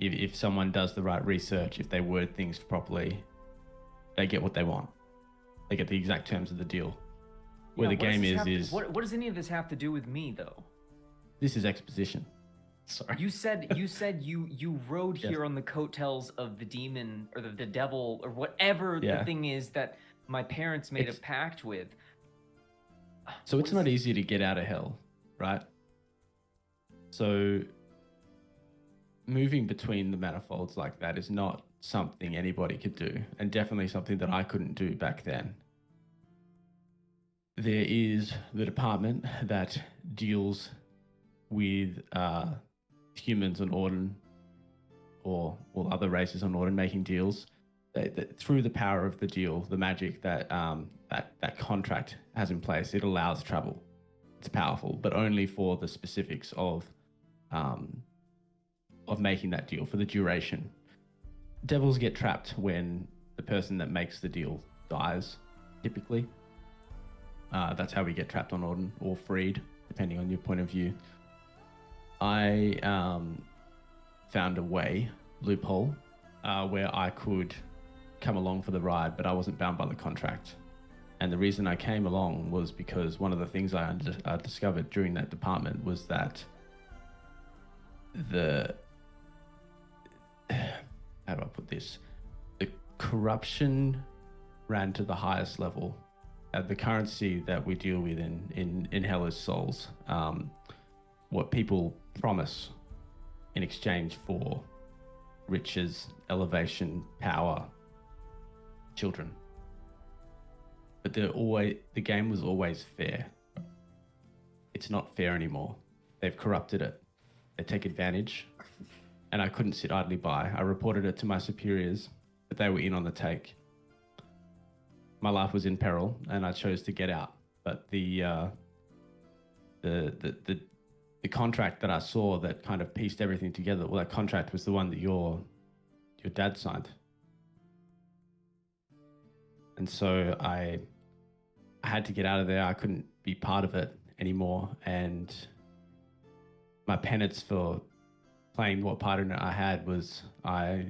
If someone does the right research, if they word things properly, they get what they want. They get the exact terms of the deal. Where the game is what does any of this have to do with me, though? This is exposition. Sorry. You said you rode here on the coattails of the demon or the devil or whatever the thing is that my parents made a pact with. So it's not easy to get out of Hell, right? So moving between the manifolds like that is not something anybody could do, and definitely something that I couldn't do back then. There is the department that deals with humans on Orden or other races on Orden making deals. Through the power of the deal, the magic that that contract has in place, it allows travel. It's powerful, but only for the specifics of making that deal, for the duration. Devils get trapped when the person that makes the deal dies, typically. That's how we get trapped on Orden, or freed, depending on your point of view. I found a loophole, where I could come along for the ride, but I wasn't bound by the contract. And the reason I came along was because one of the things I discovered during that department was that how do I put this? The corruption ran to the highest level. The currency that we deal with in hell is souls. What people promise in exchange for riches, elevation, power, children. But the game was always fair. It's not fair anymore. They've corrupted it. They take advantage. And I couldn't sit idly by. I reported it to my superiors, but they were in on the take. My life was in peril, and I chose to get out. But the contract that I saw that kind of pieced everything together, well, that contract was the one that your dad signed. And so I had to get out of there. I couldn't be part of it anymore. And my penance for playing what part in it I had was I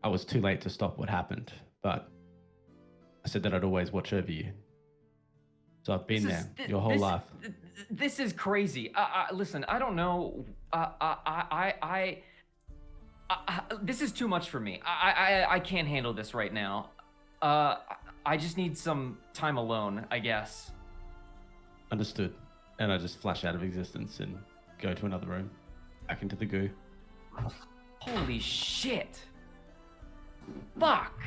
was too late to stop what happened. But I said that I'd always watch over you. So I've been there your whole life. This is crazy. Listen, I don't know. This is too much for me. I can't handle this right now. I just need some time alone, I guess. Understood. And I just flash out of existence and go to another room, back into the goo. Holy shit. Fuck.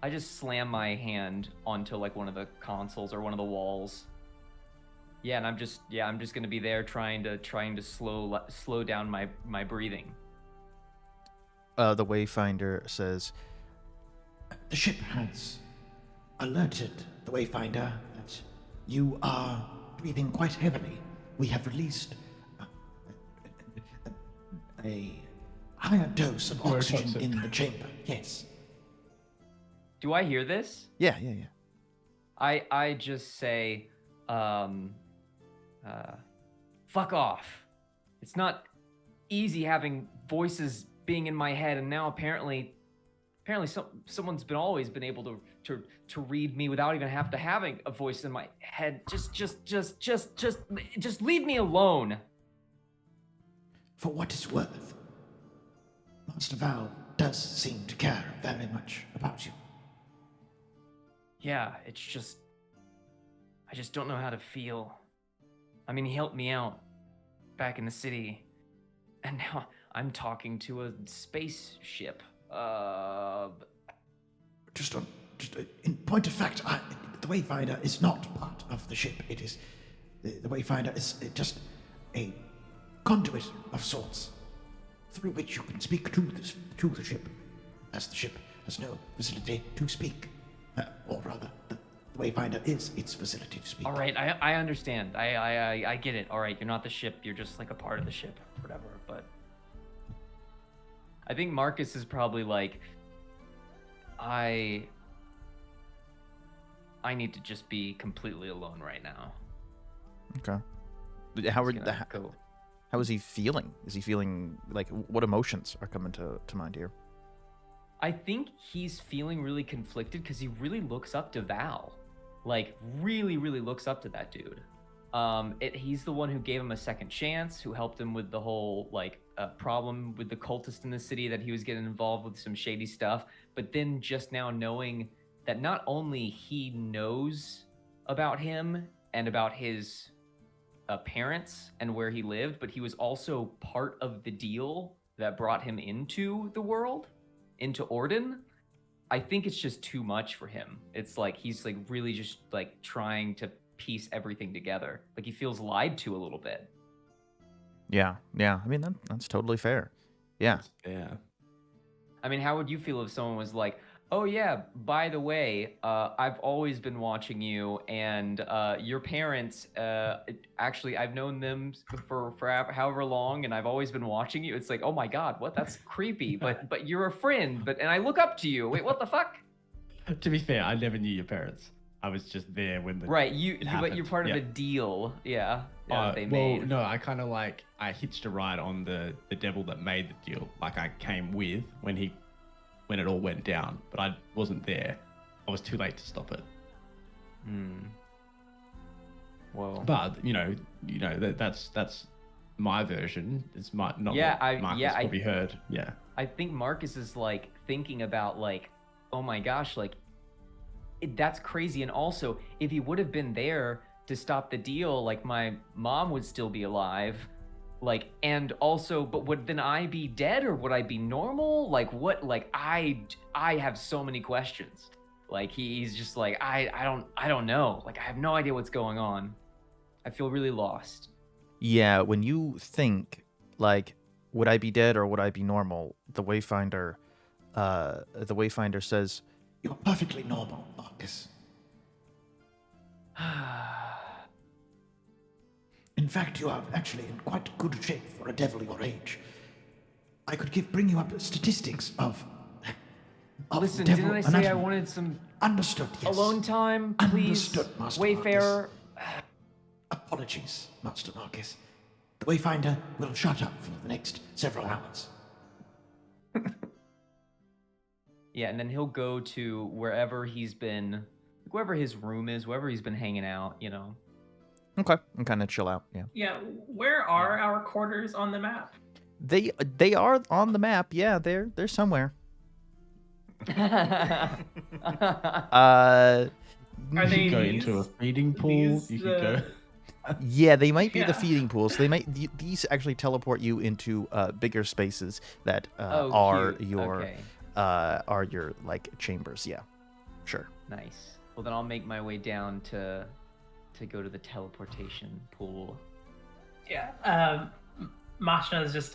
I just slam my hand onto like one of the consoles or one of the walls. Yeah, and I'm just gonna be there trying to slow down my breathing. The Wayfinder says, The ship has alerted the Wayfinder that you are breathing quite heavily. We have released a higher dose of oxygen in the chamber. Yes. Do I hear this? Yeah. I just say, fuck off. It's not easy having voices being in my head, and now apparently someone's always been able to read me without even having a voice in my head. Just leave me alone. For what it's worth, Master Val does seem to care very much about you. Yeah, it's just, I just don't know how to feel. I mean, he helped me out back in the city, and now I'm talking to a spaceship. Just in point of fact, the Wayfinder is not part of the ship. It is the Wayfinder is just a conduit of sorts through which you can speak to the ship, as the ship has no facility to speak, or rather, the Wayfinder is its facility to speak. All right, I understand. I get it. All right, you're not the ship. You're just like a part of the ship, whatever. But I think Marcus is probably like, I need to just be completely alone right now. Okay. How is he feeling? Is he feeling like, what emotions are coming to mind here? I think he's feeling really conflicted because he really looks up to Val. Like, really, really looks up to that dude. He's the one who gave him a second chance, who helped him with the whole, like, problem with the cultist in the city, that he was getting involved with some shady stuff. But then just now knowing that not only he knows about him and about his parents and where he lived, but he was also part of the deal that brought him into the world, into Orden. I think it's just too much for him. It's like he's like really just like trying to piece everything together. Like he feels lied to a little bit. Yeah. I mean, that's totally fair. Yeah. I mean, how would you feel if someone was like, oh yeah, by the way, I've always been watching you, and your parents, actually, I've known them for however long, and I've always been watching you. It's like, oh my god, what? That's creepy. But you're a friend, and I look up to you. Wait, what the fuck? To be fair, I never knew your parents. I was just there when the Right, it but happened. you're part of Yeah. a deal. Yeah. That they well, made. no, I kind of like I hitched a ride on the devil that made the deal. Like I came with when it all went down, but I wasn't there. I was too late to stop it. Whoa. But that's my version. It's not Yeah, what Marcus probably heard. Yeah. I think Marcus is like thinking about like, oh my gosh, like that's crazy. And also, if he would have been there to stop the deal, like my mom would still be alive. Like, and also, but would then I be dead or would I be normal? Like what? Like I have so many questions. Like he's just like I don't know. Like I have no idea what's going on. I feel really lost. Yeah, when you think, like, would I be dead or would I be normal? The Wayfinder says, You're perfectly normal, Marcus. In fact, you are actually in quite good shape for a devil your age. I could bring you up statistics of Listen, devil didn't I say I anatomy. wanted some Understood, yes. alone time, please? Understood, Master Wayfarer. Apologies, Master Marcus. The Wayfinder will shut up for the next several hours. Yeah, and then he'll go to wherever he's been, wherever his room is, wherever he's been hanging out, you know. okay, and kind of chill out. Yeah, Yeah, where are our quarters on the map? they are on the map. Yeah, they're somewhere. Are You they could go into a feeding pool. You could go. Yeah, they might be the Yeah. feeding pools. They might these actually teleport you into bigger spaces that Oh, are cute. your Okay. are your like chambers. Yeah, sure. Nice. Well, then I'll make my way down to go to the teleportation pool. Yeah. Mazchna is just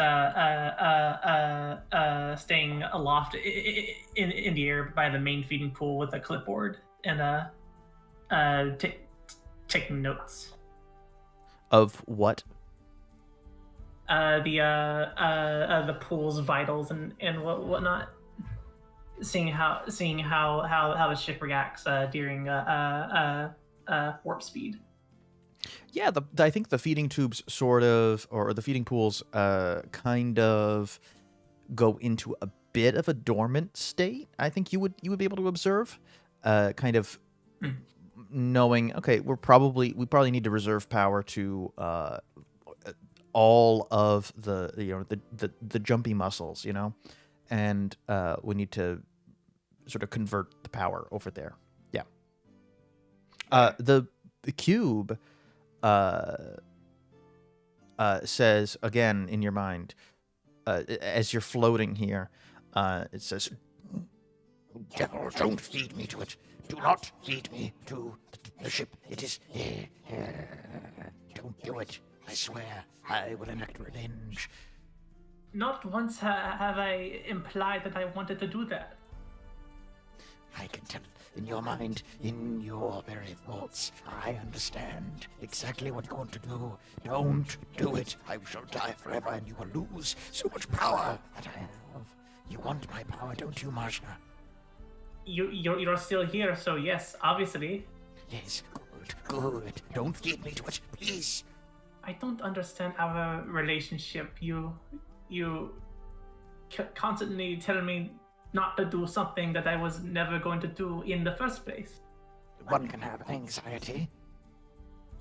staying aloft in the air by the main feeding pool with a clipboard and taking notes. Of what? The pool's vitals and whatnot. Seeing how the ship reacts during warp speed. Yeah, I think the feeding tubes sort of, or the feeding pools, kind of go into a bit of a dormant state. I think you would be able to observe, kind of knowing. Okay, we probably need to reserve power to all of the jumpy muscles, and we need to sort of convert the power over there. Yeah. The cube says again in your mind, as you're floating here, it says, Devil, don't feed me to it. Do not feed me to the ship. It is... don't do it. I swear, I will enact revenge. Not once have I implied that I wanted to do that. I can tell in your mind, in your very thoughts. I understand exactly what you want to do. Don't do it. I shall die forever and you will lose so much power that I have. You want my power, don't you, Mazchna? You're still here, so yes, obviously. Yes, good. Don't feed me to it, please. I don't understand our relationship. You constantly tell me not to do something that I was never going to do in the first place. One can have anxiety,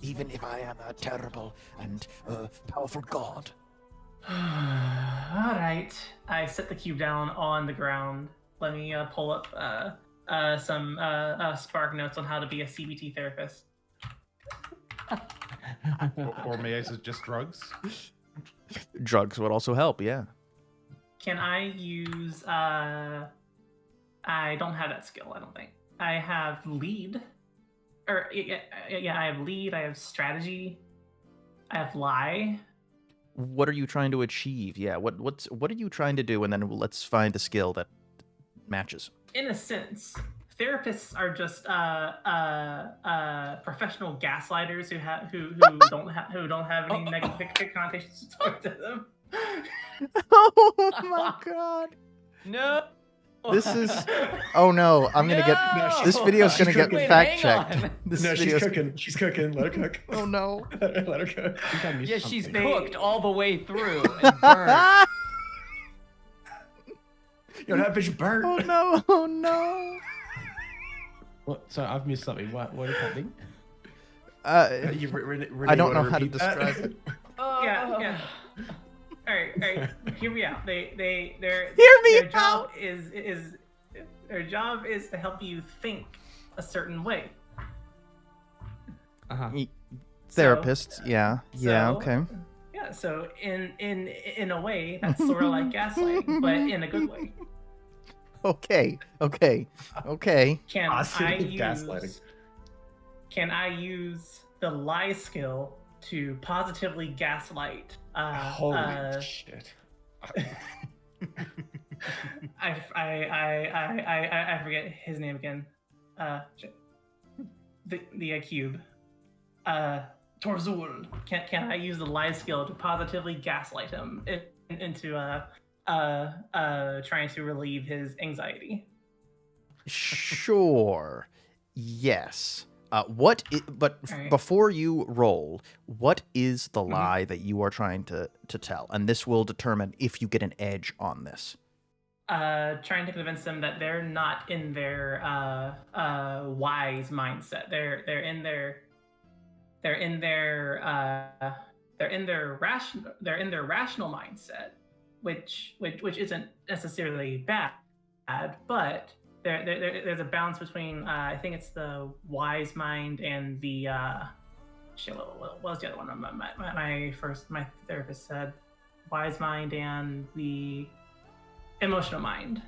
even if I am a terrible and powerful god. All right. I set the cube down on the ground. Let me pull up some Spark notes on how to be a CBT therapist. Or may I suggest drugs? drugs would also help. Yeah. Can I use... I don't have that skill, I don't think. I have lead. I have lead, I have strategy, I have lie. What are you trying to achieve? Yeah. What are you trying to do? And then let's find a skill that matches. In a sense, therapists are just professional gaslighters who don't have any negative connotations to talk to them. Oh my god. No. This is. Oh no! I'm gonna get. No! This video's gonna get Wait, fact hang checked. on. This No, she's video's- cooking. She's cooking. Let her cook. Oh no! Let her cook. I think I missed Yeah, she's something. cooked all the way through and burnt. Yo, that bitch burnt. Oh no! Oh no! What? So I've missed something. What is happening? Renée, I don't wanna know how to repeat that? describe it. Yeah. All right. Hear me out. Their Hear me their job is their job is to help you think a certain way. Uh-huh. Therapists, yeah, So- okay. Yeah. So in a way, that's sort of like gaslighting, but in a good way. Okay. Can Positive gaslighting. Can I use the lie skill to positively gaslight? Holy shit. I forget his name again. Shit. The cube. Torzul. Can I use the lie skill to positively gaslight him into trying to relieve his anxiety? Sure. Yes. Alright. Before you roll, what is the lie that you are trying to tell? And this will determine if you get an edge on this. Trying to convince them that they're not in their wise mindset. They're in their rational mindset, which isn't necessarily bad, but there's a balance between I think it's the wise mind and the what was the other one? My therapist said wise mind and the emotional mind.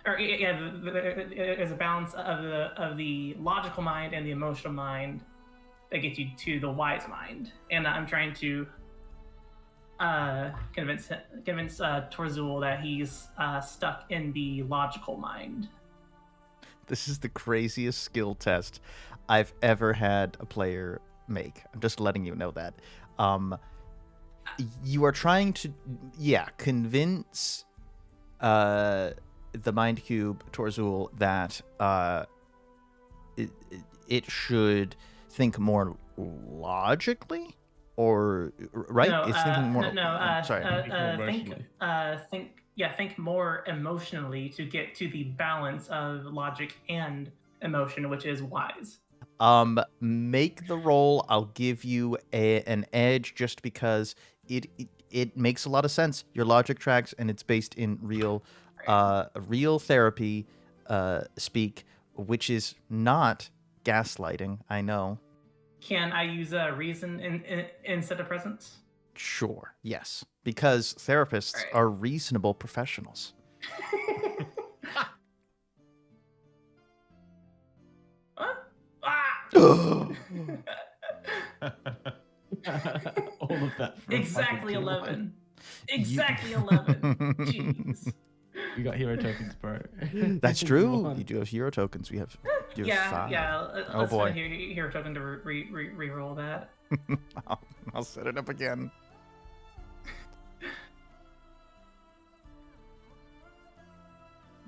Or there's a balance of the logical mind and the emotional mind that gets you to the wise mind, and I'm trying to convince Torzul that he's stuck in the logical mind. This is the craziest skill test I've ever had a player make. I'm just letting you know that. You are trying to, convince the Mind Cube Torzul that it should think more logically, or right? No, It's thinking more. Sorry. Think more emotionally to get to the balance of logic and emotion, which is wise. Make the roll. I'll give you an edge just because it makes a lot of sense. Your logic tracks, and it's based in real therapy speak, which is not gaslighting. I know. Can I use reason instead of presence? Sure. Yes, because therapists Right. are reasonable professionals. Huh? Ah! All of that. For Exactly a fucking 11. Exactly 11. Jeez. We got hero tokens, bro. That's true. Come on. You do have hero tokens. We have. You have 5. Yeah. Oh, Let's boy. hero token to re-roll that. I'll set it up again.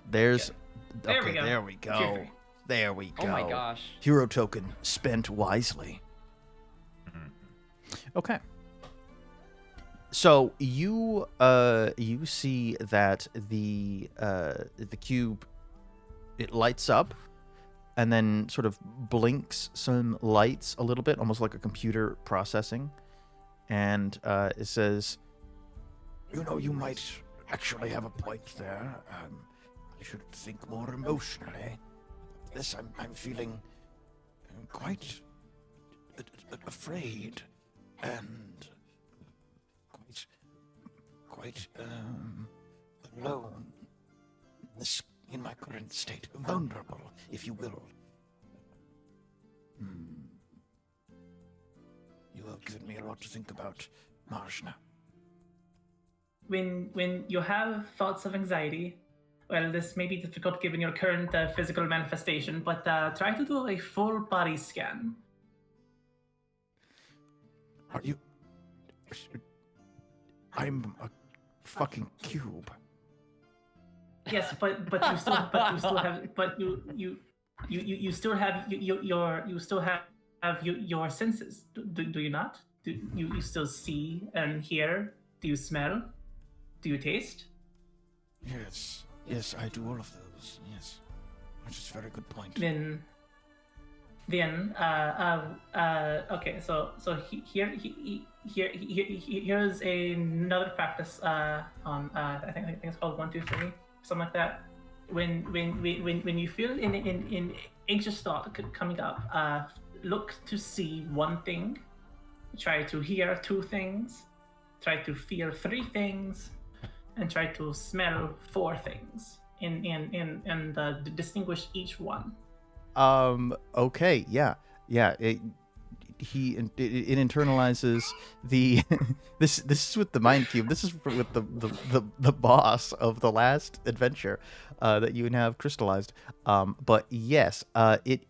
There's. There Okay, we go. there we go. 2-3. There we go. Oh my gosh. Hero token spent wisely. Okay. So you see that the cube, it lights up and then sort of blinks some lights a little bit, almost like a computer processing, and it says, You know, you might actually have a point there. I should think more emotionally. This, I'm feeling quite afraid and quite alone. In my current state, vulnerable, if you will. You have given me a lot to think about, Mazchna. When you have thoughts of anxiety, well, this may be difficult given your current physical manifestation, but try to do a full body scan. Are you... I'm a fucking cube. Yes, but you still have your senses. Do you not? Do you still see and hear? Do you smell? Do you taste? Yes, yes, I do all of those. Yes, which is a very good point. Okay. Here's another practice on I think it's called 1, 2, 3, something like that. When you feel in anxious thought coming up, look to see one thing, try to hear 2 things, try to feel 3 things, and try to smell 4 things. And distinguish each one. Okay. Yeah. It internalizes the this is with the mind cube. This is with the boss of the last adventure that you have crystallized. But yes, it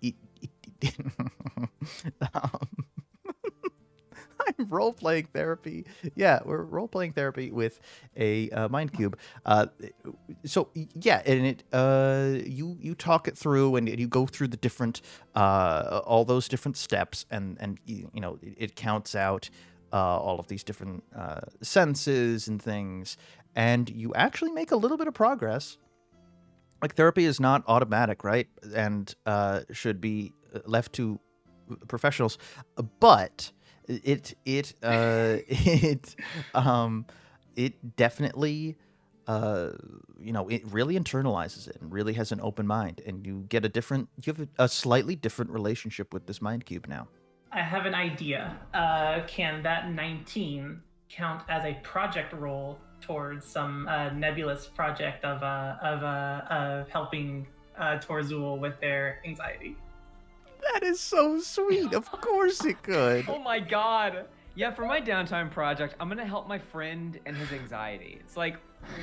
I'm role-playing therapy. Yeah, we're role-playing therapy with a mind cube. So yeah, and it you talk it through, and you go through the different all those different steps, and you know it counts out all of these different senses and things, and you actually make a little bit of progress. Like, therapy is not automatic, right? And should be left to professionals, but it definitely it really internalizes it and really has an open mind, and you have a slightly different relationship with this mind cube now. I have an idea. Can that 19 count as a project role towards some nebulous project of helping Torzul with their anxiety? That is so sweet. Of course it could. Oh my god. Yeah, for my downtime project, I'm gonna help my friend and his anxiety. It's like,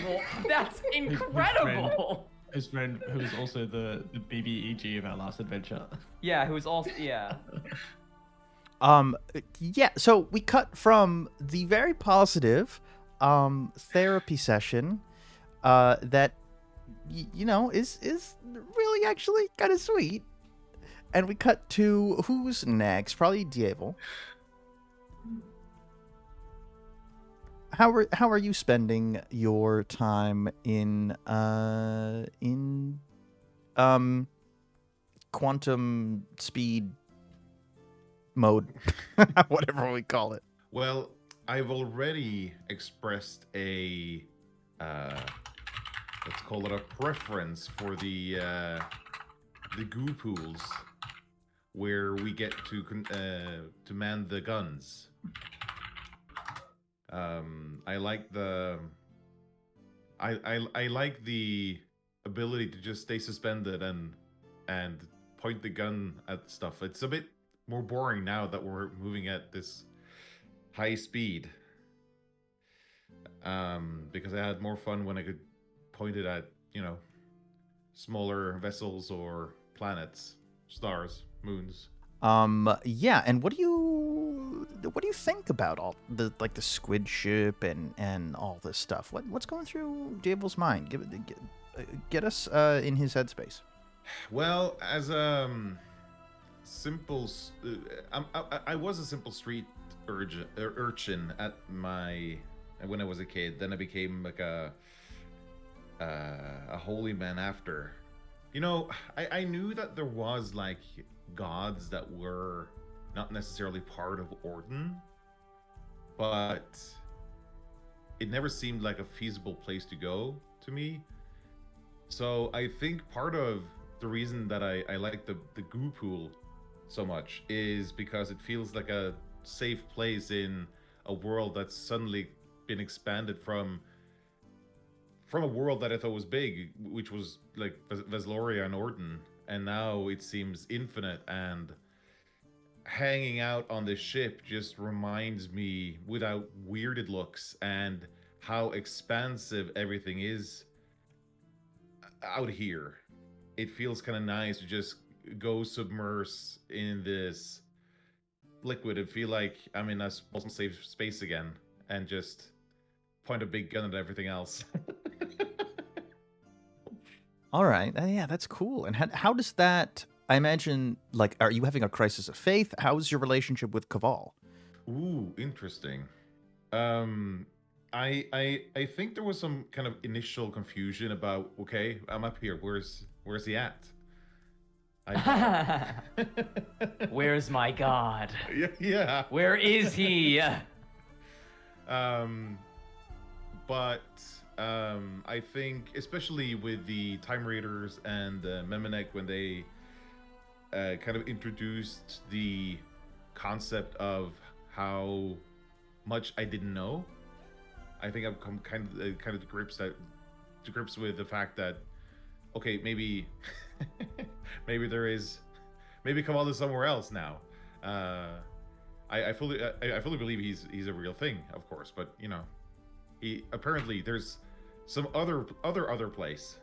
well, that's incredible. His friend, who was also the BBEG of our last adventure. Yeah, who was also yeah. Yeah. So we cut from the very positive therapy session that is really actually kind of sweet. And we cut to who's next? Probably Djevel. How are you spending your time in quantum speed mode, whatever we call it? Well, I've already expressed a let's call it a preference for the goo pools, where we get to man the guns. I like I like the ability to just stay suspended and point the gun at stuff. It's a bit more boring now that we're moving at this high speed. Because I had more fun when I could point it at, smaller vessels or planets, stars, moons. Yeah, and what do you think about all the squid ship and all this stuff? What's going through Djevel's mind? Get us in his headspace. Well, as simple, I was a simple street urchin when I was a kid. Then I became like a holy man after. I knew that there was like gods that were not necessarily part of Orden, but it never seemed like a feasible place to go to me. So I think part of the reason that I like the goo pool so much is because it feels like a safe place in a world that's suddenly been expanded from a world that I thought was big, which was like Vesloria and Orden, and now it seems infinite. And hanging out on this ship just reminds me, without weirded looks, and how expansive everything is out here. It feels kind of nice to just go submerge in this liquid and feel like I'm in a small safe space again, and just point a big gun at everything else. All right. Yeah, that's cool. And how does that? I imagine, like, are you having a crisis of faith? How's your relationship with Caval? Ooh, interesting. I think there was some kind of initial confusion about, okay, I'm up here. Where's he at? Where's my god? Yeah. Where is he? But I think, especially with the Time Raiders and Memenek, when they kind of introduced the concept of how much I didn't know, I think I've come kind of to grips with the fact that, okay, maybe maybe Caval is somewhere else now. I fully believe he's a real thing, of course, but he apparently there's some other place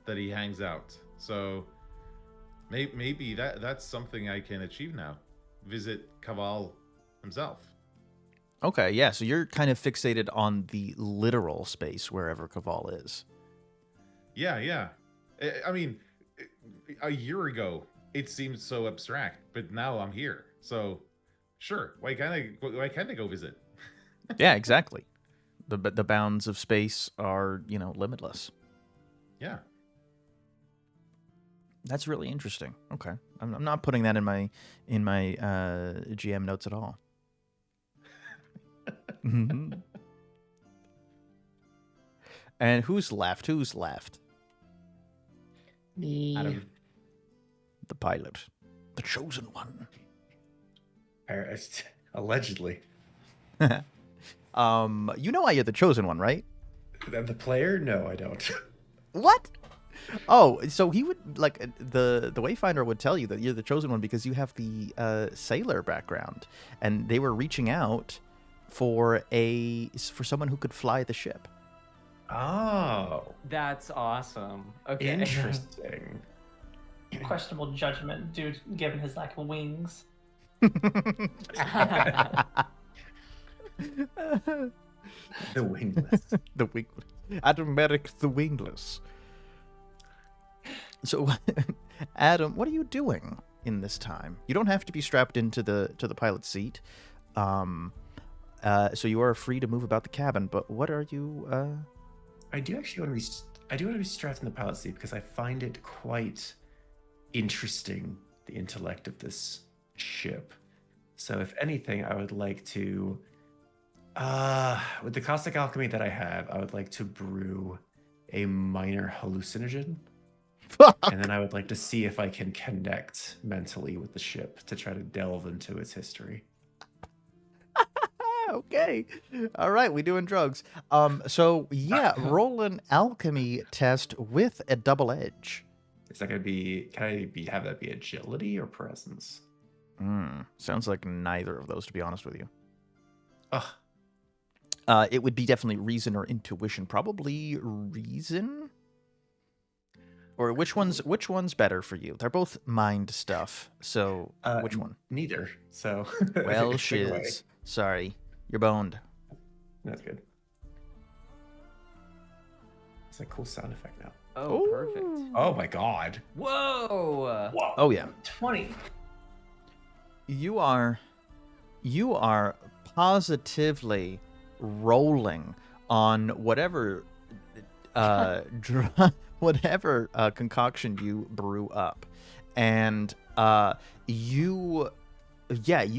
that he hangs out. So maybe that's something I can achieve now. Visit Caval himself. Okay, yeah. So you're kind of fixated on the literal space wherever Caval is. Yeah. I mean, a year ago it seemed so abstract, but now I'm here. So sure, why can't I go visit? Yeah, exactly. The bounds of space are, limitless. Yeah. That's really interesting. Okay. I'm not putting that in my GM notes at all. And who's left? Me. Adam. The pilot. The chosen one. Allegedly. You know why you're the chosen one, right? The player? No, I don't. What? Oh, so he would, like, the Wayfinder would tell you that you're the chosen one because you have the sailor background, and they were reaching out for someone who could fly the ship. Oh, That's awesome. Okay. interesting. Questionable judgment, dude, given his lack of wings. The wingless. The wingless. Adam Meric the wingless. So, Adam, what are you doing in this time? You don't have to be strapped into the pilot's seat. So you are free to move about the cabin, but what are you I do actually want to be strapped in the pilot seat because I find it quite interesting, the intellect of this ship. So if anything, I would like to with the caustic alchemy that I have, I would like to brew a minor hallucinogen. And then I would like to see if I can connect mentally with the ship to try to delve into its history. Okay. All right, we doing drugs. So yeah, roll an alchemy test with a double edge. Is that gonna be? Can I have that be agility or presence? Sounds like neither of those, to be honest with you. Ugh. It would be definitely reason or intuition. Probably reason. Or which one's better for you? They're both mind stuff. So which one? Neither. So Well, take away. shiz. Sorry, you're boned. That's good. It's a cool sound effect now. Oh, perfect. Oh my god. Whoa. Oh yeah. 20. You are positively rolling on whatever whatever concoction you brew up, and you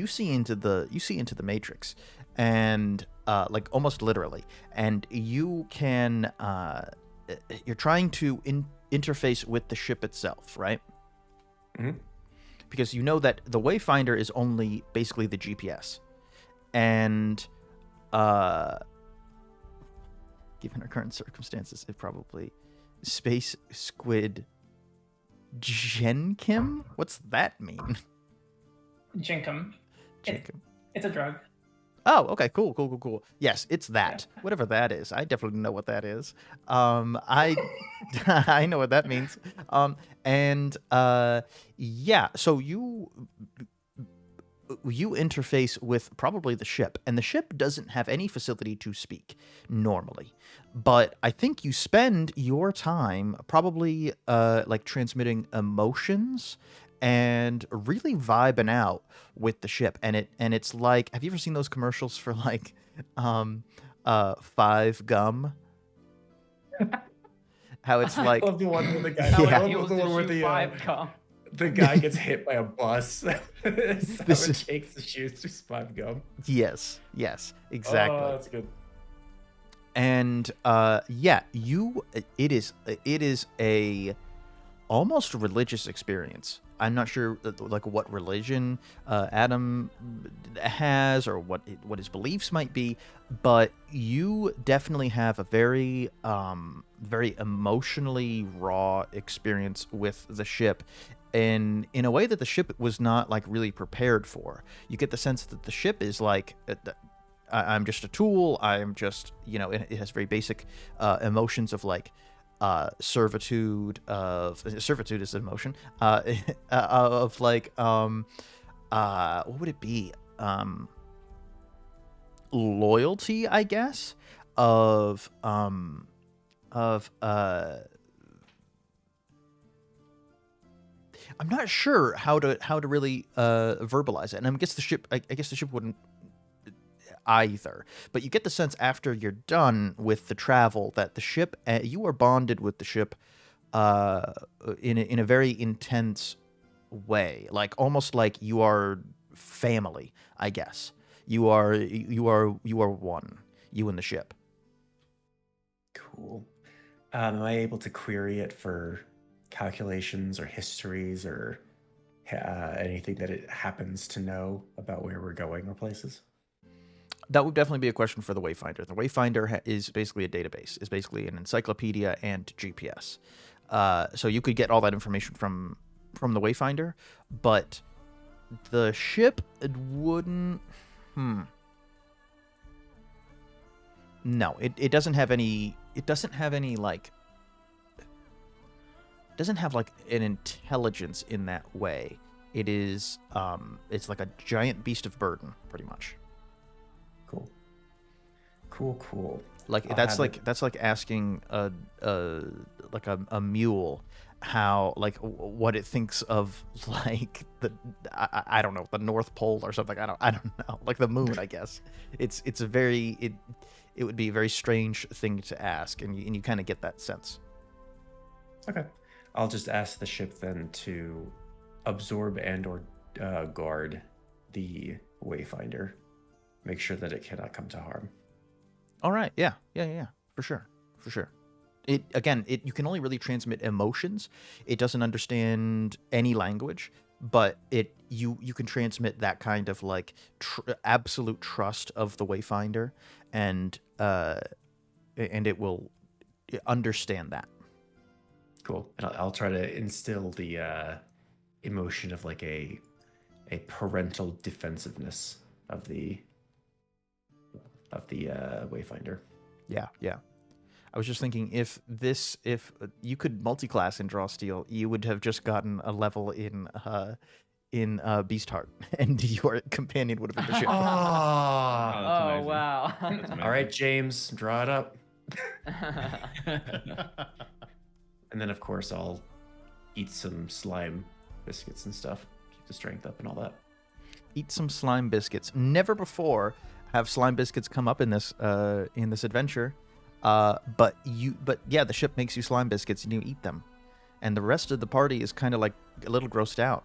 see into the matrix, and like almost literally, and you can you're trying to interface with the ship itself, right? Mm-hmm. Because you know that the Wayfinder is only basically the GPS, and given our current circumstances, it probably Space Squid Genkim? What's that mean? Jinkum. Genkim. It's a drug. Oh, okay, cool. Yes, it's that. Yeah. Whatever that is. I definitely know what that is. I I know what that means. Yeah, so you you interface with probably the ship, and the ship doesn't have any facility to speak normally. But I think you spend your time probably like transmitting emotions and really vibing out with the ship. And it's like, have you ever seen those commercials for like 5 gum? How it's like, I love the one with the guy. Yeah. I He love was the one to where shoot the 5 gum. the guy gets hit by a bus. This This is- takes the shoes to 5 gum. yes, exactly. Oh, that's good. And yeah, it is a almost religious experience. I'm not sure like what religion Adam has or what his beliefs might be, but you definitely have a very very emotionally raw experience with the ship. And in a way that the ship was not like really prepared for. You get the sense that the ship is like I'm just a tool. I'm just, it has very basic emotions of like servitude is an emotion of like what would it be, loyalty, I guess, of I'm not sure how to really verbalize it, and I guess the ship wouldn't either. But you get the sense after you're done with the travel that the ship, you are bonded with the ship in a very intense way, like almost like you are family. I guess you are one, you and the ship. Cool. Am I able to query it for calculations or histories or anything that it happens to know about where we're going or places? That would definitely be a question for the Wayfinder. The Wayfinder is basically a database, is basically an encyclopedia and GPS. So you could get all that information from the Wayfinder, but the ship wouldn't. No, it doesn't have any. It doesn't have any like. It doesn't have like an intelligence in that way. It is. It's like a giant beast of burden, pretty much. Cool. Like that's like asking a mule how, like, what it thinks of like I don't know, the North Pole or something. I don't know, like the moon, I guess. It would be a very strange thing to ask, and you kind of get that sense. Okay, I'll just ask the ship then to absorb and or guard the Wayfinder, make sure that it cannot come to harm. All right. Yeah. For sure. You can only really transmit emotions. It doesn't understand any language, but you can transmit that kind of like absolute trust of the Wayfinder, and it will understand that. Cool. And I'll try to instill the emotion of like a parental defensiveness of the Wayfinder. Yeah. I was just thinking, if you could multi-class in Draw Steel, you would have just gotten a level in Beast Heart, and your companion would have been the ship. Oh, that's amazing. wow. That's All right, James, draw it up. amazing. And then, of course, I'll eat some slime biscuits and stuff, keep the strength up and all that. Eat some slime biscuits. Never before have slime biscuits come up in this adventure. But yeah, the ship makes you slime biscuits and you eat them, and the rest of the party is kind of like a little grossed out.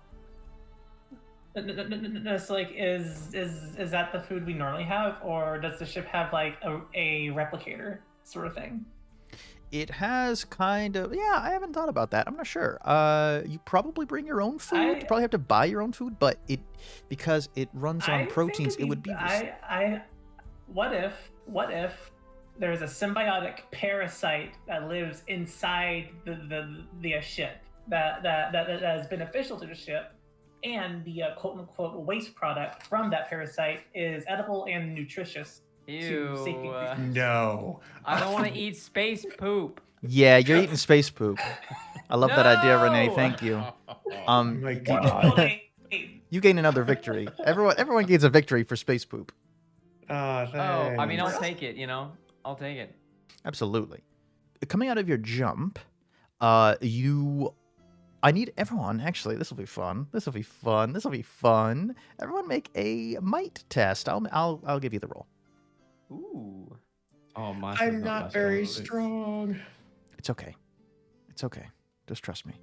It's like, is that the food we normally have, or does the ship have like a replicator sort of thing? It has kind of, yeah, I haven't thought about that. I'm not sure. You probably bring your own food. You probably have to buy your own food, but because it runs on proteins, it would be. What if there's a symbiotic parasite that lives inside the ship that is beneficial to the ship, and the quote unquote waste product from that parasite is edible and nutritious. Ew. No. I don't want to eat space poop. Yeah, you're eating space poop. I love that idea, Renee. No! Thank you. Oh my God. You gain another victory. Everyone gains a victory for space poop. Oh, Oh, I mean, I'll thanks. take it. I'll take it. Absolutely. Coming out of your jump, I need everyone. Actually, this will be fun. This will be fun. Everyone make a might test. I'll give you the roll. Ooh. Oh, my. I'm not very strong. It's okay. It's okay. Just trust me.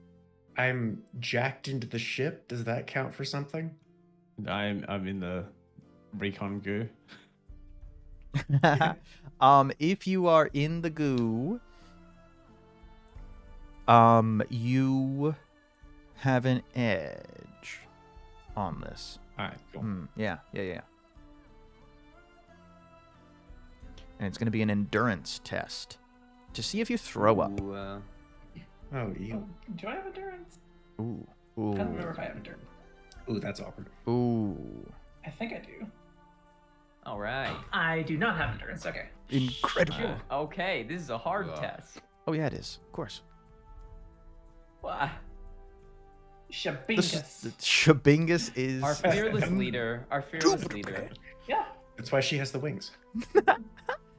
I'm jacked into the ship. Does that count for something? I'm in the recon goo. If you are in the goo, you have an edge on this. All right, cool. Yeah. And it's going to be an endurance test to see if you throw up. Ooh, Oh, ew. Do I have endurance? Ooh. I don't remember if I have endurance. Ooh, that's awkward. Ooh. I think I do. all right. I do not have endurance. Okay. Incredible. Okay, this is a hard Wow. test. Oh, yeah, it is. Of course. Wow. Shabingus. Shabingus is... Our fearless leader. Our fearless leader. Yeah. That's why she has the wings.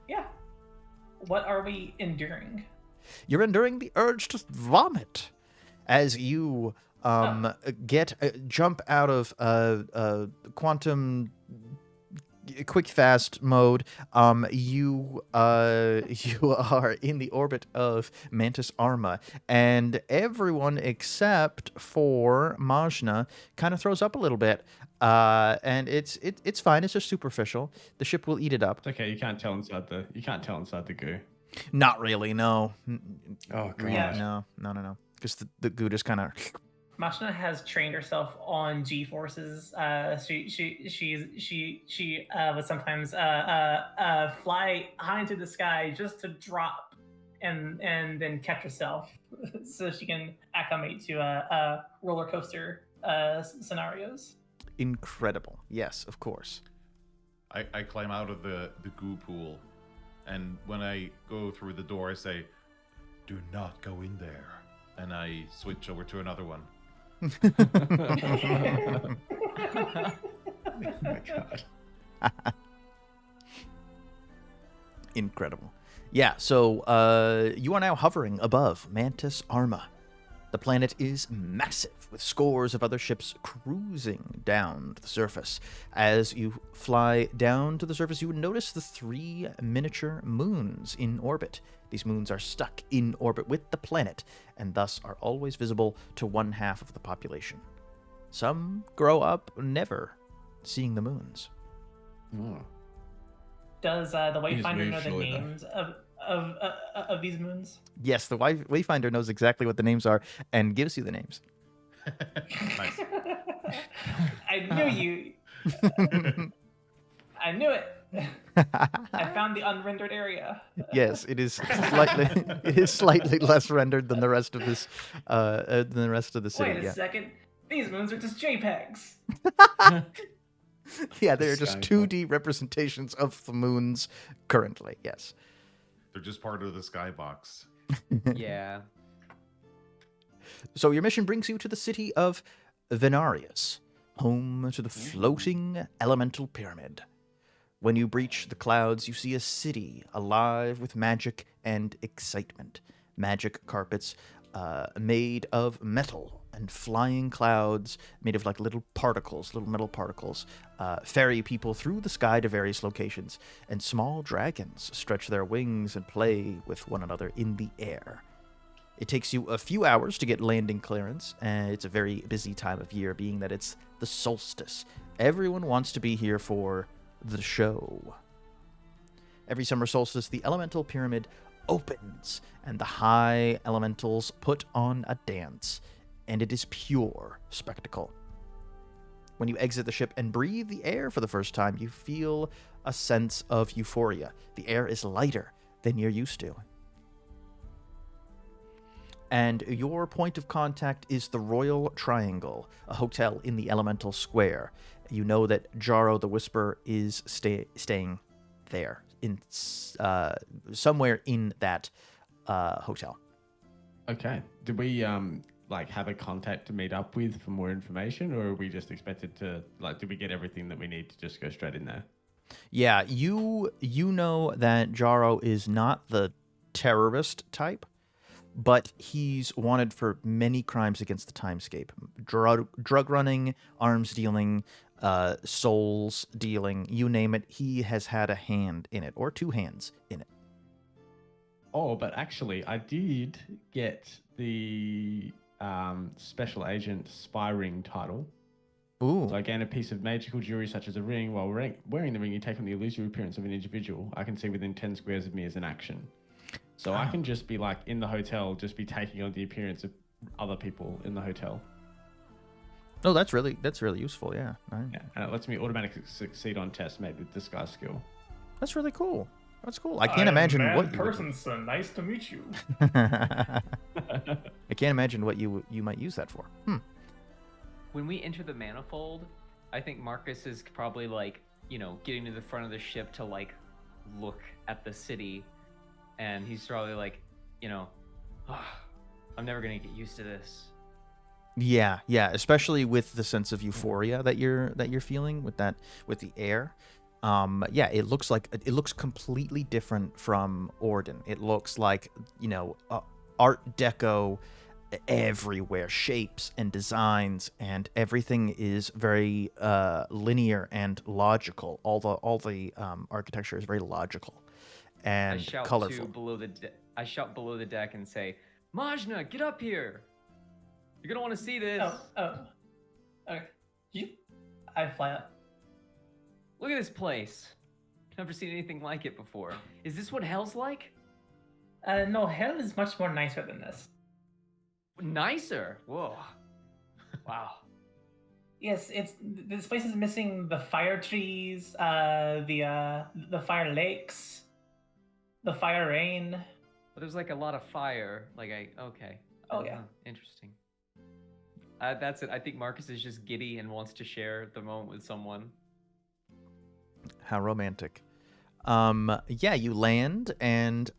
Yeah. What are we enduring? You're enduring the urge to vomit as you jump out of quantum quick fast mode. You are in the orbit of Mantis Arma, and everyone except for Mazchna kind of throws up a little bit. And it's fine. It's just superficial. The ship will eat it up. It's okay. You can't tell inside the goo. Not really. No. Oh, God. Yeah. No. Because the goo just kind of. Mazchna has trained herself on G forces. She would sometimes fly high into the sky just to drop and then catch herself, so she can acclimate to roller coaster scenarios. Incredible. Yes, of course. I climb out of the goo pool, and when I go through the door, I say, "Do not go in there," and I switch over to another one. Oh, my God. Incredible. Yeah, so you are now hovering above Mantis Arma. The planet is massive, with scores of other ships cruising down to the surface. As you fly down to the surface, you would notice the 3 miniature moons in orbit. These moons are stuck in orbit with the planet, and thus are always visible to 1/2 of the population. Some grow up never seeing the moons. Oh. Does the just Wayfinder move know the slowly, though. names of these moons? Yes, the Wayfinder knows exactly what the names are and gives you the names. Nice. I knew you. I knew it. I found the unrendered area. Yes, it is slightly less rendered than the rest of this city. Wait a Yeah. second. These moons are just JPEGs. Yeah, they are just Sky. 2D representations of the moons currently. Yes. They're just part of the skybox. Yeah. So your mission brings you to the city of Venarius, home to the floating elemental pyramid. When you breach the clouds, you see a city alive with magic and excitement. Magic carpets made of metal and flying clouds made of like little metal particles, ferry people through the sky to various locations, and small dragons stretch their wings and play with one another in the air. It takes you a few hours to get landing clearance, and it's a very busy time of year, being that it's the solstice. Everyone wants to be here for the show. Every summer solstice, the elemental pyramid opens, and the high elementals put on a dance, and it is pure spectacle. When you exit the ship and breathe the air for the first time, you feel a sense of euphoria. The air is lighter than you're used to. And your point of contact is the Royal Triangle, a hotel in the Elemental Square. You know that Jaro the Whisperer is staying there, in somewhere in that hotel. Okay. Did we like have a contact to meet up with for more information, or are we just expected to like? Did we get everything that we need to just go straight in there? Yeah, you know that Jaro is not the terrorist type, but he's wanted for many crimes against the timescape. Drug running, arms dealing, souls dealing, you name it, he has had a hand in it, or two hands in it. Oh, but actually, I did get the special agent spy ring title. Ooh. So I gain a piece of magical jewelry such as a ring. While wearing the ring, you take on the illusory appearance of an individual I can see within 10 squares of me as an action. So I can just be like in the hotel, just be taking on the appearance of other people in the hotel. Oh, that's really useful. Yeah. Yeah, and it lets me automatically succeid on tests made with disguise skill. That's really cool. That's cool. I can't imagine what person, so nice to meet you. I can't imagine what you might use that for. When we enter the manifold, I think Marcus is probably like, getting to the front of the ship to like look at the city, and he's probably like, I'm never gonna get used to this. Yeah, especially with the sense of euphoria that you're feeling with the air. Yeah, it looks completely different from Orden. It looks like, Art Deco everywhere, shapes and designs, and everything is very linear and logical. All the architecture is very logical and colorful. I shout below the deck and say, Mazchna, get up here! You're gonna want to see this. Okay. I fly up. Look at this place. Never seen anything like it before. Is this what hell's like? No, hell is much more nicer than this. Nicer? Whoa. Wow. Yes, this place is missing the fire trees, the fire lakes, the fire rain. But there's like a lot of fire. Okay. Oh yeah. Interesting. That's it. I think Marcus is just giddy and wants to share the moment with someone. How romantic. Yeah, you land and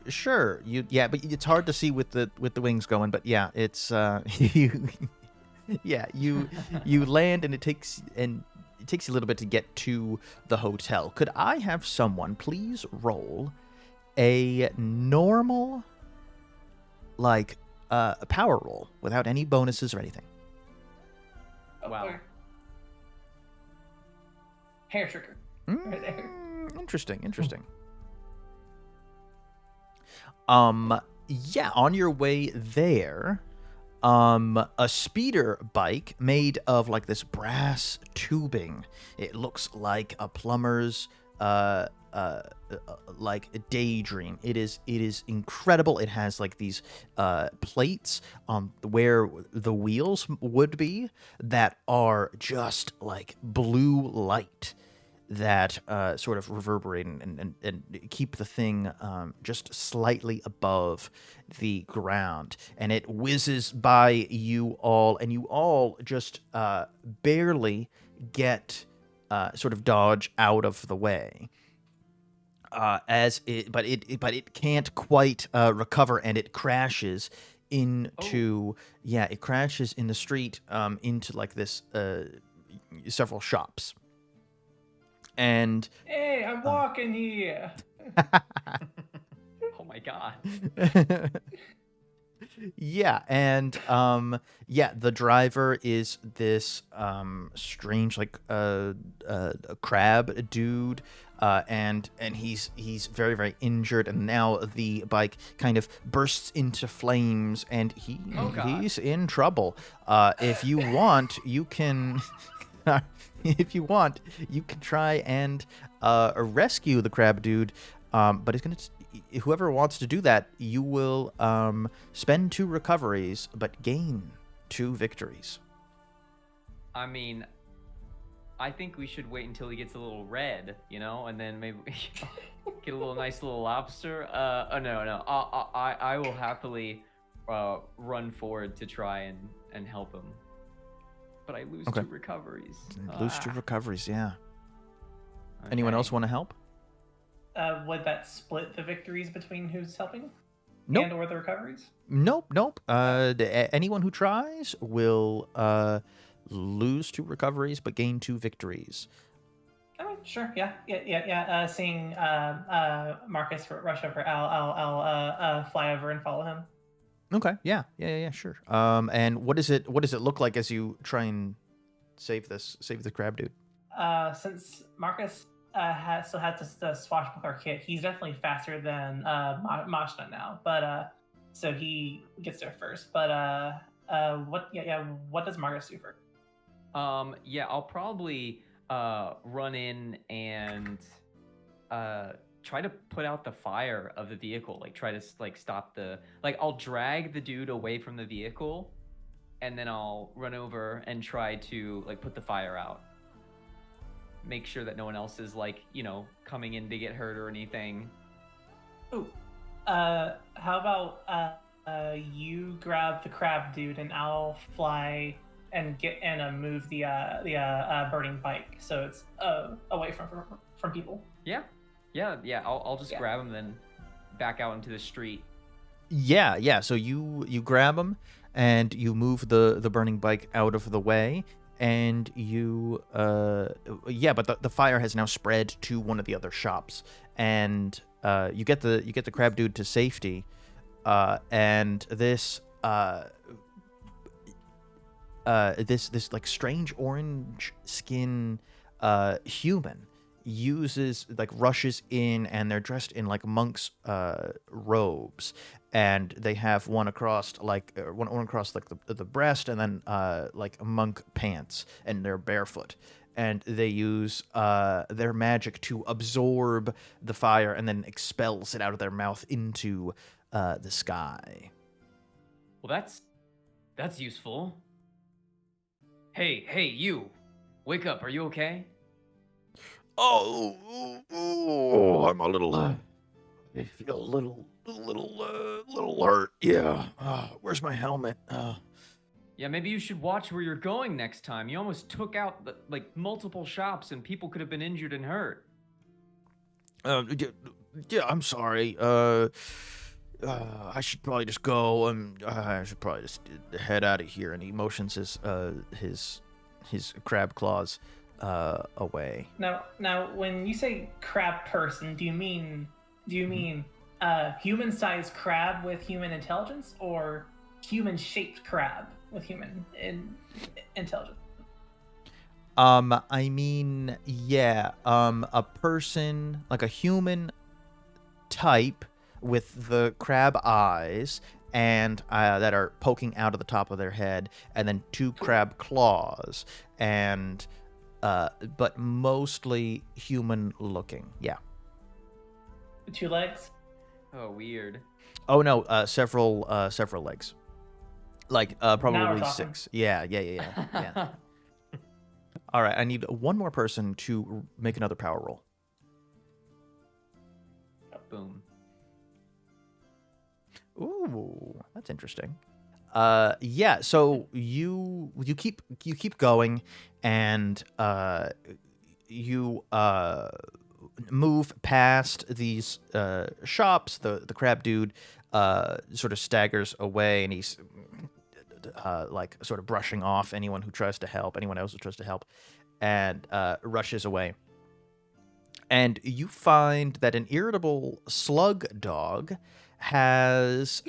sure, but it's hard to see with the wings going, but yeah, it's you land and it takes you a little bit to get to the hotel. Could I have someone please roll a normal a power roll without any bonuses or anything? Wow. Hair trigger. Right there. Interesting. Yeah, on your way there, a speeder bike made of like this brass tubing. It looks like a plumber's like a daydream. It is incredible. It has like these plates on where the wheels would be that are just like blue light that sort of reverberate and keep the thing just slightly above the ground. And it whizzes by you all, and you all just barely get sort of dodge out of the way. But it can't quite recover, and it crashes into it crashes in the street into like this several shops. And hey, I'm walking here. Oh my god. Yeah, and the driver is this strange like a crab dude, and he's very, very injured, and now the bike kind of bursts into flames, and he's in trouble. If you want, you can try and rescue the crab dude, but it's gonna. Whoever wants to do that, you will spend 2 recoveries, but gain 2 victories. I mean, I think we should wait until he gets a little red, and then maybe get a nice little lobster. No. I will happily run forward to try and help him. But I lose 2 recoveries. Lose 2 recoveries, yeah. Okay. Anyone else want to help? Would that split the victories between who's helping? Nope. And/or the recoveries? Nope. Anyone who tries will lose 2 recoveries but gain 2 victories. I mean, sure, yeah. Seeing Marcus rush over, I'll fly over and follow him. Okay, yeah, sure. And what does it look like as you try and save the crab dude? Since Marcus still has the swashbuckler kit, he's definitely faster than Mazchna now. But so he gets there first. But what does Marcus do first? I'll probably run in and try to put out the fire of the vehicle. Like try to stop I'll drag the dude away from the vehicle, and then I'll run over and try to put the fire out. Make sure that no one else is coming in to get hurt or anything. Ooh, how about you grab the crab dude and I'll fly and get and move the burning bike so it's away from people. Yeah. I'll just grab him then back out into the street. Yeah. So you grab him and you move the burning bike out of the way, and you but the fire has now spread to one of the other shops, and you get the crab dude to safety, and this strange orange skin human rushes in, and they're dressed in monks robes, and they have one across the breast, and then monk pants, and they're barefoot, and they use their magic to absorb the fire and then expels it out of their mouth into the sky. Well, that's useful. Hey, you! Wake up! Are you okay? Oh, I'm a little. I feel a little hurt. Yeah. Where's my helmet? Yeah, maybe you should watch where you're going next time. You almost took out multiple shops, and people could have been injured and hurt. Yeah. I'm sorry. I should probably just go. I should probably just head out of here. And he motions his crab claws away. Now, when you say crab person, do you mean human-sized crab with human intelligence, or human-shaped crab with human intelligence? I mean, yeah. A person, like a human type with the crab eyes and that are poking out of the top of their head, and then 2 crab claws, and but mostly human looking. Yeah. 2 legs? Oh, weird. Oh no, several legs. Probably 6. Yeah. All right, I need one more person to make another power roll. Boom. Ooh, that's interesting. Yeah, so you keep going, and you move past these shops. The crab dude sort of staggers away, and he's sort of brushing off anyone else who tries to help, and rushes away. And you find that an irritable slug dog has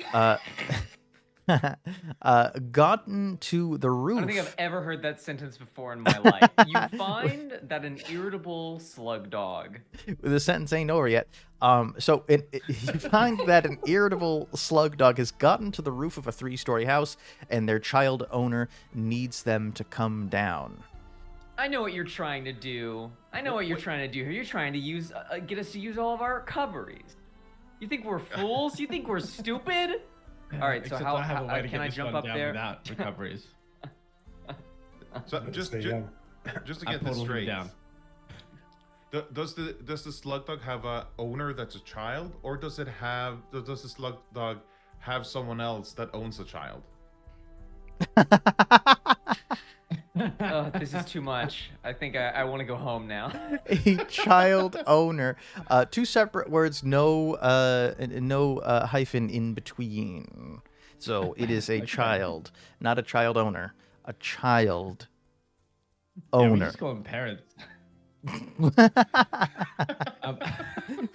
gotten to the roof. I don't think I've ever heard that sentence before in my life. You find that an irritable slug dog. The sentence ain't over yet. So you find that an irritable slug dog has gotten to the roof of a 3-story house, and their child owner needs them to come down. I know what you're trying to do. You're trying to use get us to use all of our recoveries. You think we're fools? You think we're stupid? All right, so Except how I have a way to can get I this jump one up down there? without recoveries. So just to get this straight, does the slug dog have a owner that's a child, or does the slug dog have someone else that owns a child? This is too much. I think I want to go home now. A child owner. Two separate words, no hyphen in between. So it is a child, not a child owner. A child Yeah, we owner. just call them parents.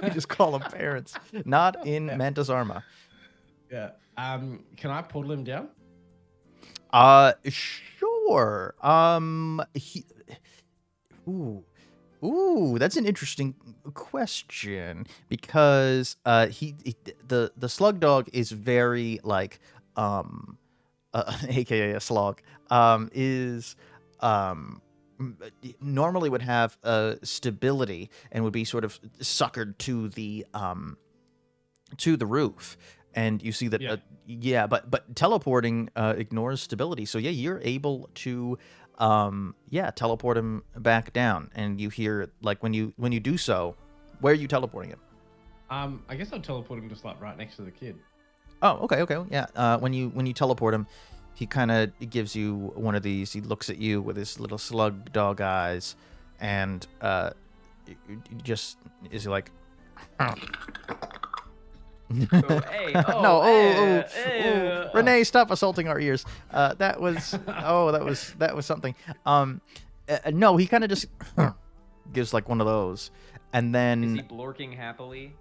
We just call them parents. Not in Mantis Arma. Yeah. Can I portal him down? Sure. Ooh, that's an interesting question because the slug dog is very like aka a slog is normally would have stability and would be sort of suckered to the roof. And you see that, but teleporting ignores stability. So yeah, you're able to, teleport him back down. And you hear like when you do so, where are you teleporting him? I guess I'll teleport him just like right next to the kid. Oh, okay, yeah. When you teleport him, he kind of gives you one of these. He looks at you with his little slug dog eyes, and just is like. Renée, stop assaulting our ears. That was something. No, he kind of just gives like one of those, and then Is he blorking happily?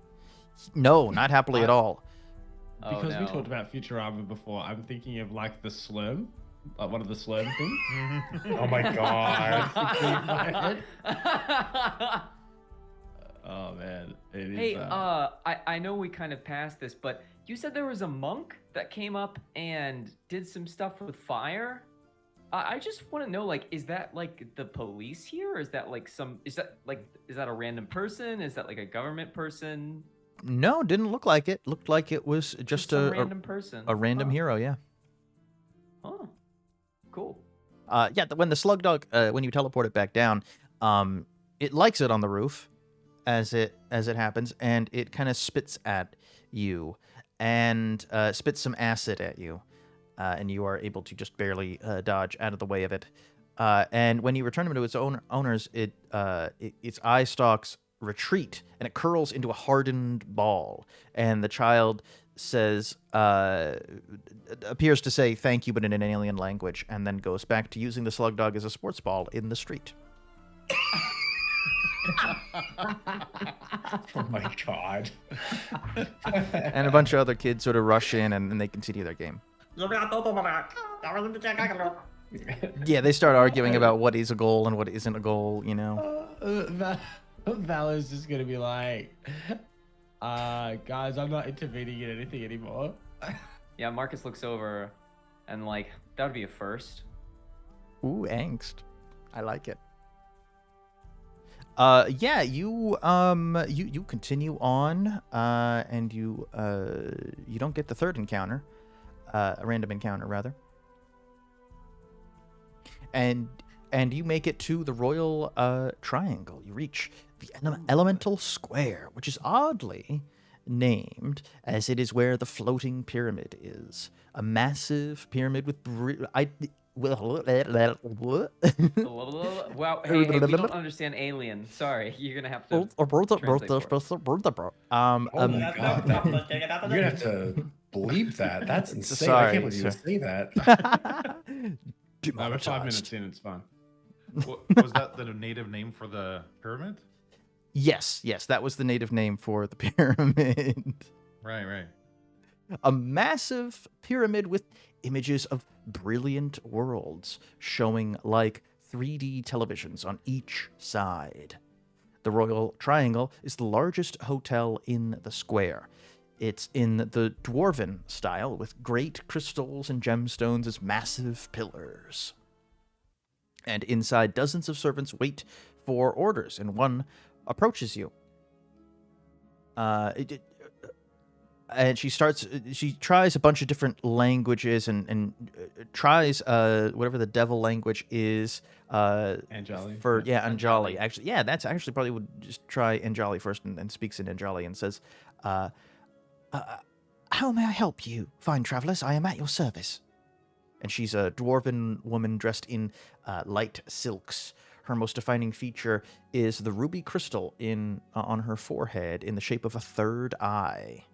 No, not happily at all. Because we talked about Futurama before, I'm thinking of like the slurm, like one of the slurm things. Oh my god. Oh man, it is. Hey, I know we kind of passed this, but you said there was a monk that came up and did some stuff with fire. I just want to know, like, is that like the police here, or is that like is that a random person? Is that like a government person? No, didn't look like it. Looked like it was just a random person. A random hero, yeah. Oh, cool. When the slug dog, when you teleport it back down, it likes it on the roof as it happens, and it kind of spits at you and spits some acid at you, and you are able to just barely dodge out of the way of it. And when you return him to its owners, its eye stalks retreat, and it curls into a hardened ball. And the child says, appears to say thank you, but in an alien language, and then goes back to using the slug dog as a sports ball in the street. Oh my god. And a bunch of other kids sort of rush in, and they continue their game. Yeah, they start arguing about what is a goal and what isn't a goal, you know. Valor's just gonna be like, guys, I'm not intervening in anything anymore. Yeah, Marcus looks over and like, that would be a first. Ooh, angst. I like it. You continue on, and you don't get the third encounter, a random encounter rather. And you make it to the Royal Triangle. You reach the Elemental Square, which is oddly named as it is where the floating pyramid is. A massive pyramid with Wow, hey, we don't understand alien. Sorry, you're gonna have to translate for us. Oh my god. You're gonna have to bleep that. That's insane. I Sorry, can't believe you would say that. We're 5 minutes in, it's fine. Was that the native name for the pyramid? Yes, that was the native name for the pyramid. Right. A massive pyramid with images of brilliant worlds showing like 3D televisions on each side. The Royal Triangle is the largest hotel in the square. It's in the dwarven style with great crystals and gemstones as massive pillars. And inside, dozens of servants wait for orders, and one approaches you. And she tries a bunch of different languages and tries whatever the devil language is. Anjali. Anjali. Actually, that's actually probably would just try Anjali first and speaks in Anjali and says, how may I help you, fine travelers? I am at your service. and she's a dwarven woman dressed in light silks. Her most defining feature is the ruby crystal on her forehead in the shape of a third eye.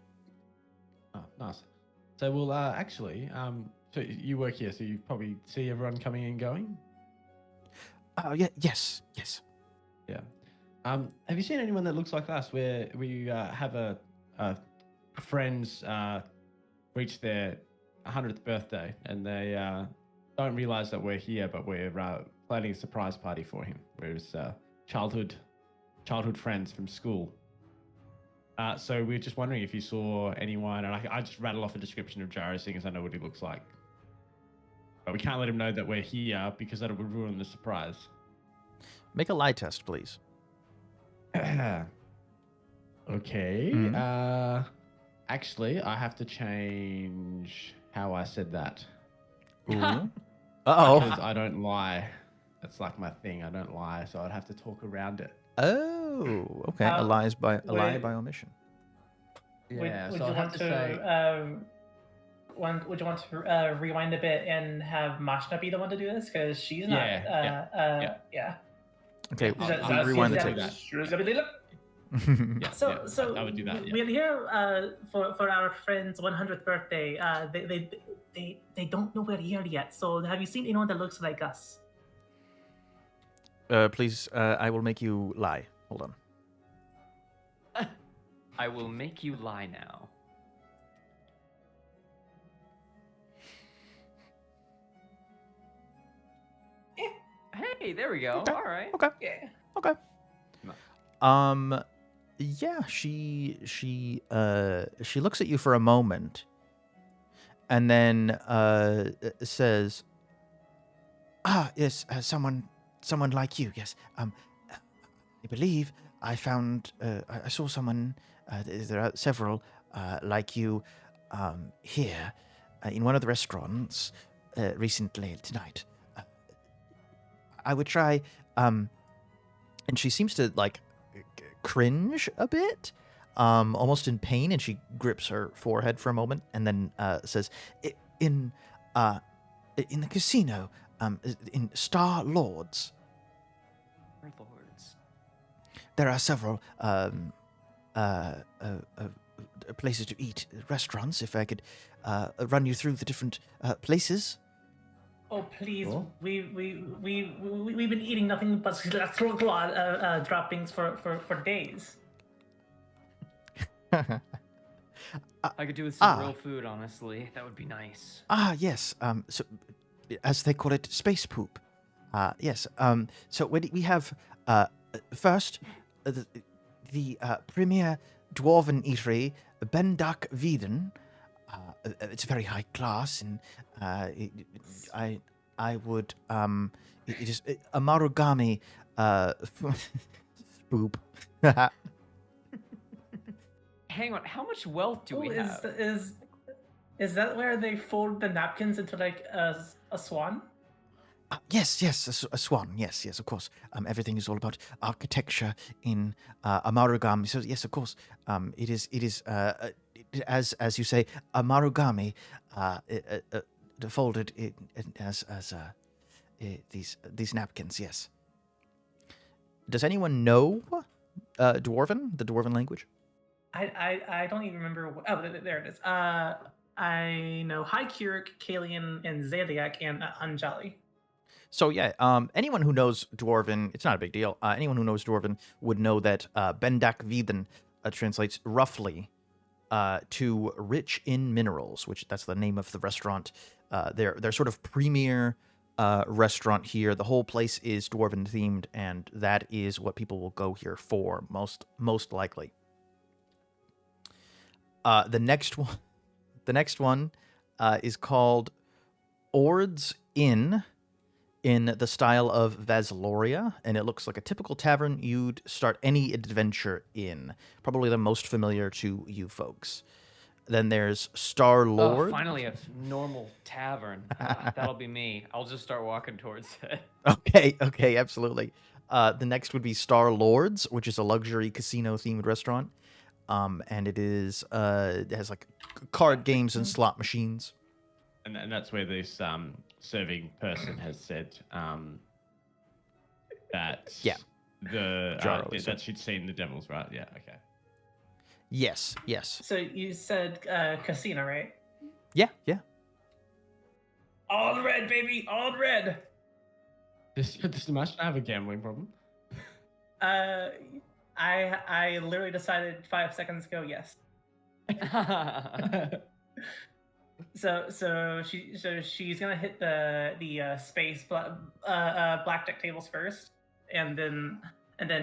Oh, nice. So we'll actually, so you work here, so you probably see everyone coming and going? Yes. Yeah. Have you seen anyone that looks like us, where we have a friends reach their 100th birthday and they don't realize that we're here, but we're planning a surprise party for him. We're his childhood friends from school. So we're just wondering if you saw anyone, and I just rattle off a description of Gyro, seeing as I know what he looks like. But we can't let him know that we're here because that would ruin the surprise. Make a lie test, please. Okay. Mhm. Actually, I have to change how I said that. Ooh. Because I don't lie. That's like my thing. I don't lie, so I'd have to talk around it. Oh, okay. A lie by omission. Yeah. Would So you I'd have want to say. would you want to rewind a bit and have Mazchna be the one to do this, because she's not. Yeah. Okay, I'll rewind the do tapes. Yeah, So I would do that. Yeah. we're here for our friend's 100th birthday. They don't know we're here yet. So have you seen anyone that looks like us? Please, I will make you lie. Hold on. I will make you lie now. Hey, there we go. Okay. All right. Okay. Yeah. Okay. No. Yeah, she looks at you for a moment, and then says, Yes, someone like you, yes. I believe I found, I saw someone, there are several like you here in one of the restaurants recently tonight. I would try, and she seems to, like, cringe a bit, almost in pain, and she grips her forehead for a moment, and then says, in the casino, in Star Lords. There are several places to eat, restaurants. If I could run you through the different places. Oh please, Cool. we've been eating nothing but droppings for days. I could do with some real food, honestly. That would be nice. Yes. So, as they call it, space poop. Yes. So we have first the premier dwarven eatery, Bendak Viden. It's very high class, and I would it is a Marugami spoop. Hang on, how much wealth do we have? Is that where they fold the napkins into like a swan? Yes, a swan. Yes, of course. Everything is all about architecture in a Marugami. So yes, of course. It is as you say, a Marugami folded as these napkins. Yes. Does anyone know Dwarven, the Dwarven language? I don't even remember. There it is. I know High-Kyric, Kalian, and Zaliak, and Anjali. So yeah, anyone who knows Dwarven, it's not a big deal. Anyone who knows Dwarven would know that Bendak Viden translates roughly to rich in minerals, which that's the name of the restaurant. They're sort of premier restaurant here. The whole place is Dwarven themed, and that is what people will go here for most likely. The next one is called Ord's Inn, in the style of Vasloria, and it looks like a typical tavern you'd start any adventure in. Probably the most familiar to you folks. Then there's Star Lord. Oh, finally a normal tavern. That'll be me. I'll just start walking towards it. Okay, absolutely. The next would be Star Lords, which is a luxury casino-themed restaurant. And it has like card games and slot machines. and that's where this serving person has said that Jaro is that she'd seen the devils, right? Yeah. Okay. Yes, yes. So you said casino, right? Yeah, yeah. All red, baby, all red. Does Mazchna have a gambling problem? I literally decided 5 seconds ago. Yes. So she's gonna hit the space blackjack tables first, and then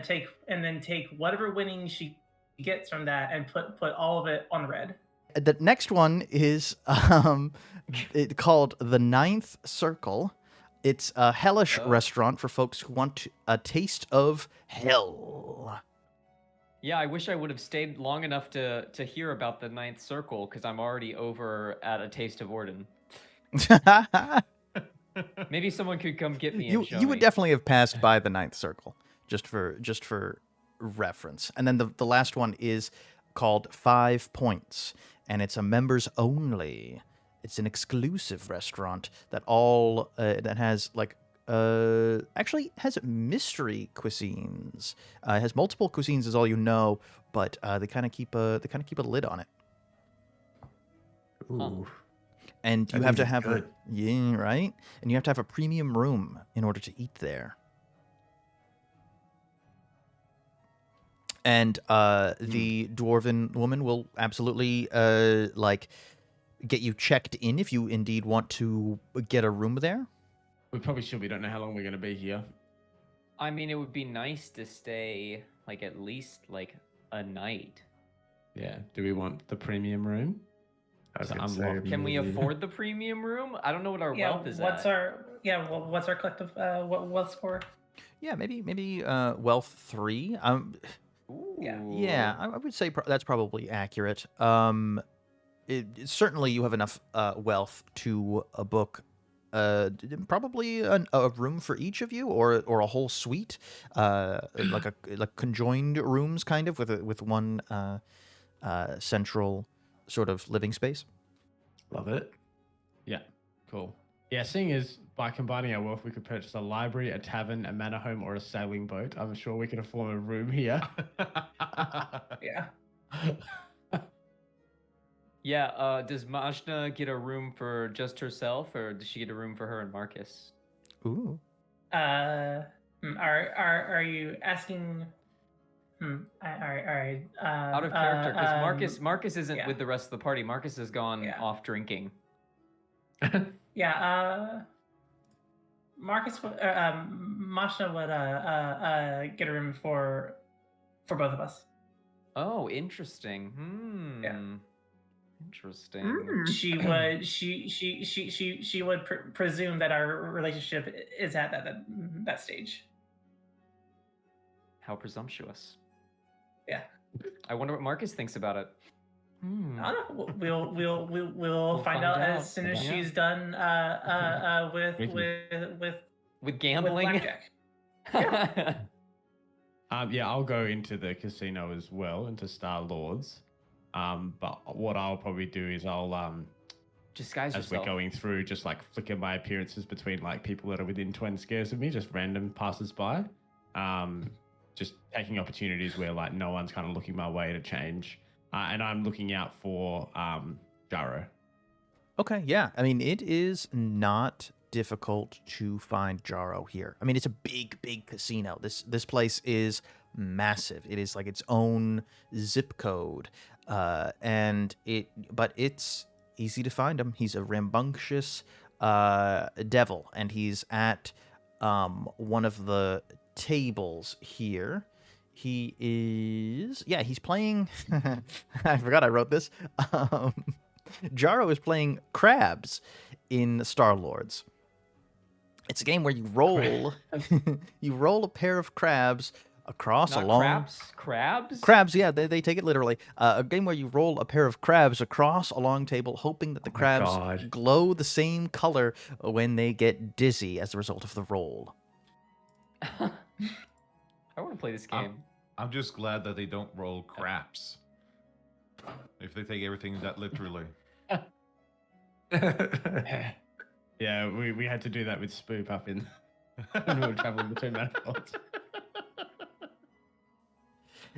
take whatever winnings she gets from that and put all of it on red. The next one is called the Ninth Circle. It's a hellish restaurant for folks who want a taste of hell. Yeah, I wish I would have stayed long enough to hear about the Ninth Circle, because I'm already over at a taste of Orden. Maybe someone could come get me and show you would me. definitely have passed by the Ninth Circle, just for reference. And then the last one is called 5 Points, and it's a members only. It's an exclusive restaurant that that has actually has mystery cuisines. It has multiple cuisines, is all you know, but they kind of keep a lid on it. Ooh. And you That have to means have good. right? And you have to have a premium room in order to eat there. And the dwarven woman will absolutely get you checked in if you indeed want to get a room there. We probably should. We don't know how long we're going to be here. I mean, it would be nice to stay at least a night. Yeah. Do we want the premium room? I was To gonna unlock- say, Can we maybe- afford the premium room? I don't know what our wealth is what's at. our collective wealth score? Yeah, maybe wealth 3. Ooh. Yeah, I would say that's probably accurate. Certainly you have enough wealth to book probably a room for each of you, or a whole suite, like conjoined rooms, kind of with one central sort of living space. Love it. Yeah. Cool. Yeah. Seeing as by combining our wealth, we could purchase a library, a tavern, a manor home, or a sailing boat. I'm sure we can afford a room here. Yeah. Yeah, does Mazchna get a room for just herself, or does she get a room for her and Marcus? Ooh. Are you asking? All right. Out of character, because Marcus isn't yeah. with the rest of the party. Marcus has gone off drinking. Yeah. Marcus would, Mazchna would get a room for both of us. Oh, interesting. Yeah. Interesting. She would presume that our relationship is at that stage. How presumptuous. Yeah. I wonder what Marcus thinks about it. I don't know. We'll find out as soon as she's done with gambling. With blackjack. Yeah, I'll go into the casino as well, into Star Lords. But what I'll probably do is I'll disguise as yourself. we're going through, just flicker my appearances between people that are within 20 squares of me, just random passers-by. Just taking opportunities where no one's kind of looking my way to change. And I'm looking out for Jaro. Okay, yeah. I mean, it is not difficult to find Jaro here. I mean, it's a big casino. This place is massive. It is its own zip code, but it's easy to find him. He's a rambunctious devil, and he's at one of the tables here. He is, he's playing. I forgot I wrote this. Jaro is playing crabs in Star Lords. It's a game where you roll a pair of crabs across Not a long crabs. Crabs, yeah, they take it literally. A game where you roll a pair of crabs across a long table, hoping that the crabs glow the same color when they get dizzy as a result of the roll. I want to play this game. I'm just glad that they don't roll craps. If they take everything that literally. Yeah, we had to do that with Spoop up in when we were traveling between manifolds.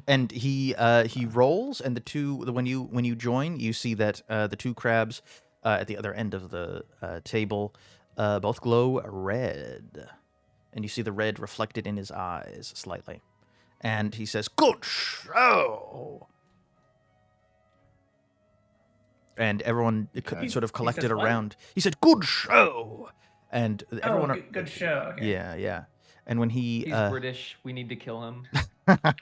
And he rolls, and when you join, you see that the two crabs at the other end of the table both glow red, and you see the red reflected in his eyes slightly. And he says, "Good show." And everyone sort of collected says what? around. He said, "Good show," and everyone. Good show. Okay. Yeah. And when He's British. We need to kill him.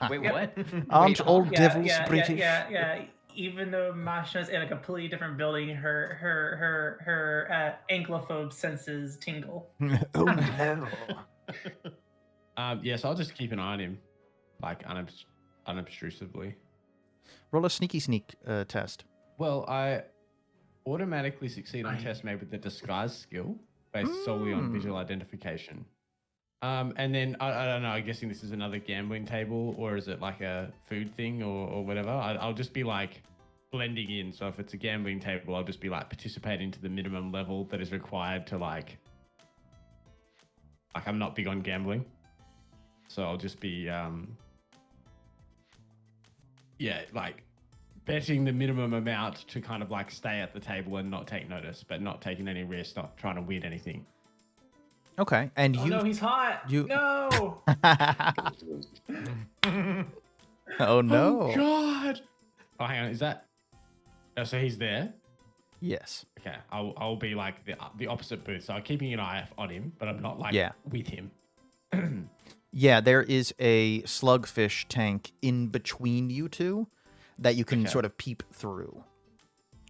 Wait, what? Aren't Wait, all huh? devils British? Yeah. Even though Mazchna's in a completely different building, her Anglophobe senses tingle. Oh no. Yes, I'll just keep an eye on him, like unobtrusively. Roll a sneaky sneak test. Well, I automatically succeed on tests made with the disguise skill based solely on visual identification. And then I don't know. I'm guessing this is another gambling table, or is it like a food thing, or whatever? I'll just be like blending in. So if it's a gambling table, I'll just be like participating to the minimum level that is required to like I'm not big on gambling, so I'll just be like betting the minimum amount to kind of like stay at the table and not take notice, but not taking any risks, not trying to win anything. Okay, and Oh no, he's hot. No. Oh no. Oh God. Oh, hang on. Is that? Oh, so he's there. Yes. Okay, I'll be like the opposite booth. So I'm keeping an eye on him, but I'm not like with him. Yeah, there is a slugfish tank in between you two that you can sort of peep through,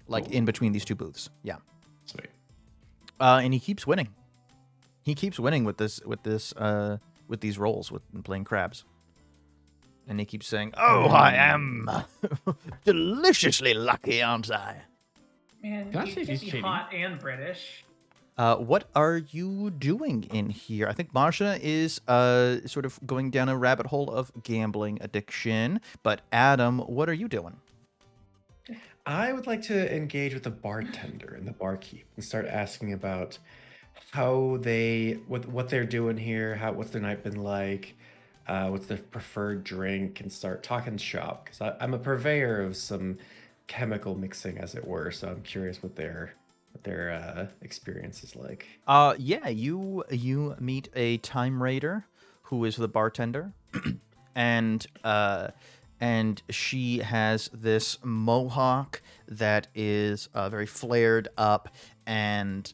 like in between these two booths. Yeah. Sweet. And he keeps winning. He keeps winning with these rolls with playing crabs. And he keeps saying, "Oh, I am deliciously lucky, aren't I?" Man, Can I you see if can't he's be cheating? hot and British. What are you doing in here? I think Mazchna is sort of going down a rabbit hole of gambling addiction. But Adam, what are you doing? I would like to engage with the bartender and the barkeep and start asking about how what they're doing here, what's their night been like, what's their preferred drink, and start talking shop, because I'm a purveyor of some chemical mixing, as it were. So I'm curious what their experience is like. Yeah, you meet a time raider who is the bartender, and she has this mohawk that is very flared up, and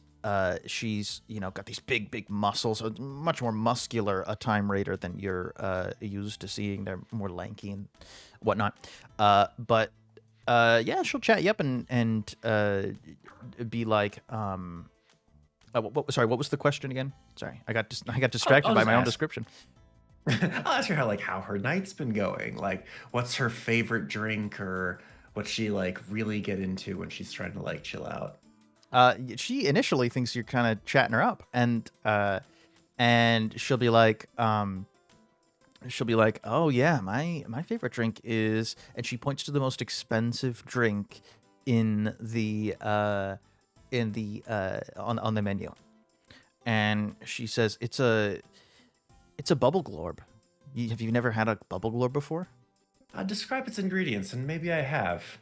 she's got these big muscles, so much more muscular a time raider than you're used to seeing. They're more lanky and whatnot. But she'll chat you up and be like, sorry, what was the question again? Sorry, I got distracted by my own description. I'll ask her how her night's been going. Like, what's her favorite drink, or what she really get into when she's trying to chill out. She initially thinks you're kind of chatting her up, and she'll be like, "Oh yeah, my favorite drink is," and she points to the most expensive drink on the menu, and she says it's a bubble glorb. Have you never had a bubble glorb before? Describe its ingredients, and maybe I have.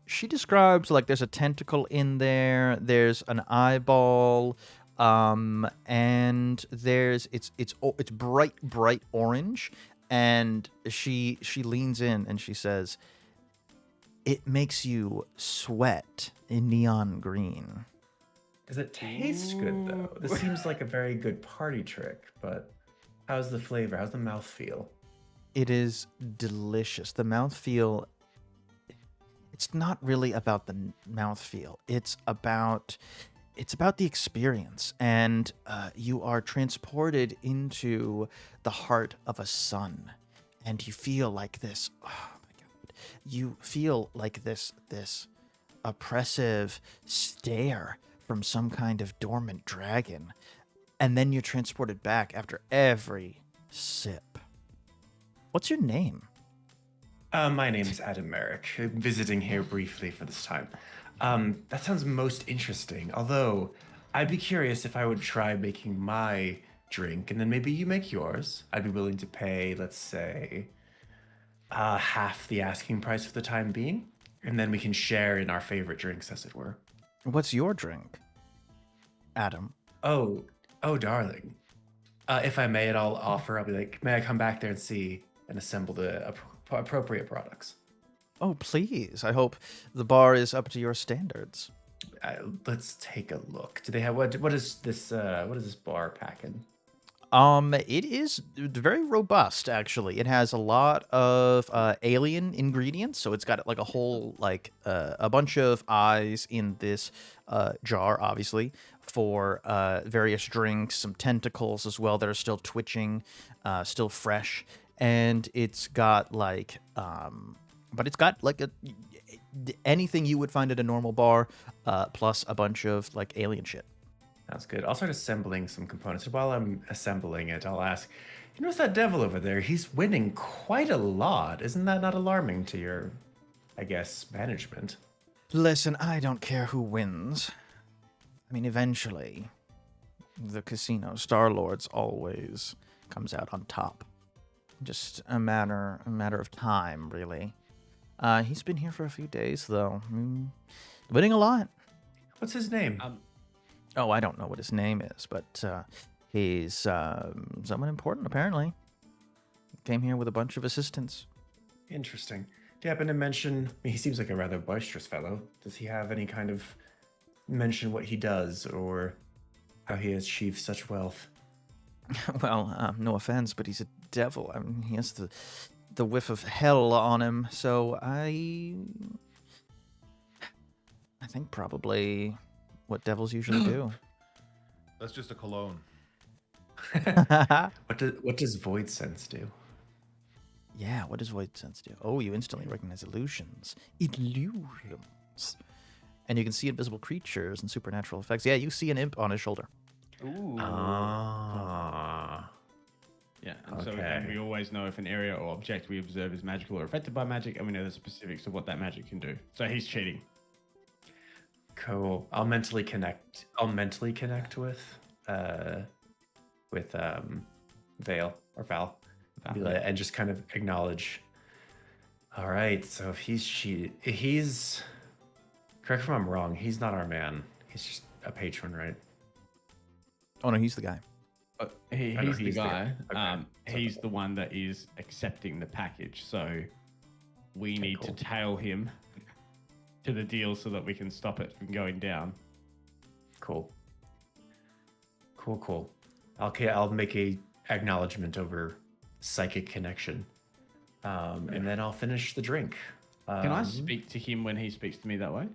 She describes there's a tentacle in there, there's an eyeball, and it's bright orange, and she leans in and she says, "It makes you sweat in neon green." Does it taste good though? This seems like a very good party trick, but how's the flavor? How's the mouthfeel? It is delicious. The mouthfeel, it's not really about the mouthfeel. It's about the experience, and you are transported into the heart of a sun, and you feel like this. Oh my God! You feel like this oppressive stare from some kind of dormant dragon, and then you're transported back after every sip. What's your name? My name is Adam Meric. I'm visiting here briefly for this time. That sounds most interesting. Although, I'd be curious if I would try making my drink, and then maybe you make yours. I'd be willing to pay, let's say, half the asking price for the time being, and then we can share in our favorite drinks, as it were. What's your drink, Adam? Oh, darling. If I may, I'll be like, may I come back there and see and assemble the appropriate products? Oh, please. I hope the bar is up to your standards. Let's take a look. Do they have what is this bar packing? It is very robust, actually. It has a lot of alien ingredients, so it's got like a whole a bunch of eyes in this jar, obviously, for various drinks, some tentacles as well that are still twitching, still fresh, and it's got but it's got anything you would find at a normal bar, plus a bunch of alien shit. Sounds good. I'll start assembling some components. While I'm assembling it, I'll ask, you notice that devil over there? He's winning quite a lot. Isn't that not alarming to your, I guess, management? Listen, I don't care who wins. I mean, eventually, the casino Star-Lord's always comes out on top. Just a matter of time, really. He's been here for a few days, though. Winning a lot. What's his name? Oh, I don't know what his name is, but he's someone important, apparently. Came here with a bunch of assistants. Interesting. Do you happen to mention, he seems like a rather boisterous fellow. Does he have any kind of mention what he does or how he has achieved such wealth? Well, no offense, but he's a devil. I mean, he has the whiff of hell on him, so I think probably what devils usually do. That's just a cologne. What does void sense do? Yeah, what does void sense do? Oh, you instantly recognize illusions. Illusions. And you can see invisible creatures and supernatural effects. Yeah, you see an imp on his shoulder. Ooh. Ah. Yeah, and so and we always know if an area or object we observe is magical or affected by magic, and we know the specifics of what that magic can do. So he's cheating. Cool. I'll mentally connect with Vale or Val. And just kind of acknowledge. All right, so if he's cheated, correct me if I'm wrong, he's not our man. He's just a patron, right? Oh no, he's the guy. He's the guy. He's the one that is accepting the package. So we need to tail him to the deal so that we can stop it from going down. Cool. Okay, I'll make a acknowledgement over psychic connection, and then I'll finish the drink. Can I speak to him when he speaks to me that way?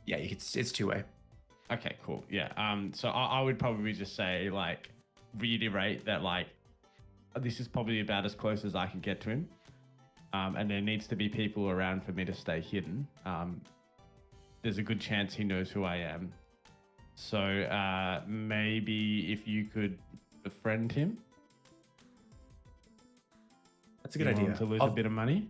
Yeah, it's two-way. Okay, cool. Yeah. So I would probably just say reiterate that this is probably about as close as I can get to him, and there needs to be people around for me to stay hidden. There's a good chance he knows who I am. So maybe if you could befriend him. That's a good idea. To lose a bit of money.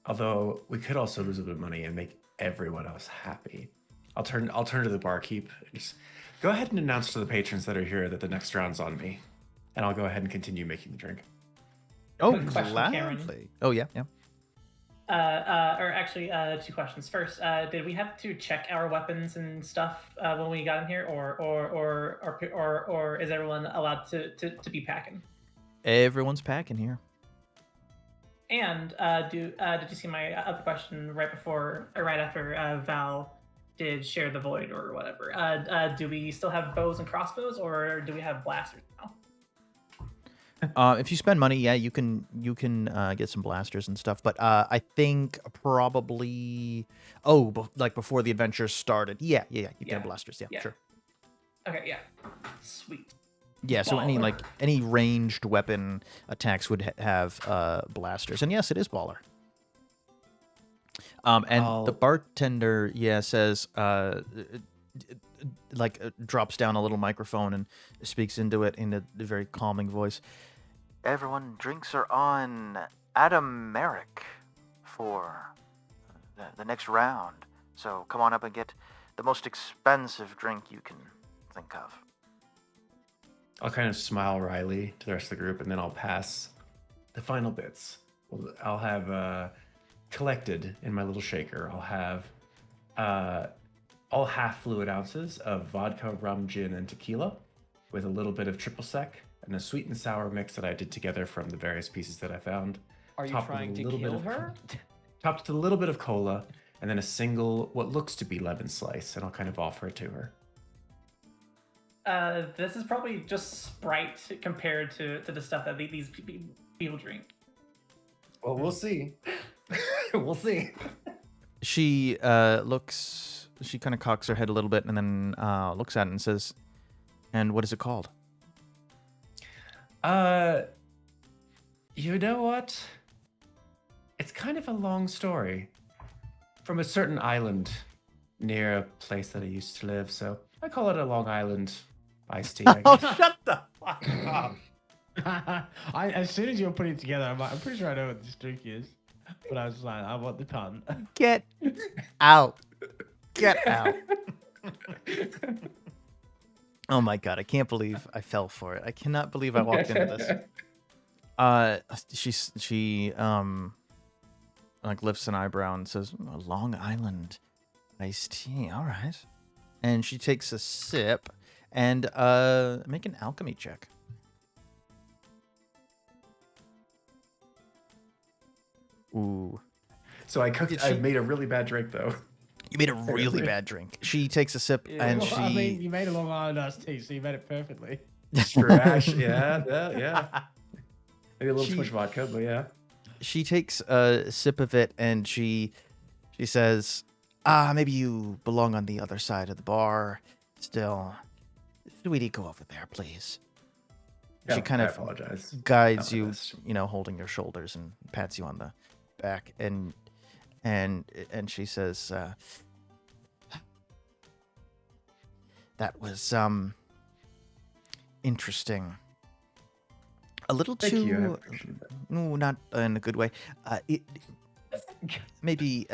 Although we could also lose a bit of money and make everyone else happy. I'll turn to the barkeep and just go ahead and announce to the patrons that are here that the next round's on me, and I'll go ahead and continue making the drink. Oh, Quick question, Cameron. gladly. Oh yeah. Or actually, two questions. First, did we have to check our weapons and stuff when we got in here, or is everyone allowed to be packing? Everyone's packing here. And did you see my other question right after Val did share the void or whatever? Do we still have bows and crossbows, or do we have blasters now? If you spend money, yeah, you can get some blasters and stuff. But I think probably before the adventure started. Yeah, you can have blasters. Yeah, sure. Okay, yeah, sweet. Yeah, so any ranged weapon attacks would have blasters, and yes, it is baller. And the bartender, says, drops down a little microphone and speaks into it in a very calming voice. Everyone, drinks are on Adam Meric for the next round. So come on up and get the most expensive drink you can think of. I'll kind of smile wryly to the rest of the group, and then I'll pass the final bits. I'll have collected in my little shaker. I'll have all half fluid ounces of vodka, rum, gin, and tequila, with a little bit of triple sec and a sweet and sour mix that I did together from the various pieces that I found. Are you Topped with trying a to little bit kill of her? Topped with a little bit of cola, and then a single what looks to be lemon slice, and I'll kind of offer it to her. This is probably just Sprite compared to the stuff that these people drink. Well, we'll see. We'll see. She looks. She kind of cocks her head a little bit and then looks at it and says, "And what is it called?" You know what? It's kind of a long story. From a certain island near a place that I used to live, so I call it a Long Island iced tea. I guess. Shut the fuck up! As soon as you were putting it together, I'm pretty sure I know what this drink is. But I was like, I want the pun. Get out! Get out! Oh my god! I can't believe I fell for it. I cannot believe I walked into this. She like lifts an eyebrow and says, "Long Island iced tea. All right." And she takes a sip and make an alchemy check. Ooh. So I Did she- made a really bad drink though. You made a really bad drink. She takes a sip and Well, she. I mean, you made a Long Island iced tea, so you made it perfectly. Trash. Yeah. Maybe a little She- too much vodka, but yeah. She takes a sip of it and she says, maybe you belong on the other side of the bar. Still, sweetie, go over there, please. She Yeah, kind I of apologize. guides Not my you, best. holding your shoulders and pats you on the back and she says, that was interesting. A little Thank too you, I appreciate that. no, not in a good way. Maybe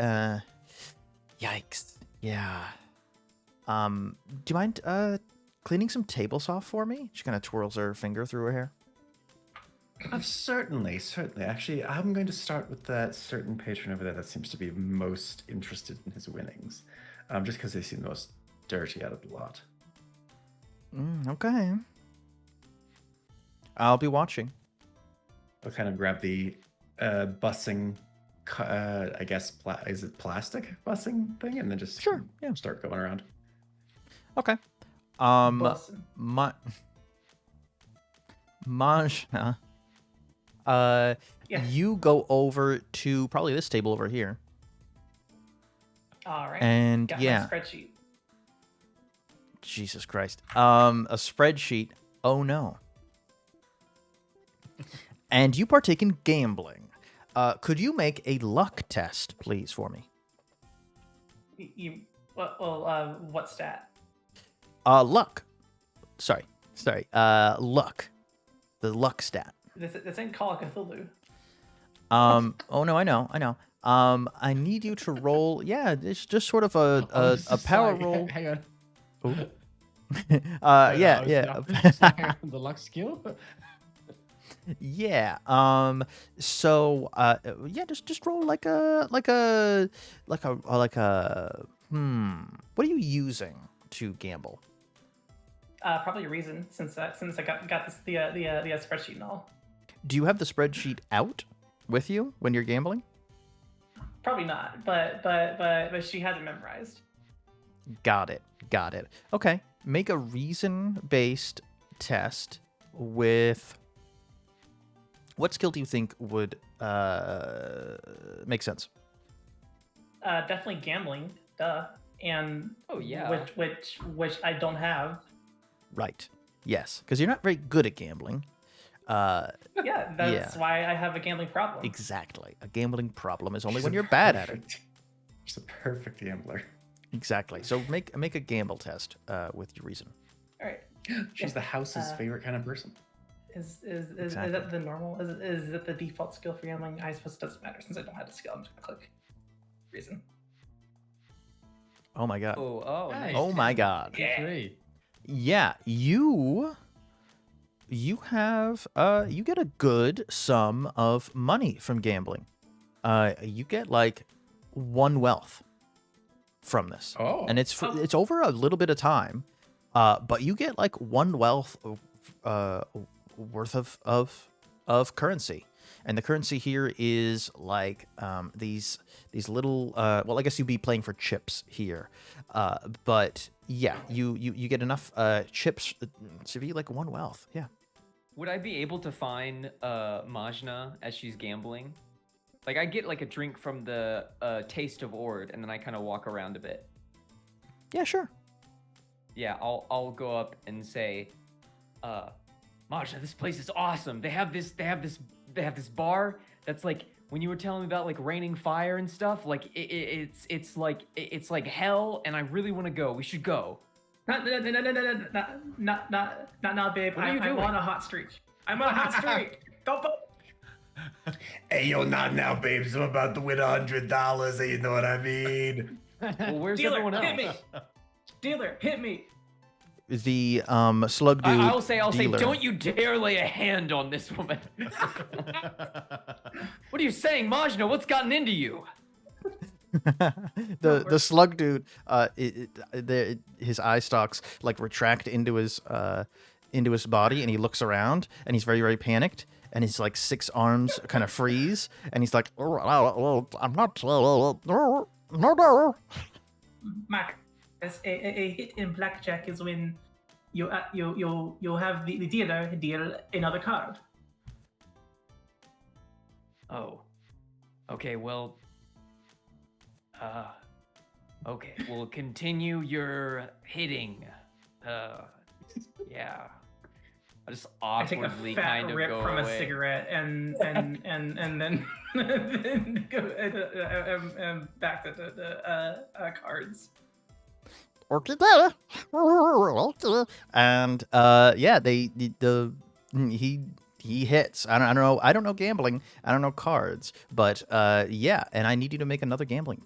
yikes. Yeah. Do you mind cleaning some tables off for me? She kind of twirls her finger through her hair. Certainly. Actually, I'm going to start with that certain patron over there that seems to be most interested in his winnings, just because they seem the most dirty out of the lot. Okay. I'll be watching. I'll kind of grab the bussing, I guess, is it plastic bussing thing, and then just Sure, yeah. start going around. Okay. Bussin'. Mazchna, Yeah. you go over to probably this table over here. All right. And Got yeah, my spreadsheet. Jesus Christ. A spreadsheet. Oh no. And you partake in gambling. Could you make a luck test, please, for me? What stat? Luck. Sorry. Luck. The luck stat. This ain't Call of Cthulhu. Oh no, I know. I need you to roll. Yeah, it's just sort of a power roll. Hang on. Ooh. Yeah. The luck skill. Yeah. So yeah, just roll like a what are you using to gamble? Probably a reason since I got this the spreadsheet and all. Do you have the spreadsheet out with you when you're gambling? Probably not, but she has it memorized. Got it. Okay. Make a reason-based test with what skill do you think would make sense? Definitely gambling, duh. And Oh, yeah. which I don't have. Right. Yes, because you're not very good at gambling. Yeah, that's why I have a gambling problem. Exactly. A gambling problem is only She's when a you're bad at it. She's a perfect gambler. Exactly. So make a gamble test with your reason. All right. She's the house's favorite kind of person. Is Exactly. that the normal? Is it the default skill for gambling? I suppose it doesn't matter since I don't have the skill. I'm just gonna click reason. Oh my god. Nice. Oh my god. 3. Yeah, you have you get a good sum of money from gambling. You get like 1 wealth from this. Oh. And it's over a little bit of time. But you get like 1 wealth worth of currency. And the currency here is like these little well, I guess you'd be playing for chips here. But yeah, you get enough chips to be like 1 wealth. Yeah. Would I be able to find Mazchna as she's gambling? Like, I get like a drink from the Taste of Ord, and then I kind of walk around a bit. Yeah, sure. Yeah, I'll go up and say, Mazchna, this place is awesome. They have this bar that's like, when you were telling me about like raining fire and stuff, like it's like hell, and I really want to go. We should go. Not now, babe. What are you doing? I'm on a hot streak. I'm on a hot streak. Don't vote. Hey, yo, not now, babes. I'm about to win $100. You know what I mean? Well, where's Dealer, everyone else? hit me. Dealer, hit me. The slug dude. I'll say, dealer. don't you dare lay a hand on this woman. What are you saying, Mazchna? What's gotten into you? the slug dude, his eye stalks like retract into his body, and he looks around, and he's very, very panicked, and his like 6 arms kind of freeze, and he's like, I'm not, no. Mac, as a hit in blackjack is when you have the dealer deal another card. Oh. Okay, well. Okay, we'll continue your hitting. Yeah. I just I take a awkwardly fat kind of rip go from away. a cigarette and then then go back to the cards. And yeah, he hits. I don't know gambling. I don't know cards, but yeah, and I need you to make another gambling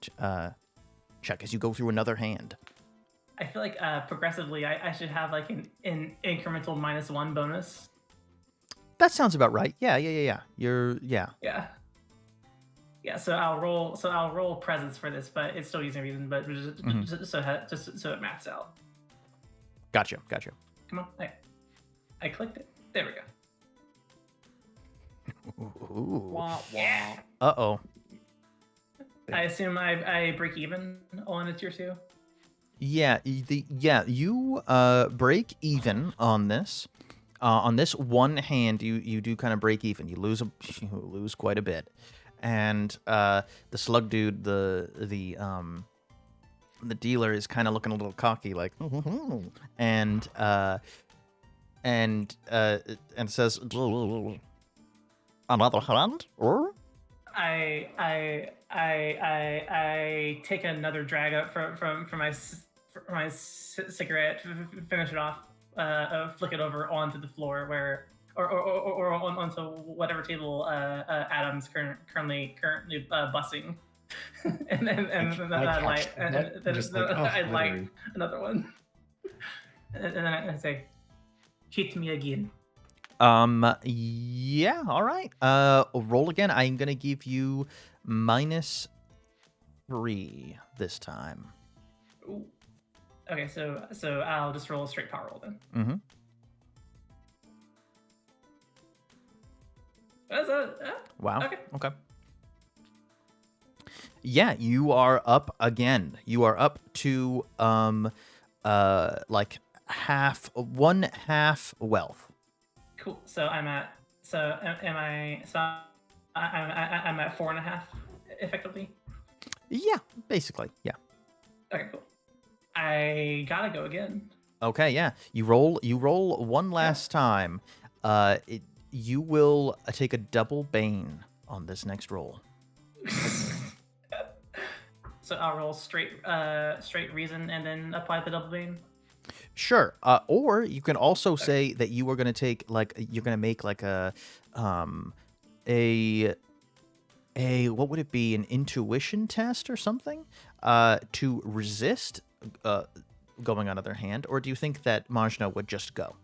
check as you go through another hand. I feel like progressively I should have like an incremental -1 bonus. That sounds about right. Yeah. Yeah, so I'll roll presence for this, but it's still using reason, but just so it maths out. Gotcha. Come on, I clicked it. There we go. Ooh. Wah, wah. Uh-oh. I assume I break even on a tier 2. Yeah, you break even on this. On this one hand, you do kind of break even. You lose quite a bit. And the slug dude, the dealer is kind of looking a little cocky, like, and says, another hand, or? I take another drag up from my cigarette, finish it off, flick it over onto the floor or onto whatever table Adam's currently bussing, and then I light another one, and then I say, hit me again. Yeah, all right. Roll again. I'm gonna give you -3 this time. Ooh. Okay, so I'll just roll a straight power roll then. Mm-hmm. Wow. Okay. Yeah, you are up again. You are up to like one half wealth. Cool. So I'm at I'm at 4.5 effectively. Yeah, basically. Yeah. Okay, cool. I gotta go again. Okay, yeah. You roll one last time. You will take a double bane on this next roll. So I'll roll straight reason and then apply the double bane. Sure. Or you can also say that you are going to take you're going to make like a what would it be, an intuition test or something? to resist going on their hand, or do you think that Mazchna would just go?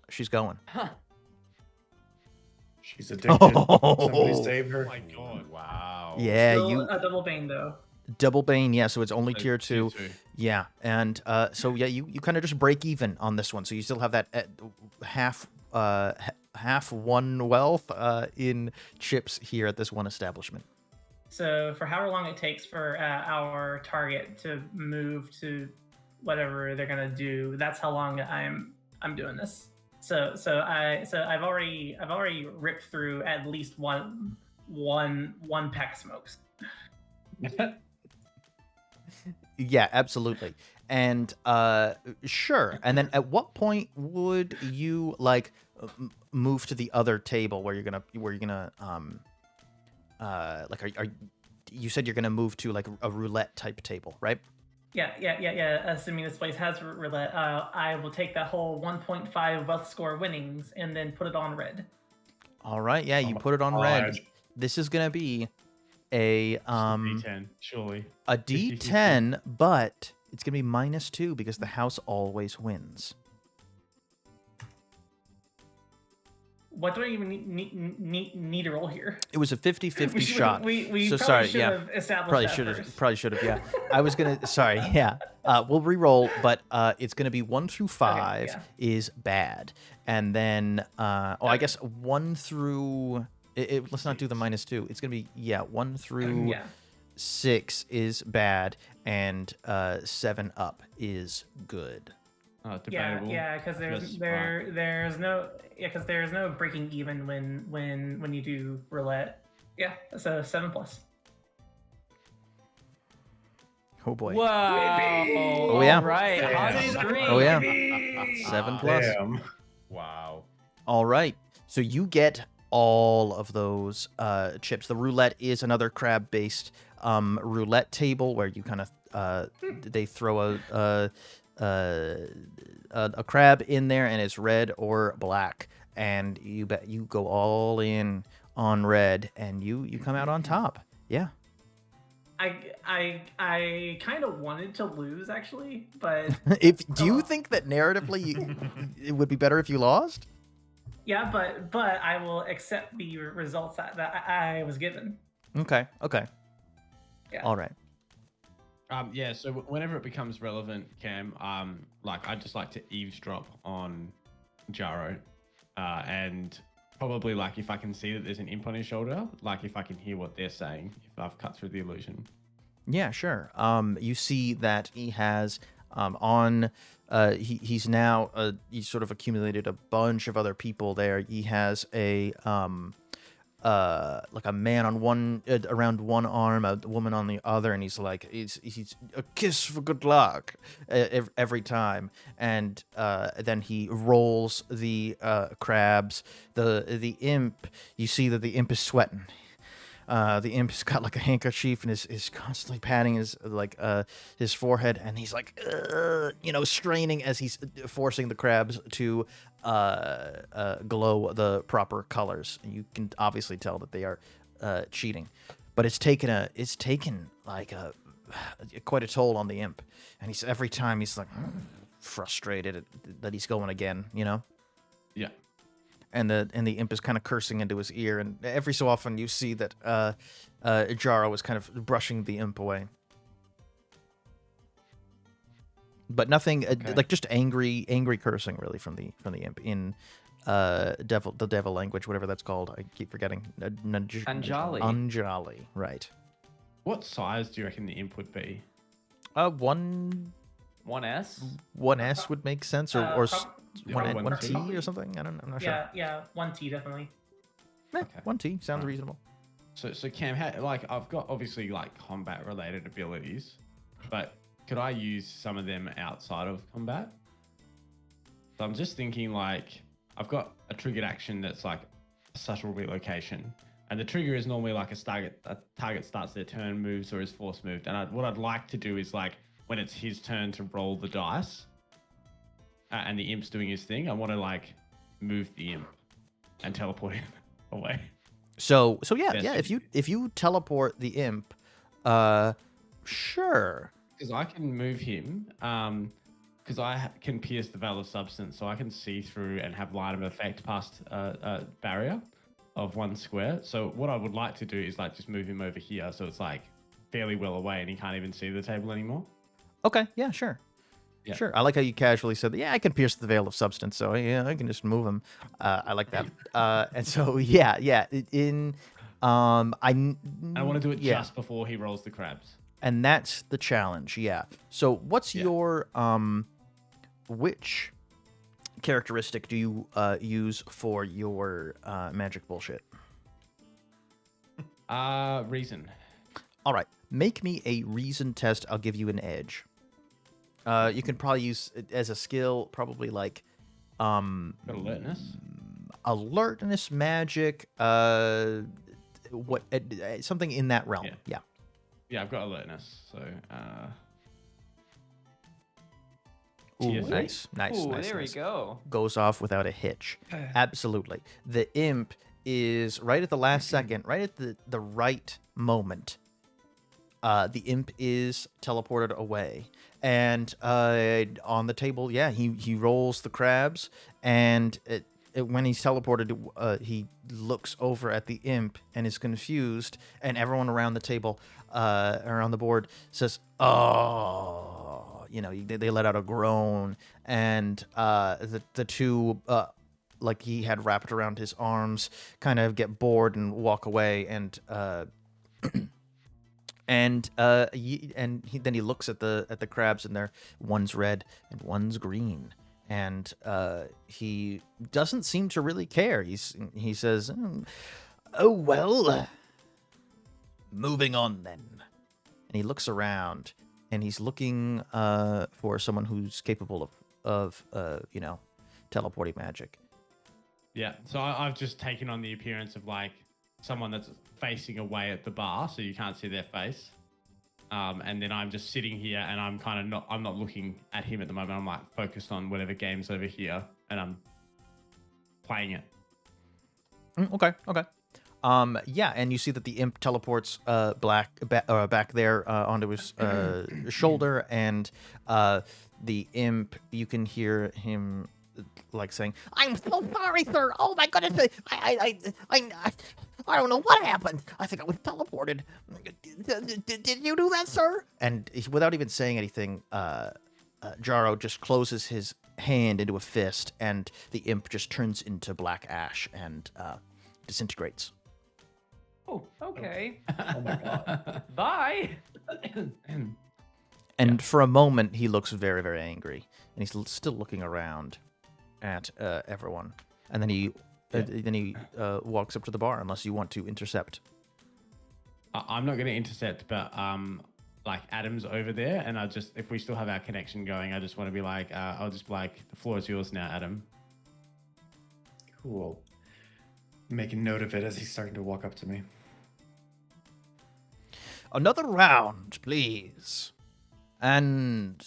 She's going. Huh. She's addicted. Somebody save her. Oh my god. Wow. Yeah, Still you a double bane though. double bane. Yeah, so it's only So tier 2. tier 2. Yeah, and so yeah, you kind of just break even on this one. So you still have that half one wealth in chips here at this one establishment. So for however long it takes for our target to move to whatever they're gonna do, that's how long I'm doing this. So I've already ripped through at least one pack of smokes. Yeah, absolutely. And sure. And then at what point would you like move to the other table where you're gonna like are you said you're gonna move to like a roulette type table, right? Yeah. Assuming this place has roulette, I will take that whole 1.5 wealth score winnings and then put it on red. All right. Yeah, you put it on red. This is gonna be a D10, surely. a D10, but it's gonna be -2 because the house always wins. What do I even need to roll here? It was a 50-50 shot. We so probably sorry, should yeah. have established Probably that should have. first. Probably should have. Yeah. I was gonna. Sorry. Yeah. We'll re-roll, but it's gonna be 1 through 5 yeah. is bad, and then I guess 1 through. Let's not do the -2. It's gonna be 1 through Yeah. 6 is bad, and 7 up is good. Debatable. Yeah, because there's no breaking even when you do roulette. Yeah, so 7+. Oh boy. Whoa! Oh, yeah. All right. Damn. Hot streak. Oh yeah. 7+. Damn. Wow. All right. So you get all of those chips. The roulette is another crab-based roulette table where you kind of they throw a crab in there and it's red or black, and you go all in on red and you come out on top. Yeah. I kind of wanted to lose actually, but Do you think that narratively it would be better if you lost? yeah, but I will accept the results that I was given. Okay. Yeah. All right. Yeah, so whenever it becomes relevant, Cam, like I'd just like to eavesdrop on Jaro, and probably like if I can see that there's an imp on his shoulder, like if I can hear what they're saying, if I've cut through the illusion. Yeah, sure. You see that he has he's now he's sort of accumulated a bunch of other people there. He has a like a man on one around one arm, a woman on the other, and he's a kiss for good luck every time, and then he rolls the crabs. The imp, you see that the imp is sweating. The imp's got like a handkerchief and is constantly patting his forehead, and he's like straining as he's forcing the crabs to glow the proper colors. You can obviously tell that they are cheating, but it's taken like quite a toll on the imp, and every time he's like frustrated that he's going again, Yeah. And the imp is kind of cursing into his ear, and every so often you see that Jaro is kind of brushing the imp away. But nothing like just angry cursing really from the imp in the devil language, whatever that's called. I keep forgetting. Anjali. Anjali, right. What size do you reckon the imp would be? 1S 1S? would make sense, or one 1T or something. I'm not sure. Yeah, 1T definitely. Okay. 1T sounds reasonable. So Cam, I've got obviously like combat related abilities, but could I use some of them outside of combat? So I'm just thinking like I've got a triggered action that's like a subtle relocation, and the trigger is normally like a target starts their turn, moves, or is force moved. And what I'd like to do is like when it's his turn to roll the dice, and the imp's doing his thing, I want to like move the imp and teleport him away. So yeah. If you teleport the imp, Sure. Because I can move him. Because I can pierce the veil of substance, so I can see through and have line of effect past a barrier of 1 square. So what I would like to do is like just move him over here, so it's like fairly well away, and he can't even see the table anymore. Okay. Yeah. Sure. Yeah. Sure. I like how you casually said, "Yeah, I can pierce the veil of substance." So yeah, I can just move him. I like that. And so yeah. I want to do it yeah. just before he rolls the crabs. And that's the challenge. Yeah. So what's your which characteristic do you use for your magic bullshit? Reason. All right. Make me a reason test. I'll give you an edge. You can probably use it as a skill, probably like Got alertness. Alertness, magic, something in that realm. Yeah. Yeah, I've got alertness. So Ooh, nice. Ooh, there we go. Goes off without a hitch. Absolutely. The imp is right at the last second, right at the right moment. The imp is teleported away. And on the table, he rolls the crabs, and when he's teleported, he looks over at the imp and is confused, and everyone around the table, around the board, says, "Oh," they let out a groan, and the two, like he had wrapped around his arms, kind of get bored and walk away, and then he looks at the crabs, and one's red and one's green, and he doesn't seem to really care. He says, "Oh well, moving on then." And he looks around, and he's looking for someone who's capable of teleporting magic. Yeah, so I've just taken on the appearance of like someone that's facing away at the bar, so you can't see their face. And then I'm just sitting here, and I'm not looking at him at the moment. I'm like focused on whatever game's over here, and I'm playing it. Okay. Yeah, and you see that the imp teleports back there onto his shoulder, and the imp, you can hear him like saying, "I'm so sorry, sir. Oh my goodness, I don't know what happened. I think I was teleported. Did you do that, sir?" And without even saying anything, Jaro just closes his hand into a fist, and the imp just turns into black ash and disintegrates. Oh, okay. Oh my god. Bye. And for a moment, he looks very, very angry, and he's still looking around at everyone. And then he walks up to the bar, unless you want to intercept. I'm not going to intercept, but like Adam's over there, and if we still have our connection going, I just want to be like, I'll just be like, the floor is yours now, Adam. Cool. Making note of it as he's starting to walk up to me. Another round, please. And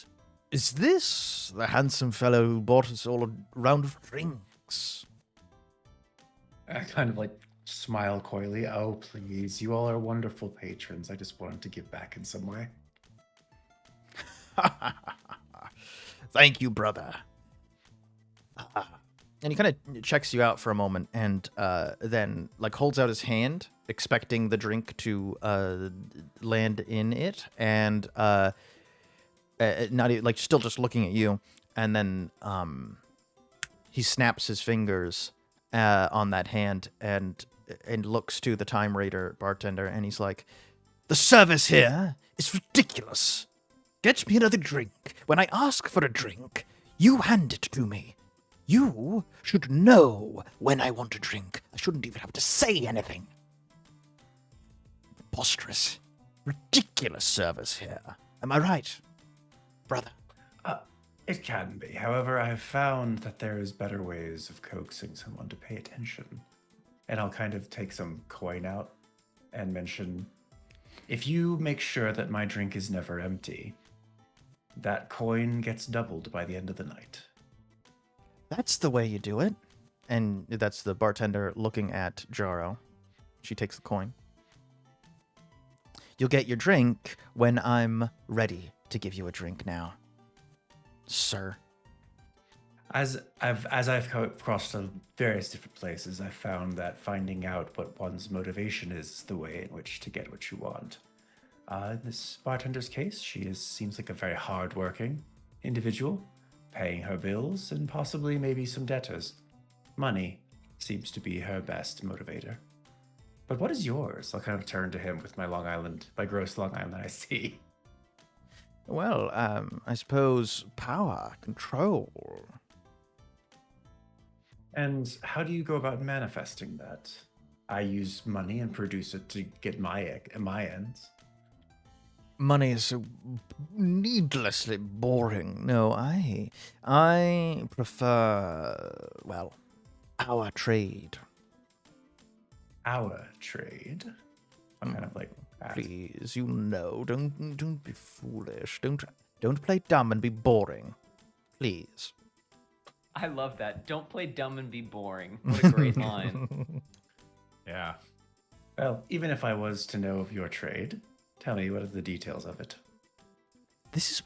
is this the handsome fellow who bought us all a round of drinks? I kind of like smile coyly. "Oh, please. You all are wonderful patrons. I just wanted to give back in some way." Thank you, brother. And he kind of checks you out for a moment, and then like holds out his hand, expecting the drink to land in it, and not like still just looking at you, and then he snaps his fingers on that hand and looks to the Time Raider bartender, and he's like, "The service here is ridiculous. Get me another drink. When I ask for a drink, you hand it to me. You should know when I want a drink. I shouldn't even have to say anything. Preposterous. Ridiculous service here. Am I right, brother?" It can be. However, I have found that there is better ways of coaxing someone to pay attention. And I'll kind of take some coin out and mention, "If you make sure that my drink is never empty, that coin gets doubled by the end of the night." That's the way you do it. And that's the bartender looking at Jaro. She takes the coin. You'll get your drink when I'm ready to give you a drink now, sir. As I've come across to various different places, I've found that finding out what one's motivation is the way in which to get what you want. In this bartender's case, seems like a very hardworking individual, paying her bills and possibly maybe some debtors. Money seems to be her best motivator. But what is yours? I'll kind of turn to him with my gross Long Island iced tea. Well, I suppose power, control. And how do you go about manifesting that? I use money and produce it to get my ends. Money is so needlessly boring. No, I prefer, well, our trade. Our trade? I'm kind of like that. Please, don't be foolish. Don't play dumb and be boring. Please. I love that. Don't play dumb and be boring. What a great line. Yeah. Well, even if I was to know of your trade, tell me, what are the details of it? This is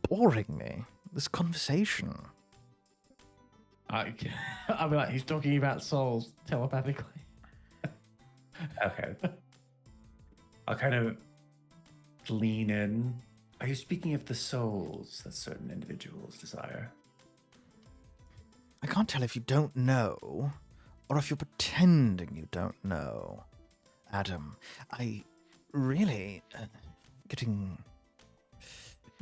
boring me. This conversation. I'll be like, he's talking about souls telepathically. Okay. I'll kind of lean in. Are you speaking of the souls that certain individuals desire? I can't tell if you don't know, or if you're pretending you don't know. Adam, I really getting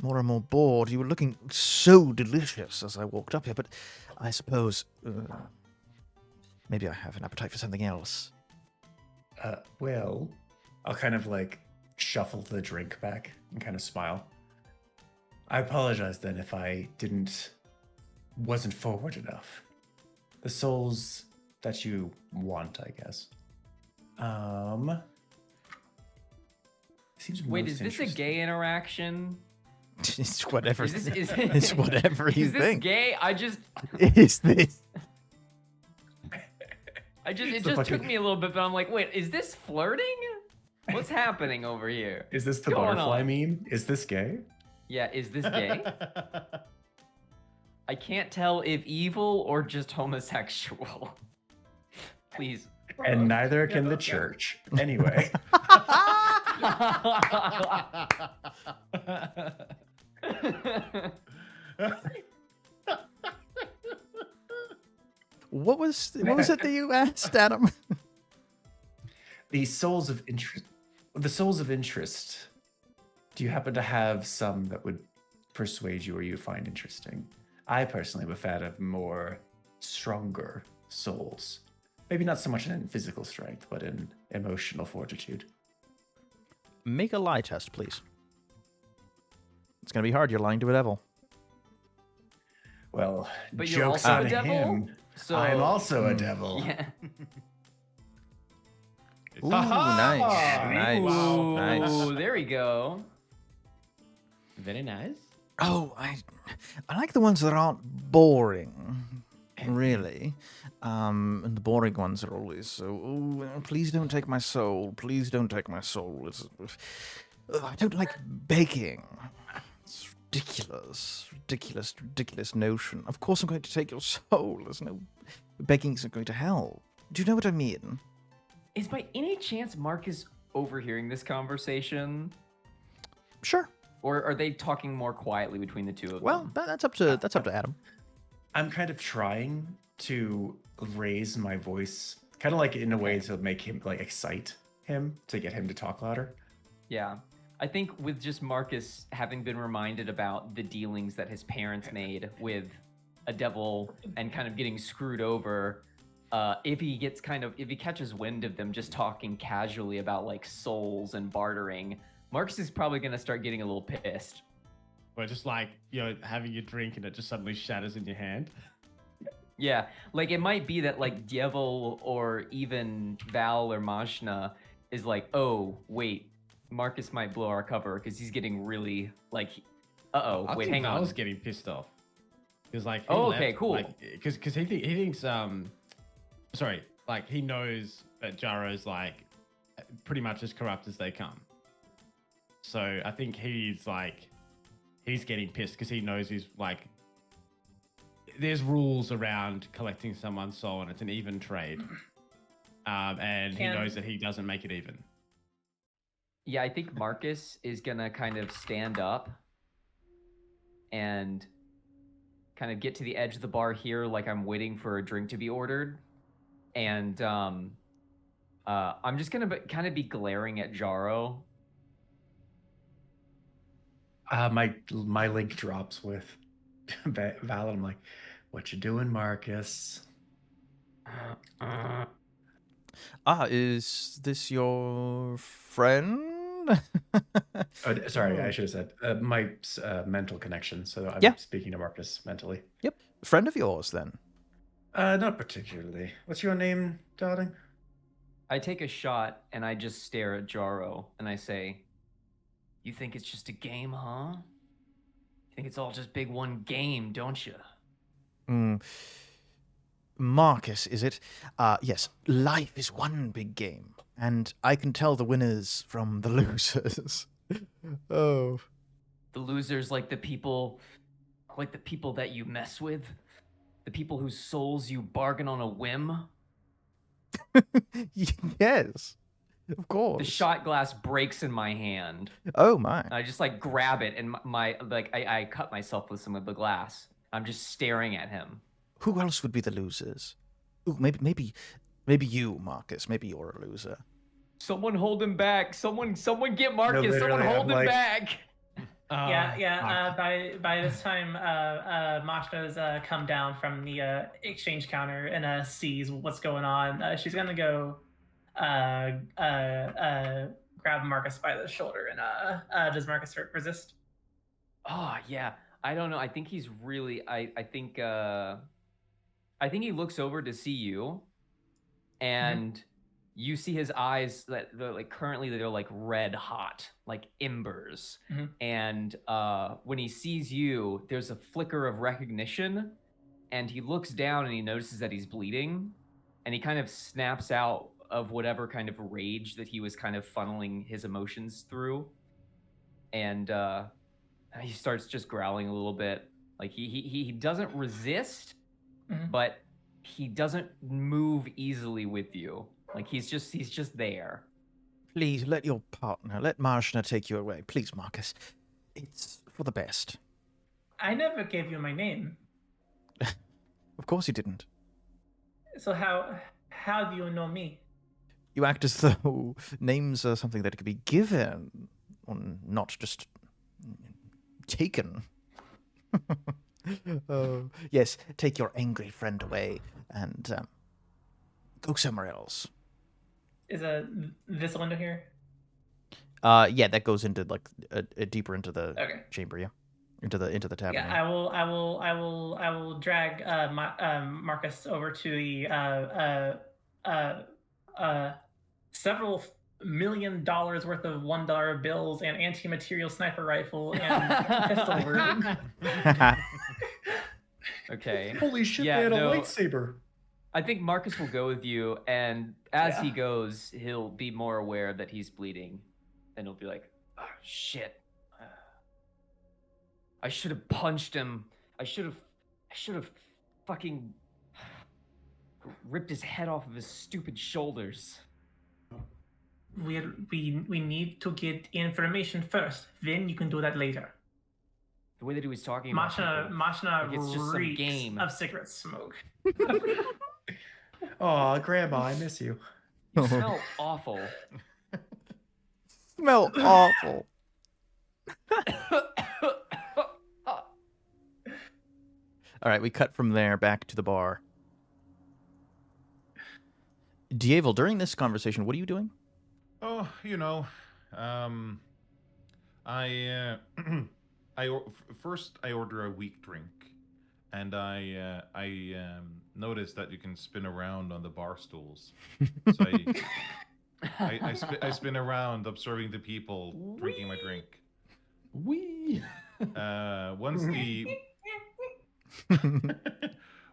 more and more bored. You were looking so delicious as I walked up here, but I suppose maybe I have an appetite for something else. Well, I'll kind of like shuffle the drink back and kind of smile. I apologize then if I wasn't forward enough. The souls that you want, I guess. Seems Wait, most is this a interesting. gay interaction? It's whatever. It's whatever you is this think. gay? Is this? It just took me a little bit, but I'm like, wait, is this flirting? What's happening over here? Is this the What's going butterfly on? meme? Is this gay? Yeah, is this gay? I can't tell if evil or just homosexual. Please. And neither can the church. Anyway. What was it that you asked, Adam? The souls of interest. The souls of interest. Do you happen to have some that would persuade you or you find interesting? I personally am a fan of more stronger souls. Maybe not so much in physical strength, but in emotional fortitude. Make a lie test, please. It's gonna be hard. You're lying to a devil. Well, But you're joke's also on a devil? him. So I'm also a devil. Yeah. Ooh, nice, nice, Ooh, nice. there we go. Very nice. Oh, I like the ones that aren't boring, really. And the boring ones are always so. Oh, please don't take my soul. Please don't take my soul. I don't like begging. It's ridiculous, ridiculous notion. Of course, I'm going to take your soul. There's no begging isn't going to help. Do you know what I mean? Is by any chance Marcus overhearing this conversation? Sure. Or are they talking more quietly between the two of them? Well, that's up to Adam. I'm kind of trying to raise my voice, kind of like in a way to make him like excite him to get him to talk louder. Yeah. I think with just Marcus having been reminded about the dealings that his parents made with a devil and kind of getting screwed over, if he catches wind of them just talking casually about like souls and bartering, Marcus is probably going to start getting a little pissed. Or just like, having your drink and it just suddenly shatters in your hand. Yeah, like it might be that like Djevel or even Val or Mazchna is like, oh, wait, Marcus might blow our cover because he's getting really like, I wait, think hang on. Val's getting pissed off. Because like, okay, cool. Because he thinks, he knows that Jaro's like pretty much as corrupt as they come. So I think he's getting pissed because he knows he's like, there's rules around collecting someone's soul and it's an even trade. And he knows that he doesn't make it even. Yeah, I think Marcus is gonna kind of stand up and kind of get to the edge of the bar here, like I'm waiting for a drink to be ordered. And I'm just gonna kind of be glaring at Jaro. My link drops with Val. I'm like, what you doing, Marcus? Is this your friend? Sorry, I should have said my mental connection. So I'm Yeah. speaking to Marcus mentally. Yep. Friend of yours, then? Not particularly. What's your name, darling? I take a shot and I just stare at Jaro and I say, "You think it's just a game, huh? You think it's all just big one game, don't you?" Marcus, is it? Yes, life is one big game, and I can tell the winners from the losers. Oh. The losers like the people that you mess with? The people whose souls you bargain on a whim? Yes, of course. The shot glass breaks in my hand. Oh my! I just like grab it and I cut myself with some of the glass. I'm just staring at him. Who else would be the losers? Ooh, maybe you, Marcus. Maybe you're a loser. Someone hold him back. Someone get Marcus. No, Someone literally, hold him back. By this time, Mazchna's come down from the exchange counter and sees what's going on. She's gonna go grab Marcus by the shoulder and does Marcus resist? Oh yeah, I don't know. I think he's really. I think he looks over to see you, and you see his eyes that currently they're like red hot, like embers. And when he sees you, there's a flicker of recognition, and he looks down and he notices that he's bleeding, and he kind of snaps out of whatever kind of rage that he was kind of funneling his emotions through, and he starts just growling a little bit. Like he doesn't resist, but he doesn't move easily with you. Like he's just there. Please let your partner, let Mazchna take you away. Please, Marcus. It's for the best. I never gave you my name. Of course you didn't. So how do you know me? You act as though names are something that could be given, or not just taken. Yes, take your angry friend away and go somewhere else. Is this window here? Yeah, that goes into like deeper into the chamber, yeah, into the tavern. Yeah, I will drag Marcus over to the several $1 million worth of $1 bills and anti-material sniper rifle and pistol room. Okay. Holy shit! They had a lightsaber. I think Marcus will go with you, and as he goes, he'll be more aware that he's bleeding, and he'll be like, "Oh shit! I should have punched him. I should have fucking ripped his head off of his stupid shoulders." We need to get information first. Then you can do that later. The way that he was talking about Mazchna it's just some reeks game of cigarette smoke. Oh, Grandma, I miss you. You smell awful. Smell awful. All right, we cut from there back to the bar. Djevel, during this conversation, what are you doing? Oh, you know, first I order a weak drink, and I notice that you can spin around on the bar stools. So I spin around, observing the people drinking my drink.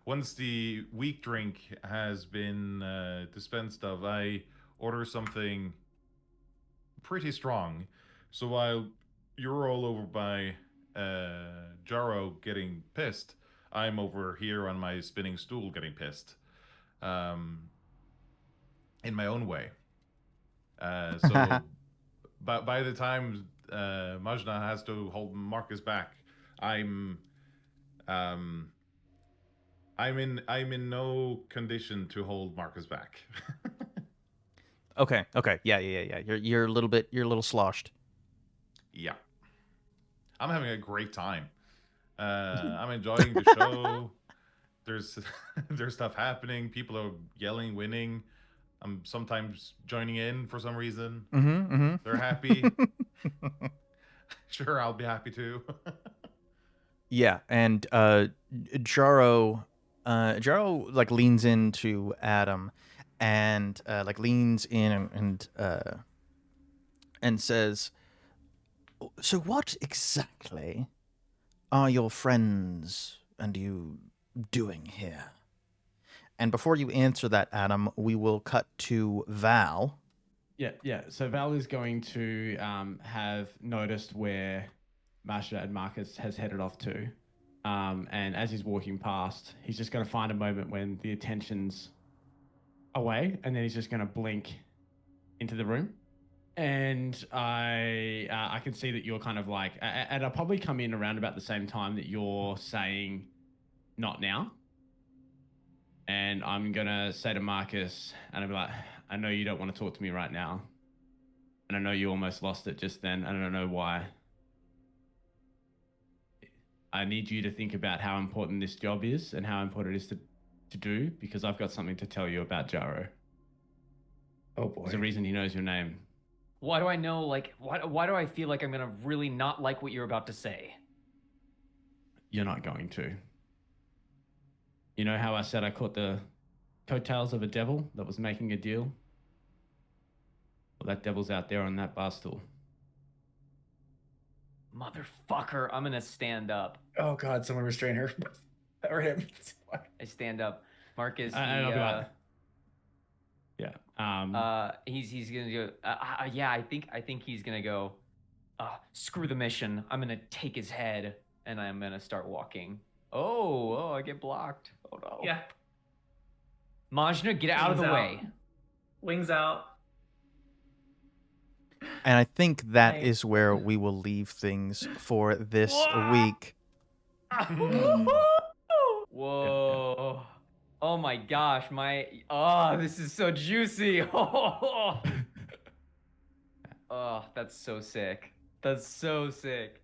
Once the weak drink has been dispensed of, I order something pretty strong, So while you're all over by Jaro getting pissed, I'm over here on my spinning stool getting pissed. In my own way. So by the time Mazchna has to hold Marcus back, I'm in no condition to hold Marcus back. Okay. Yeah. You're a little sloshed. Yeah. I'm having a great time. I'm enjoying the show. There's stuff happening. People are yelling, winning. I'm sometimes joining in for some reason. They're happy. Sure, I'll be happy too. Yeah, and Jaro like leans into Adam, and like leans in and says, "So what exactly are your friends and you doing here?" And before you answer that, Adam, we will cut to Val. Yeah. So Val is going to have noticed where Mazchna and Marcus has headed off to. And as he's walking past, he's just going to find a moment when the attention's away, and then he's just going to blink into the room. And I can see that you're kind of like, and I'll probably come in around about the same time that you're saying, "Not now." And I'm going to say to Marcus, and I'll be like, "I know you don't want to talk to me right now. And I know you almost lost it just then. And I don't know why. I need you to think about how important this job is and how important it is to do, because I've got something to tell you about Jaro." Oh boy. There's a reason he knows your name. Why do I know, like, why do I feel like I'm gonna really not like what you're about to say? You're not going to. You know how I said I caught the coattails of a devil that was making a deal? Well, that devil's out there on that bar stool. Motherfucker, I'm gonna stand up. Oh God, someone restrain her. Or him. I stand up. Marcus, I'll be like, yeah. he's gonna go. Yeah, I think he's gonna go. Screw the mission. I'm gonna take his head, and I'm gonna start walking. Oh, I get blocked. Oh no. Yeah. Mazchna, get out of the way. Wings out. And I think that Right. is where we will leave things for this week. Whoa. Oh my gosh, this is so juicy. Oh, that's so sick. That's so sick.